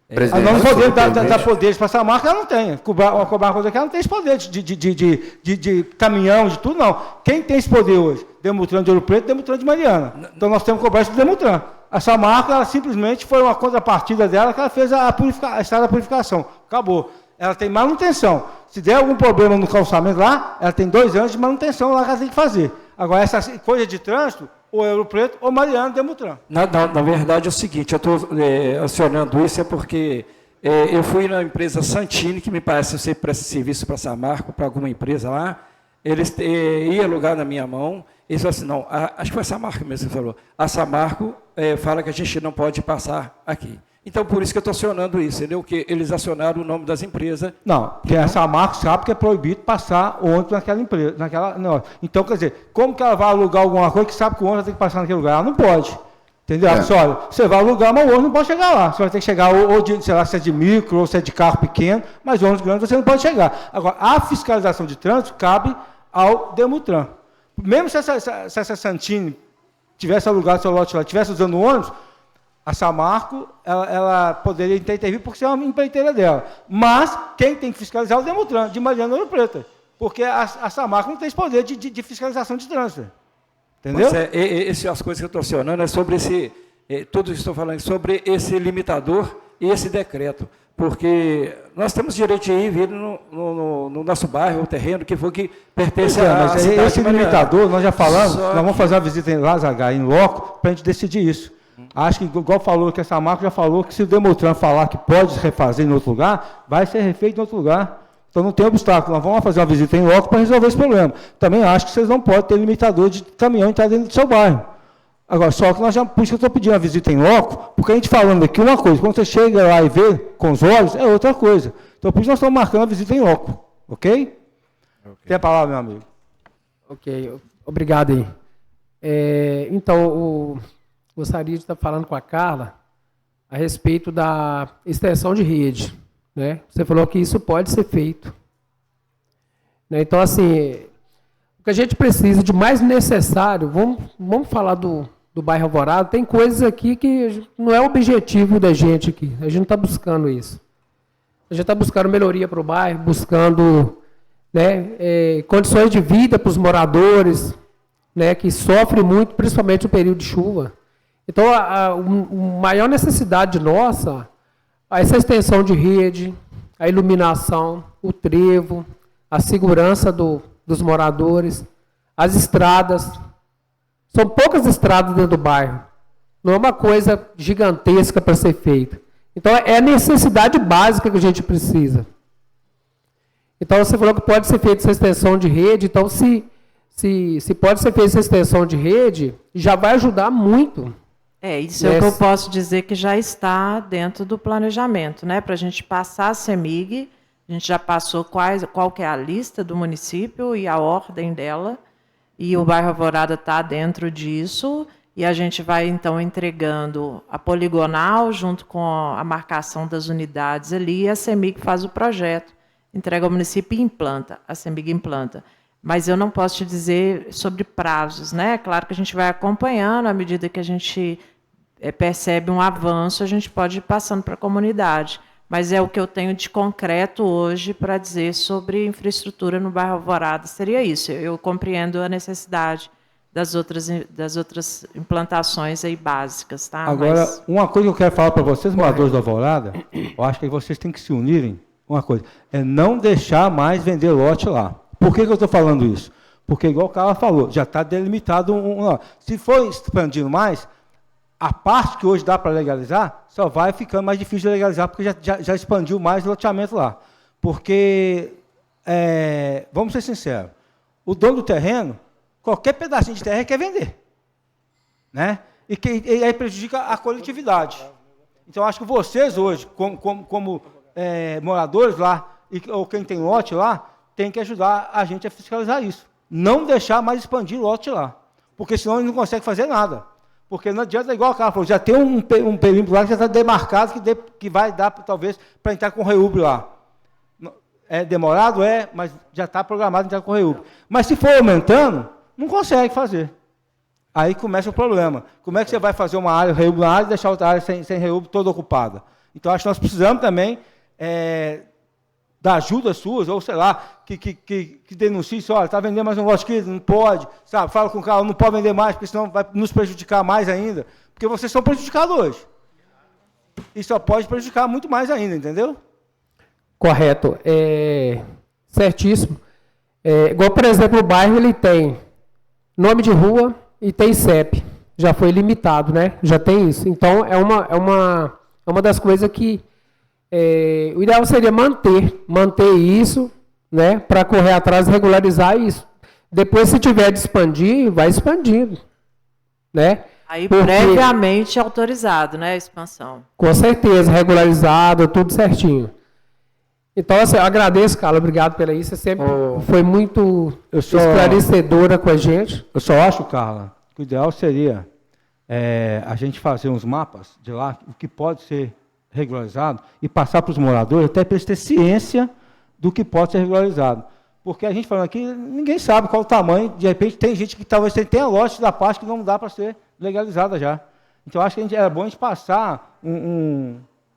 Speaker 1: Ela não pode dar poderes para essa marca, ela não tem. Cobrar uma coisa que ela não tem esse poder de caminhão, de tudo, não. Quem tem esse poder hoje? Demutran de Ouro Preto e Demutran de Mariana. Então nós temos que cobrar isso do Demutran. Essa marca, ela simplesmente foi uma contrapartida dela que ela fez a estrada da purificação. Acabou. Ela tem manutenção. Se der algum problema no calçamento lá, ela tem 2 anos de manutenção lá que ela tem que fazer. Agora, essa coisa de trânsito, ou Ouro Preto, ou Mariana Demutran.
Speaker 11: Na verdade é o seguinte, eu estou acionando isso porque eu fui na empresa Santini, que me parece ser presta serviço para Samarco, para alguma empresa lá, eles iam alugar na minha mão, eles falaram assim, não, acho que foi a Samarco mesmo que falou, a Samarco fala que a gente não pode passar aqui. Então, por isso que eu estou acionando isso, entendeu? Que eles acionaram o nome das empresas.
Speaker 1: Não, porque a Samarco sabe que é proibido passar ônibus naquela empresa. Não. Então, quer dizer, como que ela vai alugar alguma coisa que sabe que o ônibus tem que passar naquele lugar? Ela não pode. Entendeu? Ela disse, olha, você vai alugar, mas o ônibus não pode chegar lá. Você vai ter que chegar, ou de, sei lá, se é de micro, ou se é de carro pequeno, mas ônibus grande você não pode chegar. Agora, a fiscalização de trânsito cabe ao Demutran. Mesmo se essa Santini tivesse alugado seu lote lá, tivesse usando o ônibus, a Samarco, ela poderia intervir porque é uma empreiteira dela. Mas quem tem que fiscalizar é o Demutran, de Mariana Ouro Preto. Porque a Samarco não tem esse poder de fiscalização de trânsito. Entendeu?
Speaker 11: Pois as coisas que eu estou acionando é sobre tudo isso que estou falando, sobre esse limitador e esse decreto. Porque nós temos direito de ir e vir no nosso bairro, o terreno, que for que pertence à
Speaker 1: mas
Speaker 11: cidade
Speaker 1: esse limitador, nós já falamos, nós vamos fazer uma visita lá, Zagai, em loco, para a gente decidir isso. Acho que, igual falou que a Samarco já falou, que se o Demutran falar que pode refazer em outro lugar, vai ser refeito em outro lugar. Então não tem obstáculo. Nós vamos fazer uma visita em loco para resolver esse problema. Também acho que vocês não podem ter limitador de caminhão entrar dentro do seu bairro. Agora, só que por isso que eu estou pedindo a visita em loco, porque a gente falando aqui uma coisa, quando você chega lá e vê com os olhos, é outra coisa. Então por isso nós estamos marcando a visita em loco. Ok? Tem a palavra, meu amigo.
Speaker 4: Ok, obrigado aí. Então, gostaria de estar falando com a Carla a respeito da extensão de rede. Né? Você falou que isso pode ser feito. Né? Então, assim, o que a gente precisa de mais necessário, vamos falar do bairro Alvorada, tem coisas aqui que não é o objetivo da gente aqui. A gente não está buscando isso. A gente está buscando melhoria para o bairro, buscando, né, condições de vida para os moradores, né, que sofrem muito, principalmente no período de chuva. Então, a maior necessidade nossa, essa extensão de rede, a iluminação, o trevo, a segurança dos moradores, as estradas. São poucas estradas dentro do bairro. Não é uma coisa gigantesca para ser feita. Então, é a necessidade básica que a gente precisa. Então, você falou que pode ser feita essa extensão de rede. Então, se pode ser feita essa extensão de rede, já vai ajudar muito.
Speaker 12: Isso é o que eu posso dizer que já está dentro do planejamento, né? Para a gente passar a CEMIG, a gente já passou qual que é a lista do município e a ordem dela, e o bairro Alvorada está dentro disso, e a gente vai, então, entregando a poligonal junto com a marcação das unidades ali, e a CEMIG faz o projeto, entrega ao município e implanta, a CEMIG implanta. Mas eu não posso te dizer sobre prazos, né? Claro que a gente vai acompanhando, à medida que a gente percebe um avanço, a gente pode ir passando para a comunidade. Mas é o que eu tenho de concreto hoje para dizer sobre infraestrutura no bairro Alvorada. Seria isso. Eu compreendo a necessidade das outras implantações aí básicas. Tá?
Speaker 1: Agora, uma coisa que eu quero falar para vocês, moradores do Alvorada, eu acho que vocês têm que se unirem. Uma coisa, é não deixar mais vender lote lá. Por que eu estou falando isso? Porque, igual o Carla falou, já está delimitado se for expandindo mais, a parte que hoje dá para legalizar, só vai ficando mais difícil de legalizar, porque já expandiu mais o loteamento lá. Porque, vamos ser sinceros, o dono do terreno, qualquer pedacinho de terra quer vender. Né? E aí prejudica a coletividade. Então, acho que vocês hoje, como moradores lá, ou quem tem lote lá, tem que ajudar a gente a fiscalizar isso. Não deixar mais expandir o lote lá. Porque senão ele não consegue fazer nada. Porque não adianta, igual o cara falou, já tem um perímetro lá que já está demarcado, que vai dar, talvez, para entrar com o REUB lá. É demorado? Mas já está programado entrar com o REUB. Mas se for aumentando, não consegue fazer. Aí começa o problema. Como é que você vai fazer uma área REUB na área e deixar outra área sem REUB toda ocupada? Então, acho que nós precisamos também da ajuda suas, ou sei lá, que denuncie, olha, está vendendo mais um lote aqui, não pode, sabe? Fala com o cara, não pode vender mais, porque senão vai nos prejudicar mais ainda, porque vocês são prejudicados hoje. E só pode prejudicar muito mais ainda, entendeu?
Speaker 4: Correto. Certíssimo. Igual, por exemplo, o bairro ele tem nome de rua, e tem CEP. Já foi limitado, né? Já tem isso. Então, é uma das coisas que o ideal seria manter isso, né? Para correr atrás e regularizar isso. Depois, se tiver de expandir, vai expandindo, né?
Speaker 12: Aí, previamente autorizado, né, a expansão.
Speaker 4: Com certeza, regularizado, tudo certinho. Então, assim, eu agradeço, Carla, obrigado pela isso. Você sempre foi muito esclarecedora com a gente.
Speaker 1: Eu só acho, Carla, que o ideal seria a gente fazer uns mapas de lá, o que pode ser regularizado, e passar para os moradores, até para eles terem ciência do que pode ser regularizado. Porque a gente falando aqui, ninguém sabe qual o tamanho, de repente tem gente que talvez tenha lote da parte que não dá para ser legalizada já. Então, acho que era bom a gente passar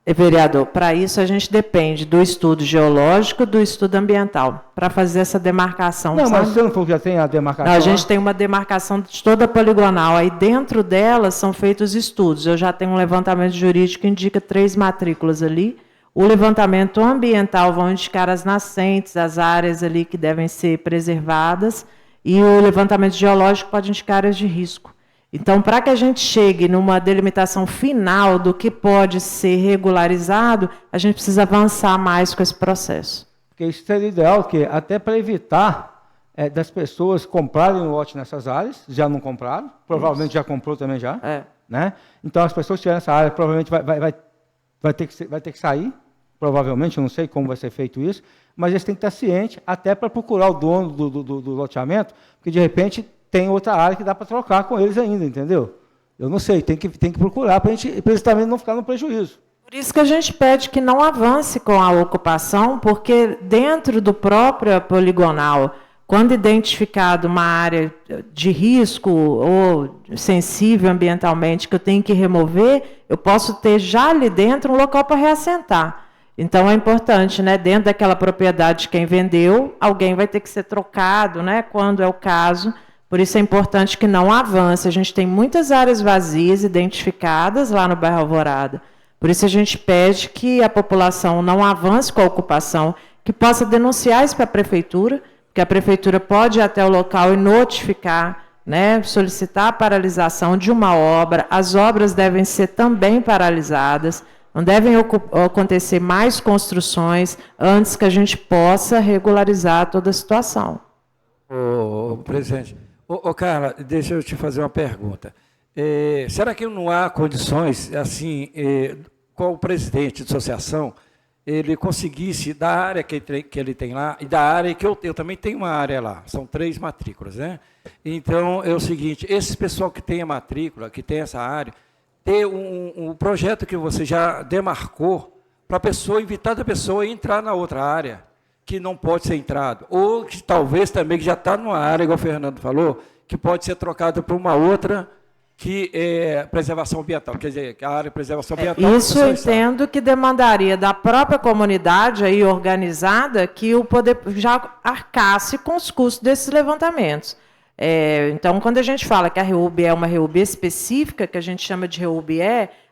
Speaker 12: Vereador, para isso a gente depende do estudo geológico, do estudo ambiental, para fazer essa demarcação.
Speaker 1: Não,
Speaker 12: sabe?
Speaker 1: mas você não falou que já tem a demarcação?
Speaker 12: Não, a gente tem uma demarcação de toda a poligonal, aí dentro dela são feitos estudos. Eu já tenho um levantamento jurídico que indica 3 matrículas ali. O levantamento ambiental vão indicar as nascentes, as áreas ali que devem ser preservadas, e o levantamento geológico pode indicar áreas de risco. Então, para que a gente chegue numa delimitação final do que pode ser regularizado, a gente precisa avançar mais com esse processo.
Speaker 1: Porque isso seria ideal, que até para evitar das pessoas comprarem o lote nessas áreas, já não compraram, provavelmente já comprou também já. Né? Então, as pessoas que tiverem essa área, provavelmente vai ter que sair, provavelmente, eu não sei como vai ser feito isso, mas eles têm que estar cientes, até para procurar o dono do loteamento, porque, de repente, tem outra área que dá para trocar com eles ainda, entendeu? Eu não sei, tem que procurar para eles também não ficarem no prejuízo.
Speaker 12: Por isso que a gente pede que não avance com a ocupação, porque dentro do próprio poligonal, quando identificado uma área de risco ou sensível ambientalmente que eu tenho que remover, eu posso ter já ali dentro um local para reassentar. Então, é importante, né, dentro daquela propriedade de quem vendeu, alguém vai ter que ser trocado, né, quando é o caso. Por isso é importante que não avance. A gente tem muitas áreas vazias identificadas lá no bairro Alvorada. Por isso a gente pede que a população não avance com a ocupação, que possa denunciar isso para a prefeitura, que a prefeitura pode ir até o local e notificar, né, solicitar a paralisação de uma obra. As obras devem ser também paralisadas, não devem acontecer mais construções antes que a gente possa regularizar toda a situação.
Speaker 11: Presidente, Carla, deixa eu te fazer uma pergunta. Será que não há condições, assim, com o presidente de associação, ele conseguisse, da área que ele tem lá, e da área que eu também tenho uma área lá, são 3 matrículas, né? Então, é o seguinte, esse pessoal que tem a matrícula, que tem essa área, ter um projeto que você já demarcou para a pessoa, evitar da pessoa entrar na outra área, que não pode ser entrado, ou que talvez também que já está numa área, igual o Fernando falou, que pode ser trocada por uma outra, que é preservação ambiental, quer dizer, a área de preservação ambiental...
Speaker 12: Isso eu entendo que demandaria da própria comunidade aí organizada que o poder já arcasse com os custos desses levantamentos. Então, quando a gente fala que a REUB é uma REUB específica, que a gente chama de REUB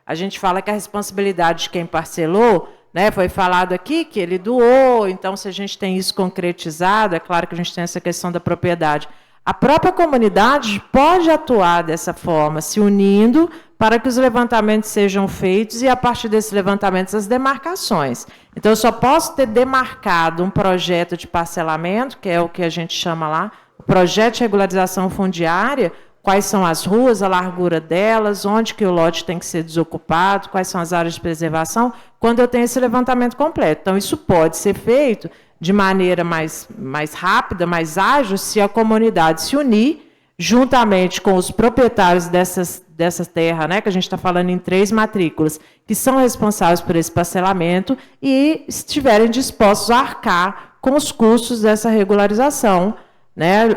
Speaker 12: a gente fala que a responsabilidade de quem parcelou, né, foi falado aqui que ele doou, então, se a gente tem isso concretizado, é claro que a gente tem essa questão da propriedade. A própria comunidade pode atuar dessa forma, se unindo para que os levantamentos sejam feitos e, a partir desses levantamentos, as demarcações. Então, eu só posso ter demarcado um projeto de parcelamento, que é o que a gente chama lá, o projeto de regularização fundiária, quais são as ruas, a largura delas, onde que o lote tem que ser desocupado, quais são as áreas de preservação, quando eu tenho esse levantamento completo. Então, isso pode ser feito de maneira mais rápida, mais ágil, se a comunidade se unir, juntamente com os proprietários dessa terra, né, que a gente está falando em 3 matrículas, que são responsáveis por esse parcelamento, e estiverem dispostos a arcar com os custos dessa regularização, né?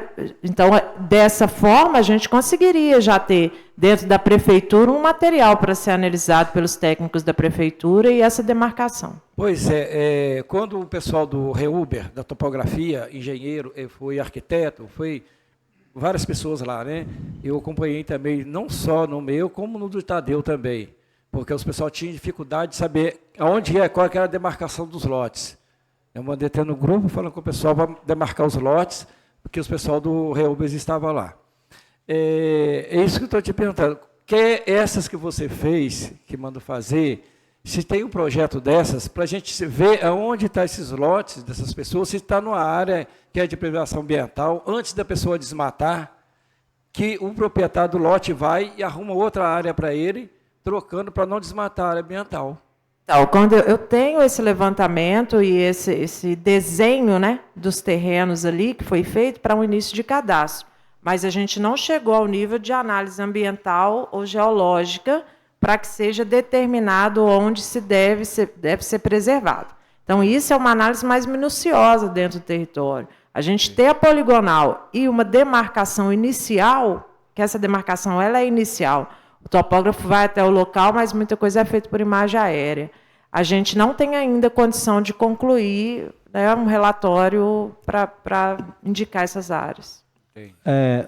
Speaker 12: Então, dessa forma, a gente conseguiria já ter, dentro da prefeitura, um material para ser analisado pelos técnicos da prefeitura e essa demarcação.
Speaker 11: Pois quando o pessoal do REUBER, da topografia, engenheiro, foi arquiteto, foi várias pessoas lá, né? Eu acompanhei também, não só no meu, como no do Tadeu também, porque os pessoal tinham dificuldade de saber qual era a demarcação dos lotes. Eu mandei até no grupo falando com o pessoal para demarcar os lotes, porque o pessoal do REUBER estava lá. É isso que eu estou te perguntando. Que essas que você fez, que mandou fazer, se tem um projeto dessas, para a gente ver aonde estão esses lotes dessas pessoas, se está numa área que é de preservação ambiental, antes da pessoa desmatar, que o proprietário do lote vai e arruma outra área para ele, trocando para não desmatar a área ambiental.
Speaker 12: Então, quando eu tenho esse levantamento e esse desenho, né, dos terrenos ali, que foi feito para um início de cadastro, mas a gente não chegou ao nível de análise ambiental ou geológica para que seja determinado onde se deve ser preservado. Então, isso é uma análise mais minuciosa dentro do território. A gente ter a poligonal e uma demarcação inicial, que essa demarcação ela é inicial, o topógrafo vai até o local, mas muita coisa é feita por imagem aérea. A gente não tem ainda condição de concluir, né, um relatório para indicar essas áreas.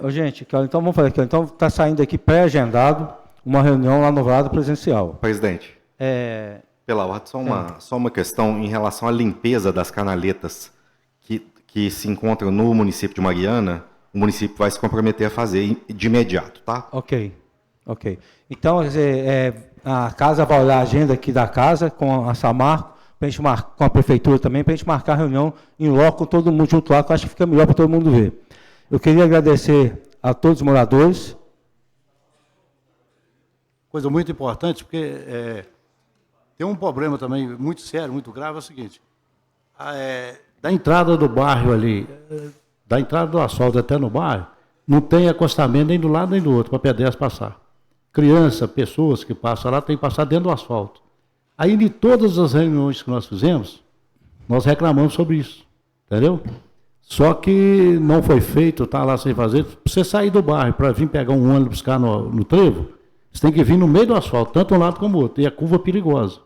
Speaker 1: Gente, então vamos fazer aqui. Então está saindo aqui pré-agendado uma reunião lá no Alvorada presencial.
Speaker 5: Presidente, pela ordem, só uma questão em relação à limpeza das canaletas que se encontram no município de Mariana. O município vai se comprometer a fazer de imediato, tá?
Speaker 1: Ok. Então, a casa vai olhar a agenda aqui da casa com a Samarco, pra gente com a prefeitura também, para a gente marcar a reunião em loco com todo mundo junto lá, que eu acho que fica melhor para todo mundo ver. Eu queria agradecer a todos os moradores.
Speaker 3: Coisa muito importante, porque tem um problema também muito sério, muito grave, é o seguinte. Da entrada do bairro ali, da entrada do asfalto até no bairro, não tem acostamento nem do lado nem do outro para pedestre passar. Criança, pessoas que passam lá, tem que passar dentro do asfalto. Aí, de todas as reuniões que nós fizemos, nós reclamamos sobre isso, entendeu? Só que não foi feito, está lá sem fazer. Para você sair do bairro para vir pegar um ônibus buscar no trevo, você tem que vir no meio do asfalto, tanto um lado como o outro, e a curva é perigosa.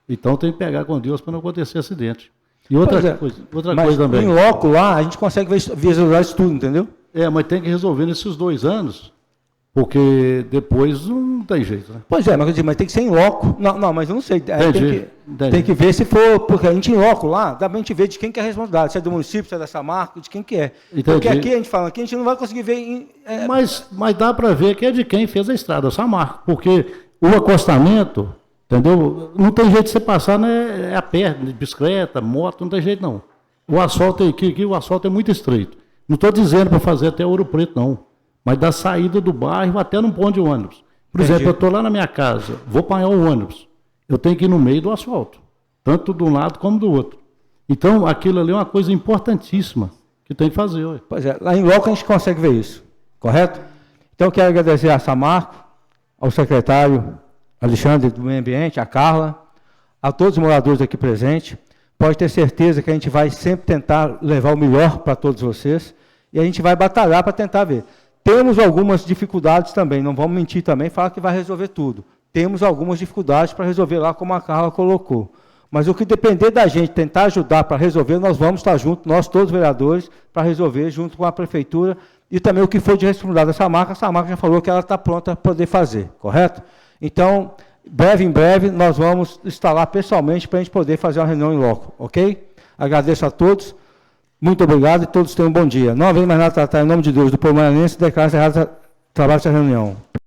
Speaker 3: Então tem que pegar com Deus para não acontecer acidente. E outra coisa também.
Speaker 1: Em loco lá, a gente consegue visualizar isso tudo, entendeu?
Speaker 3: Mas tem que resolver nesses 2 anos, porque depois não tem jeito, né?
Speaker 1: Pois é, mas tem que ser em loco. Não, mas eu não sei. Tem que ver se for, porque a gente em loco lá, dá pra gente ver de quem que é a responsabilidade, se é do município, se é da Samarco, de quem que é.
Speaker 3: Entendi.
Speaker 1: Porque aqui a gente fala, aqui a gente não vai conseguir ver...
Speaker 3: Mas dá para ver que é de quem fez a estrada, a Samarco, porque o acostamento, entendeu? Não tem jeito de você passar, né, a pé, de bicicleta, moto, não tem jeito não. O asfalto aqui o asfalto é muito estreito. Não estou dizendo para fazer até Ouro Preto, não. Mas da saída do bairro até num ponto de ônibus. Por exemplo, eu estou lá na minha casa, vou apanhar o ônibus. Eu tenho que ir no meio do asfalto. Tanto de um lado como do outro. Então, aquilo ali é uma coisa importantíssima que tem que fazer. Ué.
Speaker 1: Pois é, lá em loco a gente consegue ver isso. Correto? Então, eu quero agradecer a Samarco, ao secretário Alexandre do Meio Ambiente, a Carla, a todos os moradores aqui presentes. Pode ter certeza que a gente vai sempre tentar levar o melhor para todos vocês e a gente vai batalhar para tentar ver. Temos algumas dificuldades também, não vamos mentir também, falar que vai resolver tudo. Temos algumas dificuldades para resolver lá, como a Carla colocou. Mas o que depender da gente tentar ajudar para resolver, nós vamos estar juntos, nós todos vereadores, para resolver junto com a prefeitura e também o que for de responsabilidade dessa marca. Essa marca já falou que ela está pronta para poder fazer, correto? Então, em breve, nós vamos estar lá pessoalmente para a gente poder fazer uma reunião em loco, ok? Agradeço a todos, muito obrigado e todos tenham um bom dia. Não havendo mais nada a tratar, em nome de Deus, do povo maranhense, declaro encerrado o trabalho dessa reunião.